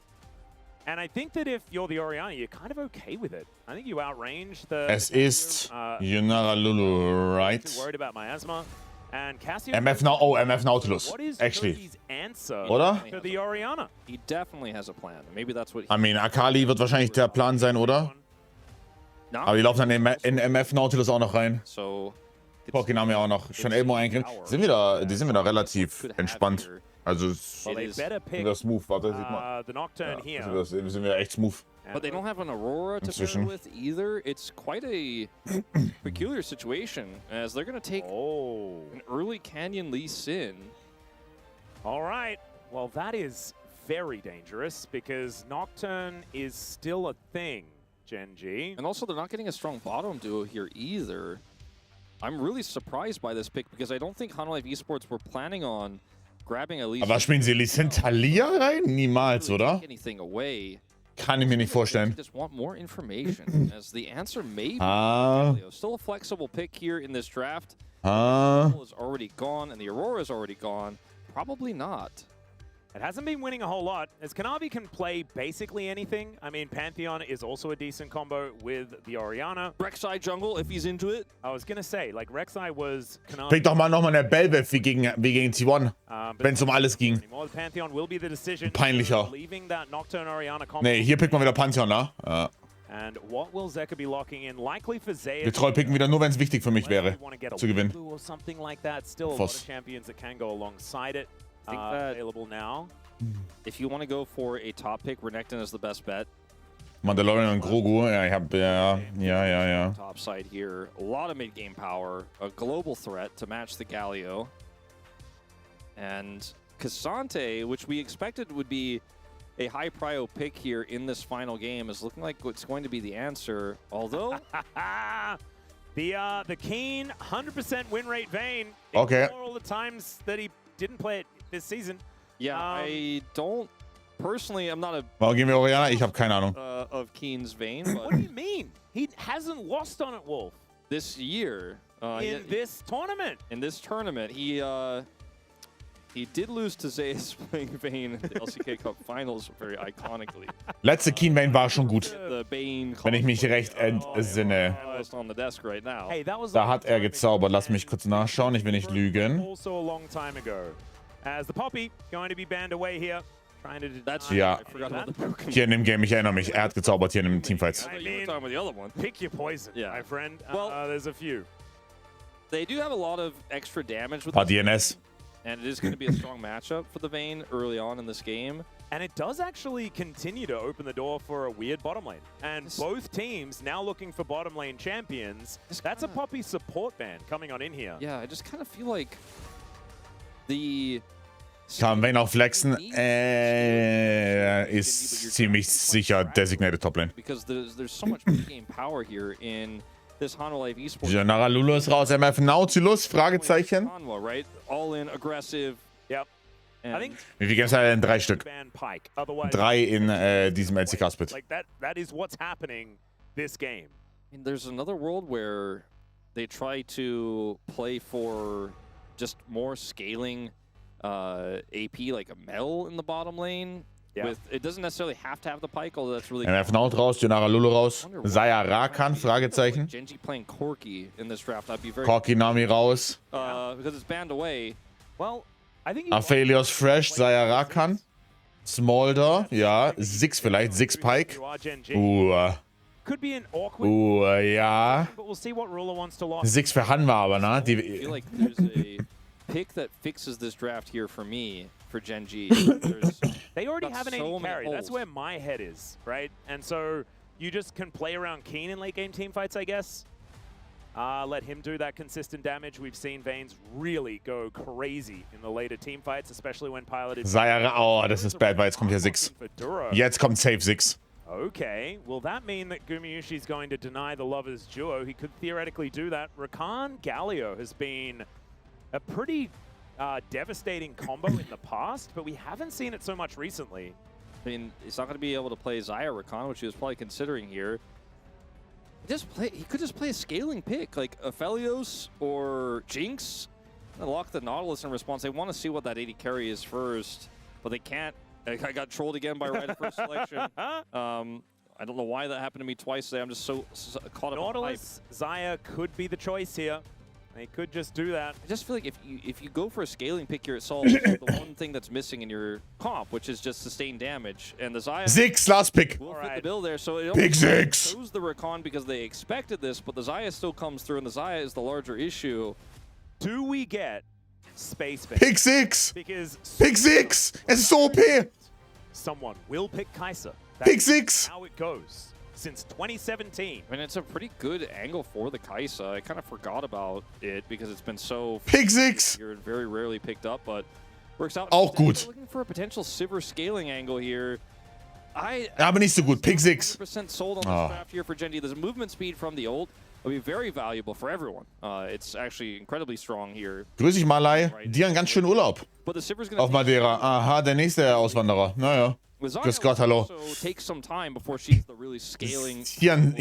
And I think that if you're the Orianna, you're kind of okay with it. I think you outrange the... Es ist Yunara Lulu, right? Worried about Miasma. And MF Nautilus, actually. Oder? To the Orianna. He definitely has a plan. Maybe that's what I mean, Akali wird wahrscheinlich der Plan sein, oder? Aber die laufen dann in MF Nautilus auch noch rein. So, Pokémon haben ja auch noch schon Elmo eingekriegt. Die sind wieder relativ entspannt. Also Well, they better pick wieder smooth. Warte, sieht man. the Nocturne Ja, here. sind wir echt smooth. But they don't have an Aurora to pair Inzwischen. with either. It's quite a peculiar situation, as they're going to take Oh. an early Canyon Lee Sin. All right. Well, that is very dangerous because Nocturne is still a thing, GENG. And also, they're not getting a strong bottom duo here either. I'm really surprised by this pick because I don't think Hanwha Life Esports were planning on grabbing at least... Aber spielen sie Lee Sin Thalia rein? Niemals, really oder? take anything away. Kann ich mir nicht vorstellen. Just want more information, as the answer may be Ah. still a flexible pick here in this draft. Ah. The is already gone, and the Aurora is already gone. Probably not. It hasn't been winning a whole lot, as Kanavi can play basically anything. I mean, Pantheon is also a decent combo with the Orianna. Rek'Sai jungle, if he's into it. I was going to say, like, Rek'Sai was Kanavi. Pick doch mal nochmal eine Bellweth wie gegen T1, wenn es um alles ging. The Pantheon will be the decision. Peinlicher. Leaving that Nocturne Orianna combo. Nee, hier pickt man wieder Pantheon, ne? Ja. And what will Zeka be locking in? Likely for Zaya. Wir Troll picken wieder nur, wenn es wichtig für mich wäre, zu gewinnen. Or something like that. Still a lot of champions that can go alongside it. I think that available now. if you want to go for a top pick, Renekton is the best bet. Mandalorian und Grogu, ja, ich hab, ja. Top side here. A lot of mid-game power. A global threat to match the Galio. And Cassante, which we expected would be a high prio pick here in this final game, is looking like it's going to be the answer. Although the keen 100% win rate Vayne. Okay. Ignore all the times that he didn't play it this season. yeah, I don't personally. I'm not a Warum gehen wir Oriana? Ich habe keine Ahnung. of Keen's vein, What do but you mean? He hasn't lost on it, Wolf, this year in this tournament. in this tournament, he did lose to Zeus playing Vayne in the LCK Cup Finals very iconically. Letzte Keen Vayne war schon gut, The Bane wenn ich mich recht entsinne. analyst on the desk right now. Hey, that was Da hat er gezaubert. Lass mich kurz nachschauen, ich will nicht lügen. Also a long time ago. As the Poppy going to be banned away here. Trying to That's Ja. I forgot about the broken. Hier in dem Game, ich erinnere mich, er hat gezaubert hier in dem Teamfights. I thought you were talking about the other one. Pick your poison, Yeah. my friend. Well- There's a few. They do have a lot of extra damage with Paar this DNS. game, and it is going to be a strong matchup for the Vayne early on in this game. And it does actually continue to open the door for a weird bottom lane. And both teams now looking for bottom lane champions. That's a Poppy support ban coming on in here. Yeah, I just kind of feel like the Kann Vayne auch flexen? Ist ziemlich sicher designated Toplane. because there's so much game power here in this Hanwha Life Esports. Janara Lulu ist raus, MF Nautilus? Fragezeichen. Hanwha, right? All in, aggressive. Yep. And I think Wie viele Games hat er denn? 3 Stück. ban Pike. Otherwise, 3 in diesem LCK-Split. like that is what's happening this game. there's another world where they try to play for just more scaling AP, like a Mel in the bottom lane. Yeah. With it doesn't necessarily have to have the Pike, although that's really MF Naut raus, Janara Lulu raus. Saya Rakan? Fragezeichen. Genji playing Corki in this draft. I'd be very Corki Nami raus. because it's banned away. Well, I think Aphelios Fresh, Saya Rakan. Smolder, ja. Six vielleicht, Six Pike. You are Gen G. Could be an awkward, ja. but we'll see what Ruler wants to lock. Six für Hanwha aber, ne? I feel like there's a pick that fixes this draft here for me, for Genji. They already got have an so 80 many carry. That's holes. where my head is, right? And so you just can play around Keen in late game team fights, I guess. Let him do that consistent damage. We've seen Vayne's really go crazy in the later team fights, especially when piloted. Saya, oh, das ist bad, weil jetzt kommt hier Six. Jetzt kommt Safe Six. Okay, will that mean that Gumayushi's going to deny the Lovers duo? He could theoretically do that. Rakan Galio has been a pretty devastating combo in the past, but we haven't seen it so much recently. I mean, he's not going to be able to play Zaya Rakan, which he was probably considering here. He could just play a scaling pick, like Aphelios or Jinx, and lock the Nautilus in response. They want to see what that 80 carry is first, but they can't. I got trolled again by right at first selection. I don't know why that happened to me twice today. I'm just so caught up on hype. Nautilus, Zaya could be the choice here. They could just do that. I just feel like if you go for a scaling pick here, it solves the one thing that's missing in your comp, which is just sustained damage. And the Zaya Six, last pick. will fit the bill there. So it Pick six. chose the Rakan because they expected this, but the Zaya still comes through, and the Zaya is the larger issue. Do we get space. Pick 6! Because Pick 6! Es ist so OP! someone will pick Kai'Sa. Pick 6! How it goes since 2017. I mean, it's a pretty good angle for the Kai'Sa. I kind of forgot about it because it's been so Pick 6! you're very rarely picked up, but works out. Auch gut. Looking for a potential Sivir scaling angle here. Aber nicht so gut. Pick 6. 100% sold on this Oh. draft here for GENG. There's movement speed from the ult will be very valuable for everyone. It's actually incredibly strong here. Grüß dich, Malai. Die haben ganz schön Urlaub But the Sivir's gonna auf Madeira. Aha, der nächste Auswanderer. Naja. Grüß Gott, hallo. Take some time before she's the really scaling Hier ein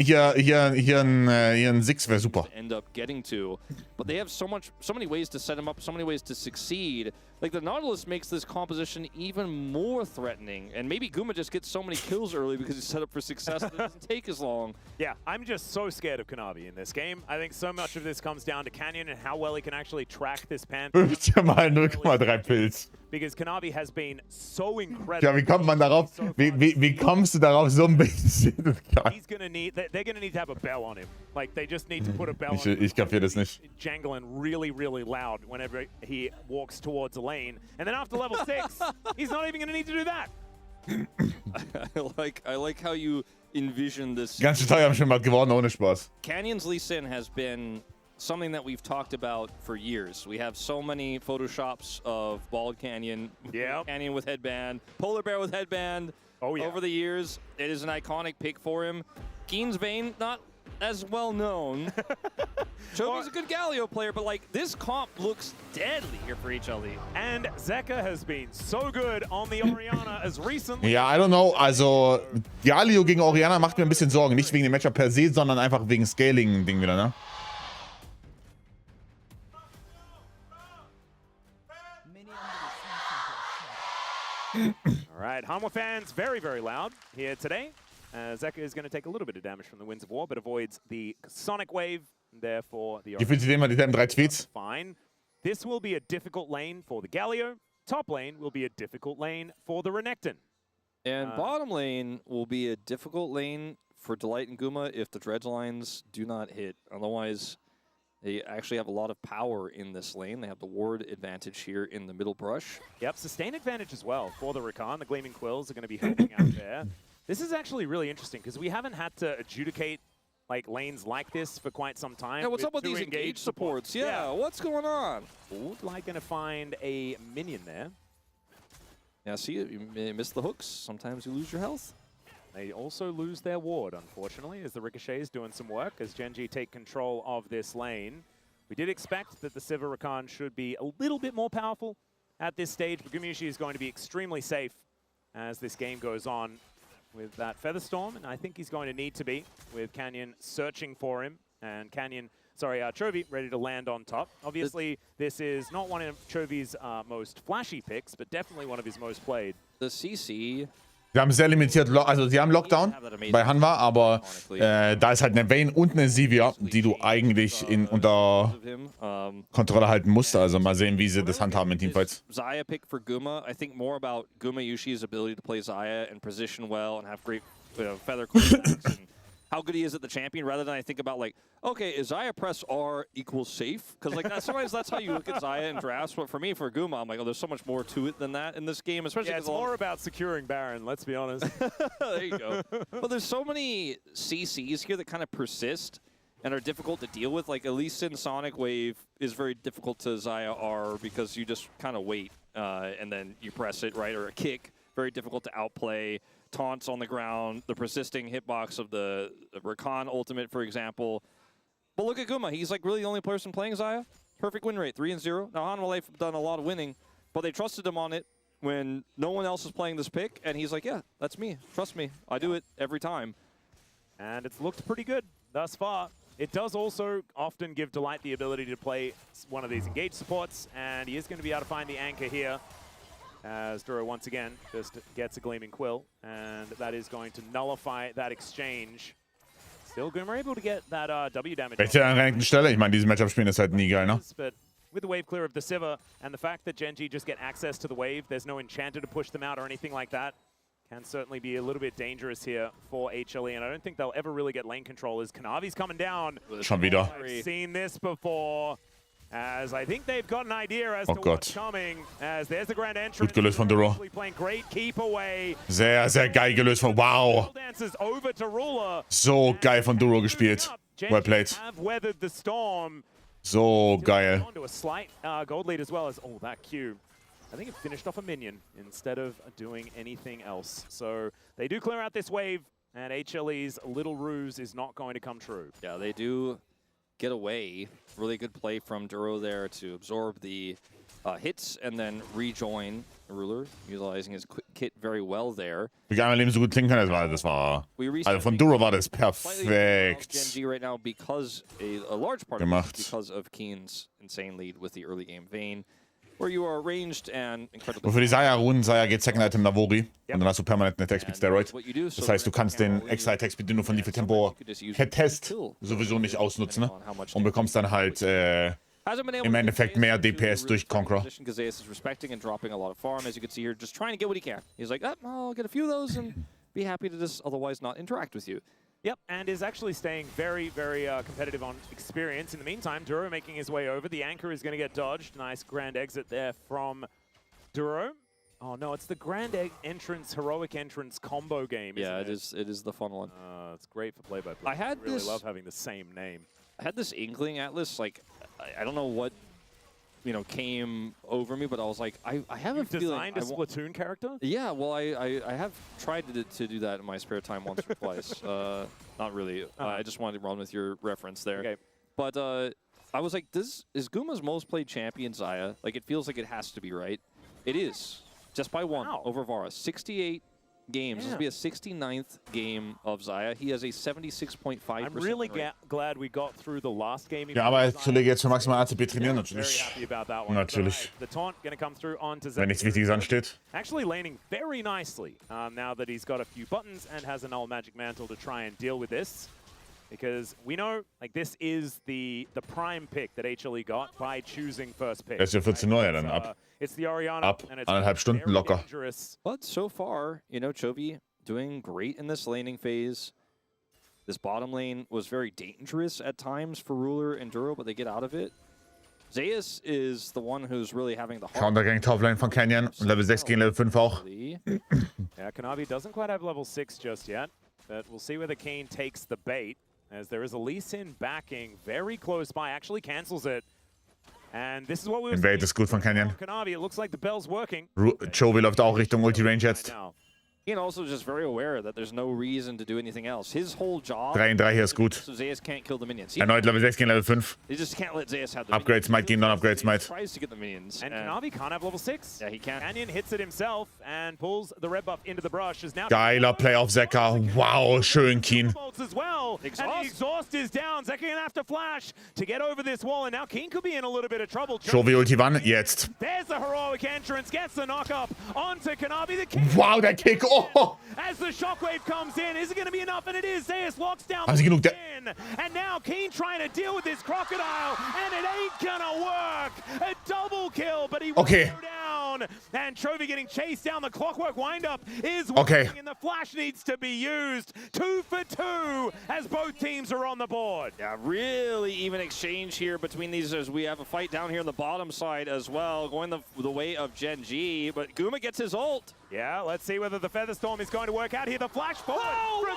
6 wäre super. end up getting to. But they have so many ways to set him up, so many ways to succeed. Like the Nautilus makes this composition even more threatening. And maybe Guma just gets so many kills early because he's set up for success that it doesn't take as long. Yeah, I'm just so scared of Kanavi in this game. I think so much of this comes down to Canyon and how well he can actually track this Panther. 5 mal 0,3 Pilz. Because Kanavi has been so incredible. Ja, wie kommt man darauf? Wie kommst du darauf, so ein bisschen? He's gonna need. They're gonna need to have a bell on him. Like they just need to put a bell on him. Ich kapier das nicht. Jangling really, really loud whenever he walks towards a lane, and then after level 6, he's not even gonna need to do that. I like how you envision this. Ganz schön teuer am Schwimmbad geworden, ohne Spaß. Canyon's Lee Sin has been something that we've talked about for years. We have so many photoshops of Bald Canyon, Yeah, Canyon with headband, Polar Bear with headband. Oh, yeah. Over the years, it is an iconic pick for him. Keen's Vein, not as well known. Chobi's a good Galio player, but like this comp looks deadly here for HLE. And Zeka has been so good on the Orianna as recently. Ja, I don't know. Also, Galio gegen Orianna macht mir ein bisschen Sorgen. Nicht wegen dem Matchup per se, sondern einfach wegen Scaling-Ding wieder, ne? All right, Hanwha fans, very, very loud here today. Zeka is going to take a little bit of damage from the Winds of War, but avoids the Sonic Wave. Therefore, the Wie fühlt sich den mal, die haben 3 Tweets? fine. This will be a difficult lane for the Galio. Top lane will be a difficult lane for the Renekton. And bottom lane will be a difficult lane for Delight and Guma if the dredge lines do not hit. Otherwise, they actually have a lot of power in this lane. They have the ward advantage here in the middle brush. Yep, sustain advantage as well for the Rakan. The Gleaming Quills are going to be helping out there. This is actually really interesting because we haven't had to adjudicate like lanes like this for quite some time. Yeah, what's up with two these engage supports? Yeah, what's going on? Would like going to find a minion there. Yeah, see, you may miss the hooks. Sometimes you lose your health. They also lose their ward, unfortunately, as the Ricochet is doing some work, as GENG take control of this lane. We did expect that the Sivir Rakan should be a little bit more powerful at this stage, but Gumayusi is going to be extremely safe as this game goes on with that Featherstorm, and I think he's going to need to be, with Canyon searching for him, and Chovy ready to land on top. Obviously, this is not one of Chovy's most flashy picks, but definitely one of his most played. The CC. Sie haben sehr limitiert, also sie haben Lockdown bei Hanwha, aber da ist halt eine Vayne und eine Sivir, die du eigentlich unter Kontrolle halten musst. Also mal sehen, wie sie das handhaben in Teamfights. Xayah pick for Guma. I think more about Gumayushi's ability to play Xayah and position well and have great feather contacts and how good he is at the champion, rather than I think about like, okay, is Xayah press R equals safe? Because like sometimes that's how you look at Xayah in drafts. But for me, for Guma, I'm like, oh, there's so much more to it than that in this game, especially. Yeah, it's more about securing Baron, let's be honest. There you go. But there's so many CCs here that kind of persist and are difficult to deal with. Like, at least in Sonic Wave is very difficult to Xayah R because you just kind of wait and then you press it, right? Or a kick, very difficult to outplay. Taunts on the ground, the persisting hitbox of the Rakan ultimate, for example. But look at Guma. He's like really the only person playing Xayah. Perfect win rate, 3-0. Now, Hanwha have done a lot of winning, but they trusted him on it when no one else is playing this pick, and he's like, yeah, that's me. Trust me. I do it every time. And it's looked pretty good thus far. It does also often give Delight the ability to play one of these engage supports, and he is going to be able to find the anchor here. As Duro once again just gets a Gleaming Quill, and that is going to nullify that exchange. Still, Guma able to get that W damage. Welche angerenkten Stelle? Ich meine, dieses Matchup spielen ist halt nie geil, ne? But with the wave clear of the Sivir, and the fact that GENG just get access to the wave, there's no enchanter to push them out or anything like that, can certainly be a little bit dangerous here for HLE, and I don't think they'll ever really get lane control as Kanavi's coming down. Schon wieder. I've seen this before. As I think they've got an idea as Oh to Gott. what's coming. As there's the grand entrance. Gut gelöst von Duro. Playing great keep away. Sehr, sehr geil gelöst von... Wow. Dances over to Ruler. So geil von Duro gespielt. Well played. Have weathered the storm. So geil. Onto a slight gold lead as well as that Q. I think it finished off a minion instead of doing anything else. So they do clear out this wave, and HLE's little ruse is not going to come true. Yeah, they do get away. Really good play from Duro there to absorb the hits and then rejoin Ruler, utilizing his quick kit very well there. Wie geil mein Leben so gut klingen kann, das war... Also von Duro war das perfekt. GENG right now because a large part of it is because of Keen's insane lead with the early game Vayne, where you are ranged and incredibly... Und für die Saya-Runden, Saya geht Second Item Navori. Und dann hast du permanent einen Attack Speed Steroid. Das heißt, du kannst den extra Attack Speed, den du von Level Tempo hättest, sowieso nicht ausnutzen. Ne? Und bekommst dann halt im Endeffekt mehr DPS durch Conqueror. Is respecting and dropping a lot of farm, as you can see here, just trying to get what he can. He's like, oh, I'll get a few of those and be happy to just otherwise not interact with you. Yep, and is actually staying very, very competitive on experience. In the meantime, Duro making his way over. The anchor is going to get dodged. Nice grand exit there from Duro. Oh no, it's the grand entrance, heroic entrance combo game. Yeah, isn't it is the fun one. It's great for play-by-play. I really love having the same name. I had this inkling, Atlas, like, I don't know what, you know, came over me, but I was like, I have a feeling... Designed a Splatoon character? Yeah, well, I have tried to do that in my spare time once or twice. Not really. I just wanted to run with your reference there. Okay. But I was like, this is Guma's most played champion, Xayah. Like, it feels like it has to be, right? It is. Just by one over Varus. 68 games. This will be a 69th game of Xayah. He has a 76.5%. I'm really glad we got through the last game. Ja, aber Kollege jetzt für maximal ACP trainieren, natürlich. Natürlich. The taunt going to come through onto Wenn nichts Wichtiges ansteht. Actually laning very nicely now that he's got a few buttons and has an old magic mantle to try and deal with this. Because we know, like, this is the prime pick that HLE got by choosing first pick. Ist ja 14 Uhr, ja dann ab. It's the Orianna. Ab 1,5 Stunden locker. But so far, you know, Chovy doing great in this laning phase. This bottom lane was very dangerous at times for Ruler and Duro, but they get out of it. Zeus is the one who's really having the Counter gegen Topline von Canyon. Level 6 gegen Level 5 auch. Yeah, Kanavi doesn't quite have level 6 just yet, but we'll see whether Kane takes the bait. As there is a Lee Sin backing very close by, actually cancels it. And this is what we were Invade ist gut von Canyon. Kanavi, it looks like the bell's working. Chovy läuft auch Richtung Ulti-Range jetzt. Ian also just very aware that there's no reason to do anything else. His whole job 3 in 3 hier ist gut. So Zeus can't kill the minions. Erneut Level 6 gegen Level 5. He just can't let Zeus have the Upgrades might gehen, dann Upgrades might. Tries to get the minions. And Kanavi can't have level 6. Yeah, he can't. Canyon hits it himself and pulls the red buff into the brush. Is now Geiler Play auf Zeka. Wow, schön, Keen. As well. And the exhaust is down. Zeka gonna have to flash to get over this wall, and now Keen could be in a little bit of trouble. Chovy Ulti wann? Jetzt. There's the heroic entrance, gets the knock up onto Kanavi. The kick. Wow, der Kick. Oh. As the shockwave comes in, is it going to be enough? And it is. Zeus locks down Also genug in. And now Keen trying to deal with this crocodile, and it ain't gonna work. A double kill, but he won't go down. And Chovy getting chased down. The clockwork windup is working, and the flash needs to be used. 2 for 2 as both teams are on the board. Yeah, really even exchange here between these as we have a fight down here on the bottom side as well, going the way of GENG, but Guma gets his ult. Yeah, let's see whether the Feather Storm is going to work out here. The flash forward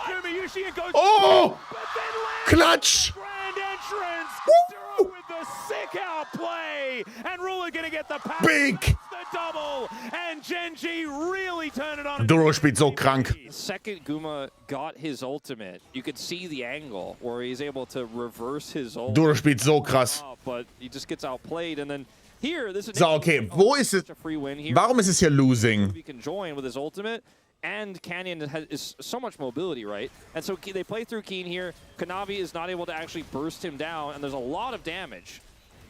from Gumayushi and goes. Oh! But then Clutch! Grand entrance. Duro with the sick outplay, and Ruler gonna get the pass. Big! The double, and GENG really turned it on. Duro spielt so krank. The second Guma got his ultimate, you could see the angle where he's able to reverse his ult. Duro spielt so krass. But he just gets outplayed, and then here, this is So, okay, wo ist es? Warum ist es hier losing? He can join with his ultimate, and Canyon is so much mobility, right? And so they play through Keen here. Kanavi is not able to actually burst him down, and there's a lot of damage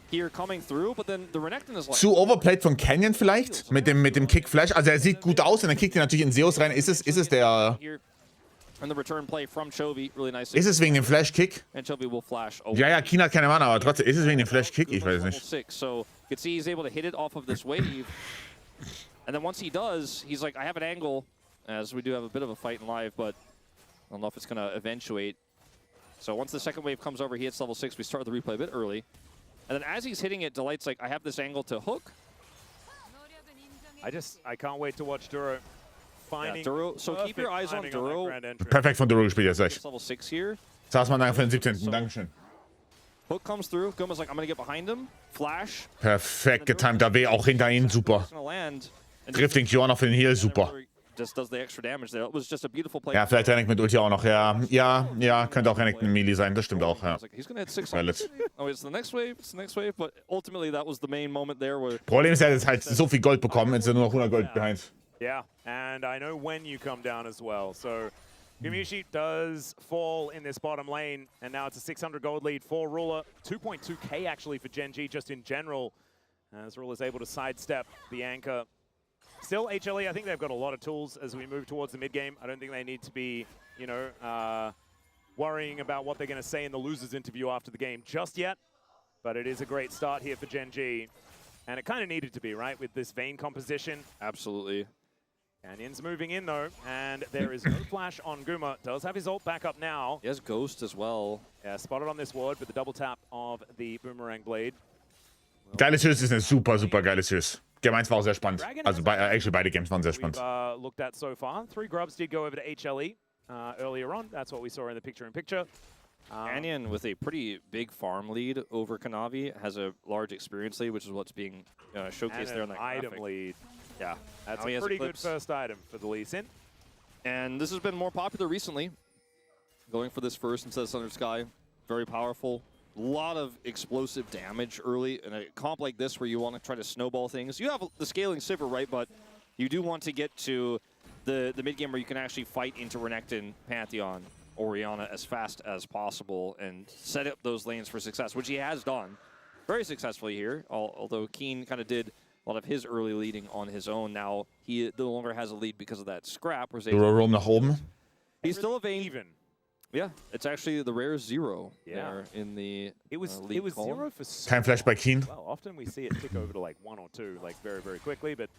here coming through, but then the Renekton is like... Zu overplayed von Canyon vielleicht? Mit dem Kick-Flash? Also er sieht gut aus und dann kickt er natürlich in Zeus rein. Ist es der... And the return play from Chovy, really nice. Ist es wegen dem Flash-Kick? And Chovy will flash over. Ja, Keen hat keine Mana, aber trotzdem, ist es wegen dem Flash-Kick? Ich weiß nicht. So you can see he's able to hit it off of this wave. And then once he does, he's like, I have an angle, as we do have a bit of a fight in live, but I don't know if it's going to eventuate. So once the second wave comes over, he hits level 6. We start the replay a bit early. And then as he's hitting it, Delight's like, I have this angle to hook. I can't wait to watch Duro finding. Duro, so keep your eyes on Duro. Perfekt von Duro gespielt, jetzt echt. Level 6 here. Saß man danke für den 17. Dankeschön. Hook comes through. Guma's like, I'm gonna get behind him. Flash. Perfekt getimed. Da W auch hinter ihnen, super. Trifft den Q auch noch für den Heal, super. Just does the extra damage there. It was just a beautiful play. Ja, vielleicht Rennek mit Ulti auch noch. Ja, könnte auch Rennek mit Melee sein, das stimmt auch, ja. He's gonna hit 6 Valid. Oh, it's the next wave, but ultimately that was the main moment there where Problem ist, er hat jetzt halt so viel Gold bekommen, jetzt sind nur noch 100 Gold behind. Yeah, and I know when you come down as well. So Gumayusi does fall in this bottom lane, and now it's a 600 gold lead for Ruler. 2.2k actually for GENG just in general, as Ruler's able to sidestep the anchor. Still, HLE, I think they've got a lot of tools as we move towards the mid-game. I don't think they need to be, you know, worrying about what they're going to say in the losers interview after the game just yet. But it is a great start here for GENG. And it kind of needed to be, right, with this Vayne composition. absolutely. Canyon's moving in, though, and there is no flash on Guma. Does have his ult back up now. He has Ghost as well. Yeah, spotted on this ward with the double tap of the Boomerang Blade. Geiles Hills ist eine super, super geiles Hills. Game 1 war auch sehr spannend. Also actually beide Games waren sehr spannend. We've looked at so far. 3 grubs did go over to HLE earlier on. That's what we saw in the picture-in-picture. Canyon with a pretty big farm lead over Kanavi has a large experience lead, which is what's being showcased there in that item graphic. lead. Yeah, That's now he a has pretty good Eclipse. first item for the Lee Sin. And this has been more popular recently. Going for this first instead of Thunder Sky, very powerful. A lot of explosive damage early in a comp like this where you want to try to snowball things. You have the scaling Sivir, right? But you do want to get to the mid-game where you can actually fight into Renekton, Pantheon, Orianna as fast as possible and set up those lanes for success, which he has done very successfully here, although Keen kind of did a lot of his early leading on his own. Now he no longer has a lead because of that scrap. Roam nach oben. He's still a Vayne. Even. Yeah, it's actually the rare 0 there in the It was lead column. 0 for so Kein Flash bei Keen. well. Often we see it tick over to like 1 or 2, like very, very quickly, but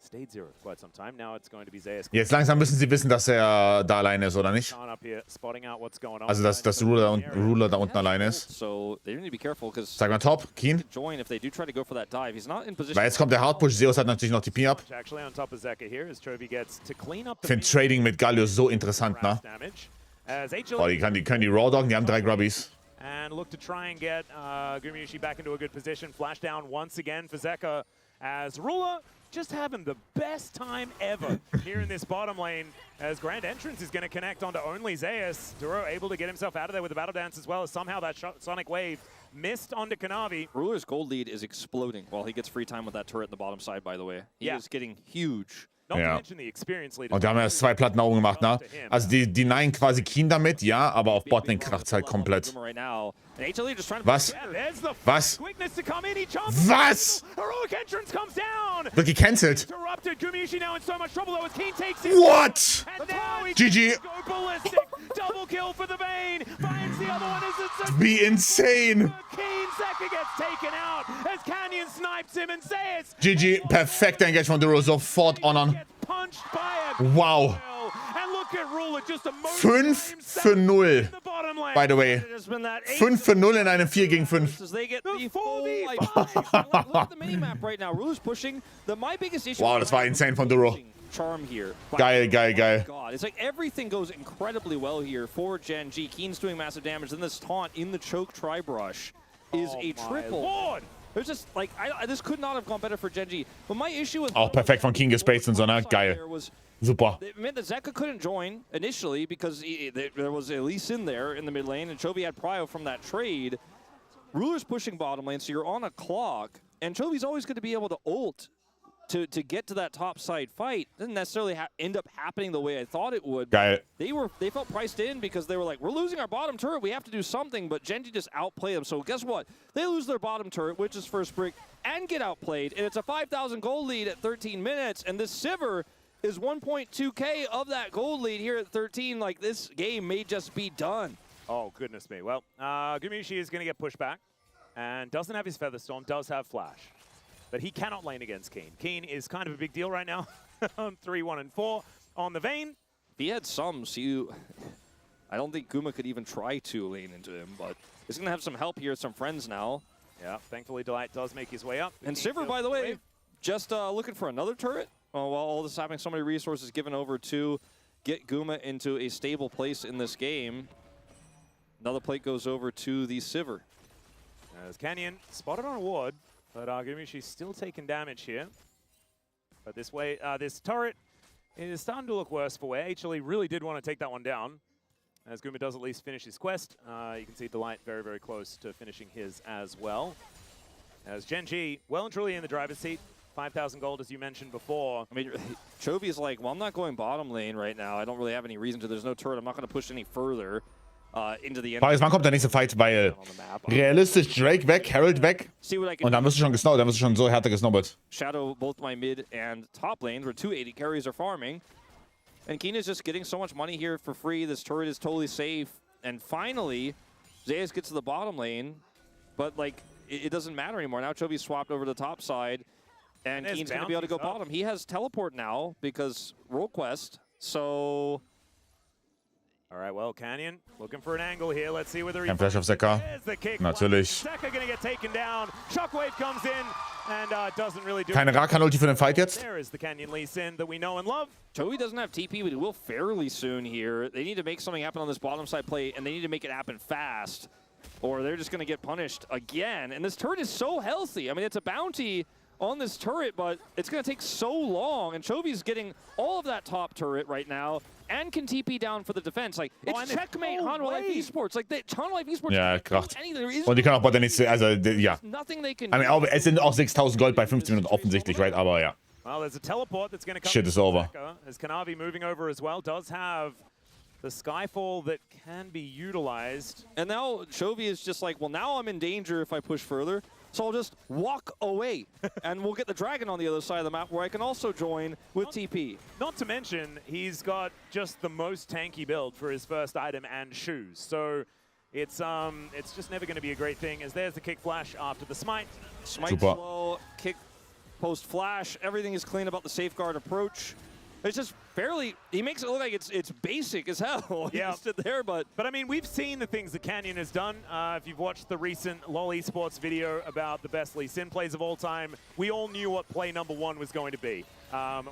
stayed 0 for quite some time. Now it's going to be Zeus. Jetzt langsam müssen sie wissen, dass er da alleine ist, oder nicht? Up here, spotting out what's going on. Also, dass Ruler da unten alleine ist. So they need to be careful because Sag mal top, Keen. join if they do try to go for that dive. He's not in position. Weil jetzt kommt der Hardpush. Zeus hat natürlich noch die P ab. Actually on top of Zeka here as Chovy gets to clean up Ich finde Trading mit Galio so interessant, ne? damage. As Oh, die können die Raw Doggen, die haben 3 Grubbies. and look to try and get Gumayusi back into a good position. Flash down once again for Zeka as Ruler just having the best time ever here in this bottom lane as Grand Entrance is going to connect onto only Zeus. Duro able to get himself out of there with the Battle Dance as well as somehow that Sonic Wave missed onto Kanavi. Ruler's gold lead is exploding while he gets free time with that turret in the bottom side, by the way. He is getting huge. Not to Ja. mention the experience lead. Und die haben erst 2 Platten nach oben gemacht, ne? Also die nein quasi Keen damit, ja, aber auf Botlane kracht's halt komplett. Right now. And HLE just trying to Was? Yeah, there's the Was? quickness to come in. He jumps. Was? Heroic Entrance comes down. Wird gecancelt. Interrupted. Gumayusi now in so much trouble though as Keen takes it. What? And now he GG. go ballistic. Double kill for the Vayne. Finds the other one as it's a Be insane. Keen Zeka gets taken out as Canyon snipes him and says GG, perfekter Engage von Duro, sofort honern. gets punched by a Wow. and look at Ruler just a 5 für 0, by the way. It has been that 5 für 0 in einem 4 gegen 5. as they get the The full 4v5. like, look at the minimap right now. Ruler's pushing. My biggest issue Wow, das war insane von Duro. charm here. Geil, geil, geil. God, it's like everything goes incredibly well here for GENG. Keen's doing massive damage. Then this taunt in the choke tri-brush is a triple. Lord. There's just like this could not have gone better for GENG. But my issue with Auch perfekt von King gespaced und so, ne? Geil. was Super. it meant that Zeka couldn't join initially because there was at least in there in the mid lane, and Chovy had prio from that trade. Ruler's pushing bottom lane, so you're on a clock, and Chovy's always going to be able to ult to get to that top side fight. Didn't necessarily end up happening the way I thought it would. Geil. They felt priced in because they were like, we're losing our bottom turret, we have to do something, but GENG just outplayed them. So guess what? They lose their bottom turret, which is first brick, and get outplayed, and it's a 5,000 gold lead at 13 minutes, and this Sivir is 1.2k of that gold lead here at 13. Like, this game may just be done. Oh, goodness me. Well, Gumayusi is going to get pushed back and doesn't have his Featherstorm, does have Flash. But he cannot lane against Keen. Keen is kind of a big deal right now on 3, 1, and 4 on the Vayne. If he had some, I don't think Guma could even try to lane into him, but he's going to have some help here, some friends now. Yeah, thankfully Delight does make his way up. And Sivir, by the way, just looking for another turret. While all this is happening, so many resources given over to get Guma into a stable place in this game. Another plate goes over to the Sivir. As Canyon spotted on a ward, but Gumayusi's still taking damage here. But this way, this turret is starting to look worse for wear. HLE really did want to take that one down. As Guma does at least finish his quest. You can see Delight very, very close to finishing his as well. As GENG, well and truly in the driver's seat. 5,000 gold, as you mentioned before. I mean, Chovy is like, well, I'm not going bottom lane right now. I don't really have any reason to. There's no turret. I'm not going to push any further into the end. Frage ist, wann kommt der nächste Fight? Weil realistisch Drake weg, Herald weg. Und dann wirst du schon gesnowt, dann wirst du schon so härter gesnobbert. Shadow both my mid and top lanes where 280 carries are farming. And Keena's just getting so much money here for free. This turret is totally safe. And finally, Zayas gets to the bottom lane. But, like, it doesn't matter anymore. Now Chovy's swapped over to the top side. And Keen's going to be able to go bottom. He has teleport now because role quest. So... All right, well, Canyon looking for an angle here. Let's see whether he... Kein Flash auf Zeka. Natürlich. Zeka going to get taken down. Shockwave comes in and doesn't really do Keine Rakan-Ulti für den Fight jetzt. There is the Canyon Lee Sin that we know and love. Chovy doesn't have TP, but he will fairly soon here. They need to make something happen on this bottom side play, and they need to make it happen fast, or they're just going to get punished again. And this turret is so healthy. I mean, it's a bounty on this turret, but it's going to take so long. And Chovy's getting all of that top turret right now and can TP down for the defense. Like, it's checkmate Hanwha Life Esports. Like, Hanwha Life Esports kracht. can't do anything. Und die können auch Bot nicht, also, ja. Nothing they can I mean, es sind auch 6.000 Gold bei 15 Minuten offensichtlich, right? Aber ja. Well, there's a teleport that's going to come. Shit is over. As Kanavi moving over as well, does have the Skyfall that can be utilized. And now Chovy is just like, well, now I'm in danger if I push further. So I'll just walk away, and we'll get the dragon on the other side of the map where I can also join with TP. Not to mention, he's got just the most tanky build for his first item and shoes. So it's just never going to be a great thing. As there's the kick flash after the smite. Smite slow, kick post flash. Everything is clean about the safeguard approach. It's just fairly, he makes it look like it's basic as hell. Yeah. He stood there, but I mean, we've seen the things that Canyon has done. If you've watched the recent LoL Esports video about the best Lee Sin plays of all time, we all knew what play number one was going to be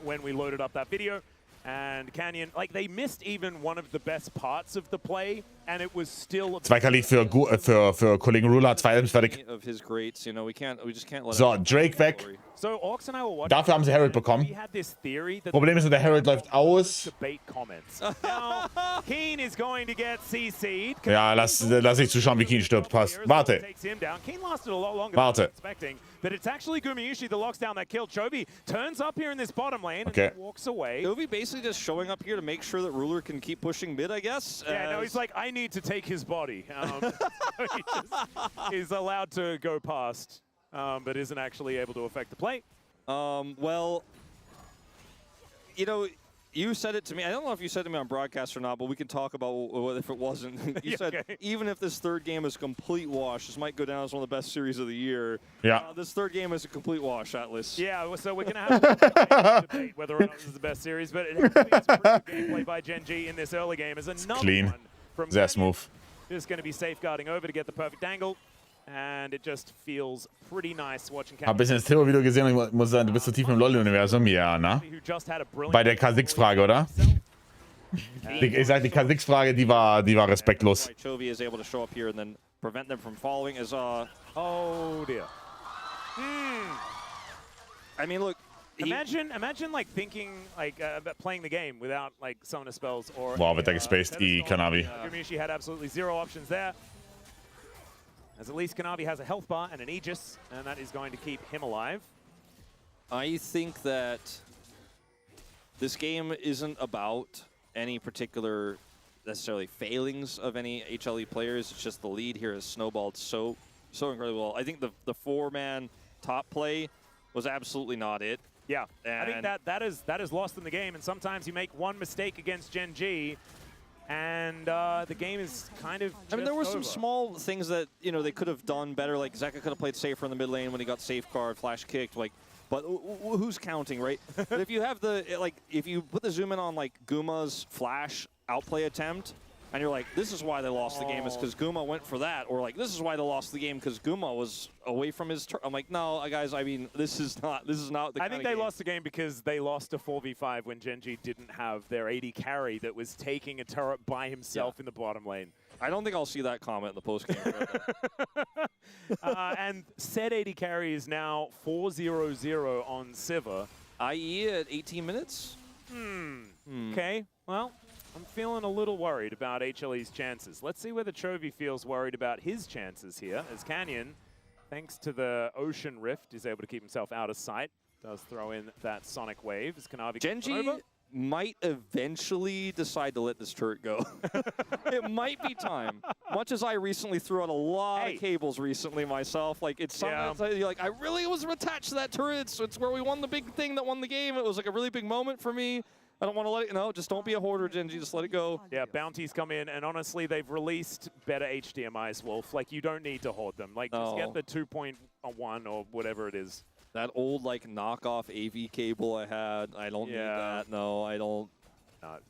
when we loaded up that video. And Canyon, like, they missed even one of the best parts of the play, and it was still... Zweikampf für Kollegen Ruler, 2 Items fertig. Of his greats, you know, we just can't let So, Drake weg. So, Orcs and I were watching. Dafür haben sie Herald bekommen. We had this theory that Problem ist, der Herald läuft aus. debate comments. Now, Keen is going to get CC'd. Ja, lass ich zuschauen, wie Keen stirbt. Passt. Warte. Takes him down. Keen lasted a lot longer Warte. than I was expecting, but it's actually Gumayusi that locks down that kill. Chovy turns up here in this bottom lane and walks away. Chovy basically just showing up here to make sure that Ruler can keep pushing mid, I guess. Yeah, no, he's like, I need to take his body. He's allowed to go past, but isn't actually able to affect the play. Well, you know, you said it to me. I don't know if you said it to me on broadcast or not, but we can talk about if it wasn't. You said, even if this third game is a complete wash, this might go down as one of the best series of the year. Yeah. This third game is a complete wash, Atlas. Yeah, so we're going to have a debate whether or not this is the best series, but it actually is pretty good gameplay by GENG in this early game. As another Clean. one from Sehr smooth. Just going to be safeguarding over to get the perfect angle. And it just feels pretty nice watching. Hab ein bisschen das Theo-Video gesehen und ich muss sagen, du bist so tief im LoL-Universum. Ja, na? Bei der K6-Frage, oder? Ich sag, die K6-Frage, die war respektlos. Chovy is able to show up here and then prevent them from following as oh dear. I mean, look. Imagine like thinking like about playing the game without like summoner spells or. Wow, wird der gespaced, Kanavi. Gumayusi had absolutely 0 options there. As at least Kanavi has a health bar and an Aegis, and that is going to keep him alive. I think that this game isn't about any particular necessarily failings of any HLE players. It's just the lead here has snowballed so incredibly well. I think the 4-man top play was absolutely not it. Yeah, and I think that is lost in the game, and sometimes you make one mistake against GENG, and the game is kind of I mean, there were over. some small things that, you know, they could have done better. Like, Zeka could have played safer in the mid lane when he got safeguard, flash kicked. Like, but who's counting, right? But if you have the, like, if you put the zoom in on, like, Guma's flash outplay attempt, and you're like, this is why they lost the game is because Guma went for that, or like, this is why they lost the game because Guma was away from his turn. I'm like, no, guys, I mean, this is not the I think they lost the game because they lost a 4v5 when GENG didn't have their AD carry that was taking a turret by himself in the bottom lane. I don't think I'll see that comment in the post-game. And said AD carry is now 4-0-0 on Sivir. IE at 18 minutes? Okay, well, I'm feeling a little worried about HLE's chances. Let's see whether Chovy feels worried about his chances here, as Canyon, thanks to the Ocean Rift, is able to keep himself out of sight. Does throw in that Sonic Wave. Is Kanavi GENG might eventually decide to let this turret go. It might be time. Much as I recently threw out a lot of cables recently myself, like it's sometimes you're like, I really was attached to that turret. So it's where we won the big thing that won the game. It was like a really big moment for me. I don't want to let it, no, just don't be a hoarder, GENG, just let it go. Yeah, bounties come in, and honestly, they've released better HDMIs, Wolf. Like, you don't need to hoard them. Like, just get the 2.1 or whatever it is. That old, like, knockoff AV cable I had, I don't need that. No, I don't.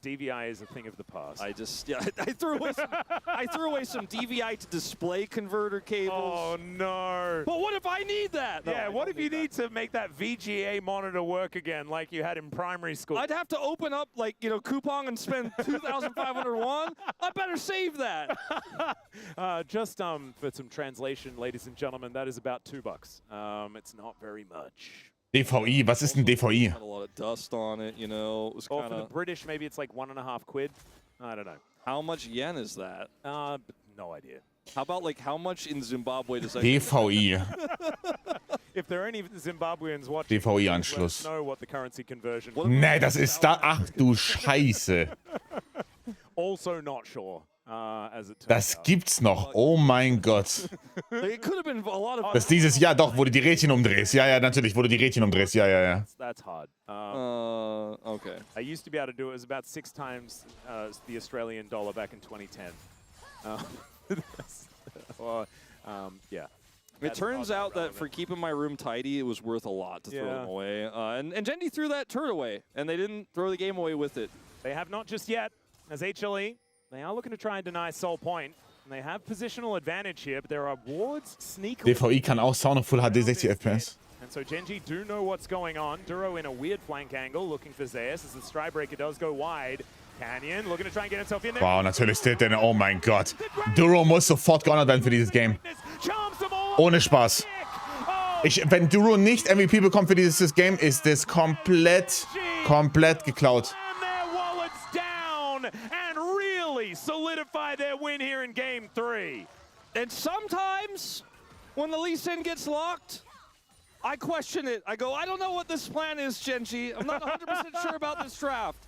DVI is a thing of the past. I just, I threw away some DVI to display converter cables. Oh, no. But what if I need that? No, yeah, what if you need to make that VGA monitor work again like you had in primary school? I'd have to open up, like, you know, Coupon and spend 2,501. I better save that. Just for some translation, ladies and gentlemen, that is about $2. It's not very much. DVI, was ist ein DVI? Had a lot of dust on it, you know. It was Or kind for the of. British, maybe it's like £1.50. I don't know. How much yen is that? No idea. How about, like, how much in Zimbabwe does that? DVI. If there are any Zimbabweans watching, DVI-Anschluss. let us know what the currency conversion. Nee, das ist da. Ach du Scheiße. Also not sure. As it turns Das out. gibt's noch. Oh mein Gott. It could have been a lot of. Das ist dieses Jahr doch, wo du die Rädchen umdrehst. Ja, ja, natürlich, wo du die Rädchen umdrehst. Ja, ja, ja. That's hard. Okay. I used to be able to do it. It was about 6 times the Australian dollar back in 2010. Yeah. It turns out that for keeping my room tidy, it was worth a lot to throw them away. And GENG threw that turret away, and they didn't throw the game away with it. They have not just yet, as HLE. They are looking to try and deny Soul Point. And they have positional advantage here, but there are wards sneakily. DVI kann auch Sound auf Full HD 60 FPS. And so GENG do know what's going on. Duro in a weird flank angle, looking for Zeus as the Strybreaker does go wide. Canyon looking to try and get himself in there. Wow, natürlich steht der. Oh mein Gott. Duro muss sofort gehonored werden für dieses Game. Ohne Spaß. Wenn Duro nicht MVP bekommt für dieses Game, ist es komplett geklaut. Solidify their win here in Game 3. And sometimes, when the Lee Sin gets locked, I question it. I go, I don't know what this plan is, GENG. I'm not 100% sure about this draft.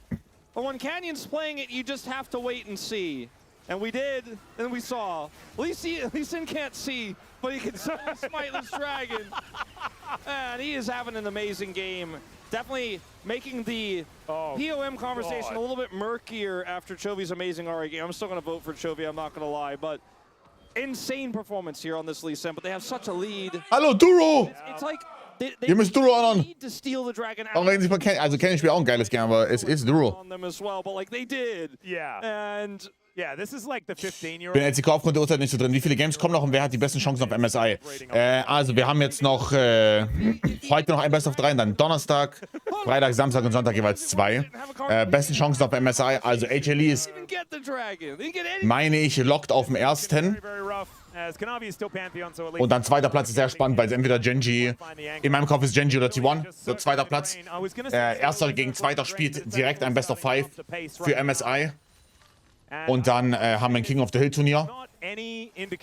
But when Canyon's playing it, you just have to wait and see. And we did, and we saw. Lee Sin can't see, but he can certainly smite this dragon. And he is having an amazing game. Definitely making the POM conversation a little bit murkier after Chovy's amazing RA game. I'm still going to vote for Chovy, I'm not going to lie, but insane performance here on this Lee Sin, but they have such a lead. Hallo, Duro! It's like they Ihr müsst Duro honoren. need to steal the dragon Auch wenn sie von also Kenny spielt auch ein geiles Game, aber es ist Duro. on them as well, but like they did. Yeah. And Yeah, this is like the 15-year-old. Ich bin LCK aufgrund der Uhrzeit nicht so drin. Wie viele Games kommen noch und wer hat die besten Chancen auf MSI? Also wir haben jetzt noch heute noch ein Best of 3 und dann Donnerstag, Freitag, Samstag und Sonntag jeweils 2. Besten Chancen auf MSI. Also HLE ist, even get the dragon. They get any meine ich, lockt auf dem ersten. Very rough. As Kanavi is still Pantheon, so at Und dann zweiter Platz ist sehr spannend, weil es entweder GENG, in meinem Kopf ist GENG oder T1, so zweiter Platz. Erster gegen zweiter spielt direkt ein Best of 5 für MSI. Und dann haben wir ein King of the Hill Turnier.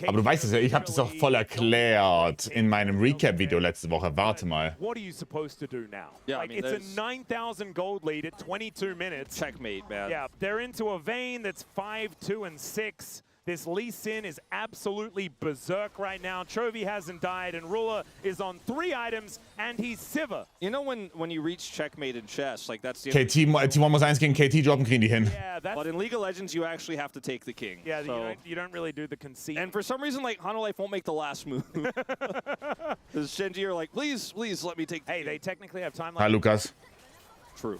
Aber du weißt es ja, ich habe das doch voll erklärt in meinem Recap-Video letzte Woche. Warte mal. What are you supposed to do now? Yeah, like, I mean, it's a 9,000 gold lead at 22 minutes. checkmate, man. Yeah, they're into a vein that's 5-2 and 6. This Lee Sin is absolutely berserk right now. Chovy hasn't died, and Ruler is on 3 items, and he's Sivir. You know when you reach checkmate in chess, like that's the T1 muss 1 gegen KT droppen, kriegen die hin. Yeah, that's but in League of Legends, you actually have to take the king. yeah. So, You don't really do the conceit. and for some reason, like Hanwha Life won't make the last move. Because GENG are like, please let me take the hey, king. they technically have time. Hi, Lukas. True.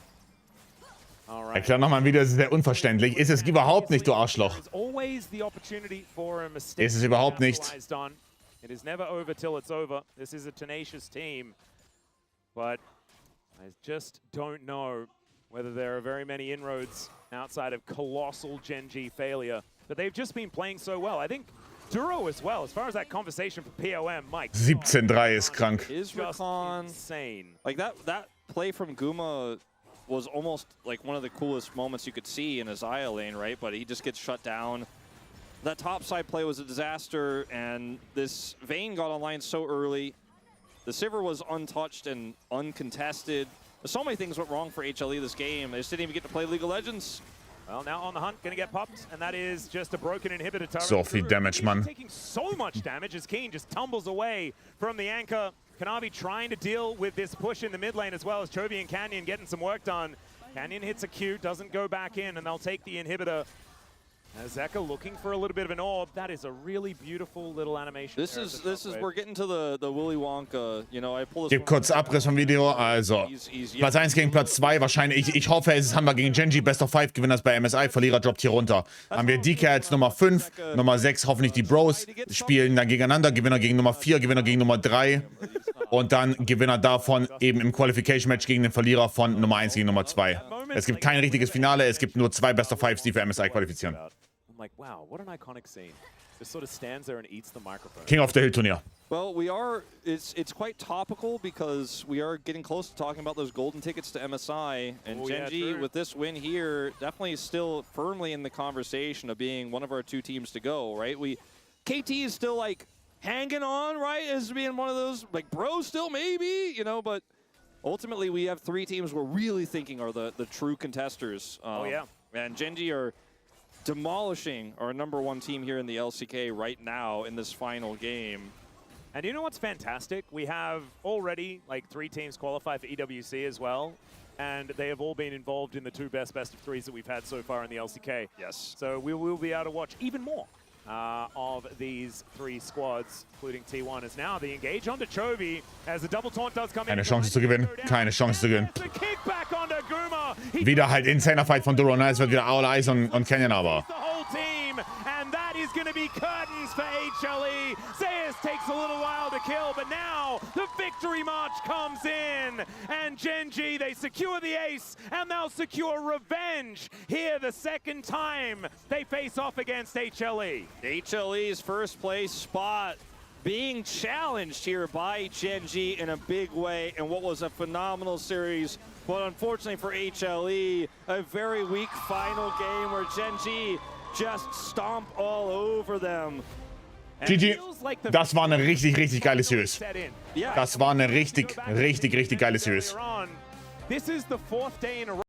Erklär nochmal wieder, das ist sehr unverständlich. Ist es überhaupt nicht, du Arschloch. Ist es überhaupt nicht. It is never over till it's over. This is a tenacious team. But I just don't know whether there are very many inroads outside of colossal GENG failure. But they've just been playing so well. I think Duro as well, as far as that conversation for POM, Mike. 17-3 ist krank. Is Just Rakan insane. like that play from Guma was almost like one of the coolest moments you could see in his Xayah lane, right? But he just gets shut down. That top side play was a disaster, and this Vayne got online so early. The Sivir was untouched and uncontested. So many things went wrong for HLE this game. They just didn't even get to play League of Legends. Well, now on the hunt, gonna get popped, and that is just a broken inhibitor turret. So viel Damage, Mann. Taking so much damage as Keen just tumbles away from the anchor. Kanavi trying to deal with this push in the mid lane as well as Chovy and Canyon getting some work done. Canyon hits a Q, doesn't go back in, and they'll take the inhibitor. Zeka looking for a little bit of an orb. That is a really beautiful little animation. This is we're getting to the Willy Wonka. You know, I pull this. Gib kurz Abriss vom Video. Also, Platz 1 gegen Platz 2 wahrscheinlich. Ich hoffe, es ist Hammer gegen GENG. Best of 5 Gewinners bei MSI. Verlierer droppt hier runter. Haben wir DK als Nummer 5. Nummer 6 hoffentlich die Bros. Spielen dann gegeneinander. Gewinner gegen Nummer 4. Gewinner gegen Nummer 3. Und dann Gewinner davon eben im Qualification-Match gegen den Verlierer von Nummer 1 gegen Nummer 2. Es gibt kein richtiges Finale. Es gibt nur 2 Best of 5s, die für MSI qualifizieren. Like, wow, what an iconic scene. Just sort of stands there and eats the microphone. King of the Hill Turnier. Well, it's quite topical because we are getting close to talking about those golden tickets to MSI, and GENG with this win here definitely still firmly in the conversation of being one of our 2 teams to go, right? KT is still like hanging on, right, as being one of those like bros still maybe, you know, but ultimately we have 3 teams we're really thinking are the true contesters. And GENG are demolishing our #1 team here in the LCK right now in this final game. And you know what's fantastic? We have already like 3 teams qualify for EWC as well, and they have all been involved in the 2 best of 3s that we've had so far in the LCK. Yes. So we will be able to watch even more of these 3 squads, including T1. As now the engage onto Chovy as the double taunt does come in. Keine Chance zu gewinnen. Keine Chance zu gewinnen. The kickback onto Guma. Wieder halt insaner Fight von Duro. Es wird wieder All Eyes und Canyon aber. The whole team, and that is going to be curtains for HLE. Zeus takes a little while to kill, but now the victory march comes in, and GENG, they secure the ace, and they'll secure revenge here the second time they face off against HLE. HLE's first place spot being challenged here by GENG in a big way in what was a phenomenal series. But unfortunately for HLE, a very weak final game where GENG just stomp all over them. GG, das war eine richtig, richtig geile Series. Das war eine richtig, richtig, richtig geile Series. This is the 4th day in a row.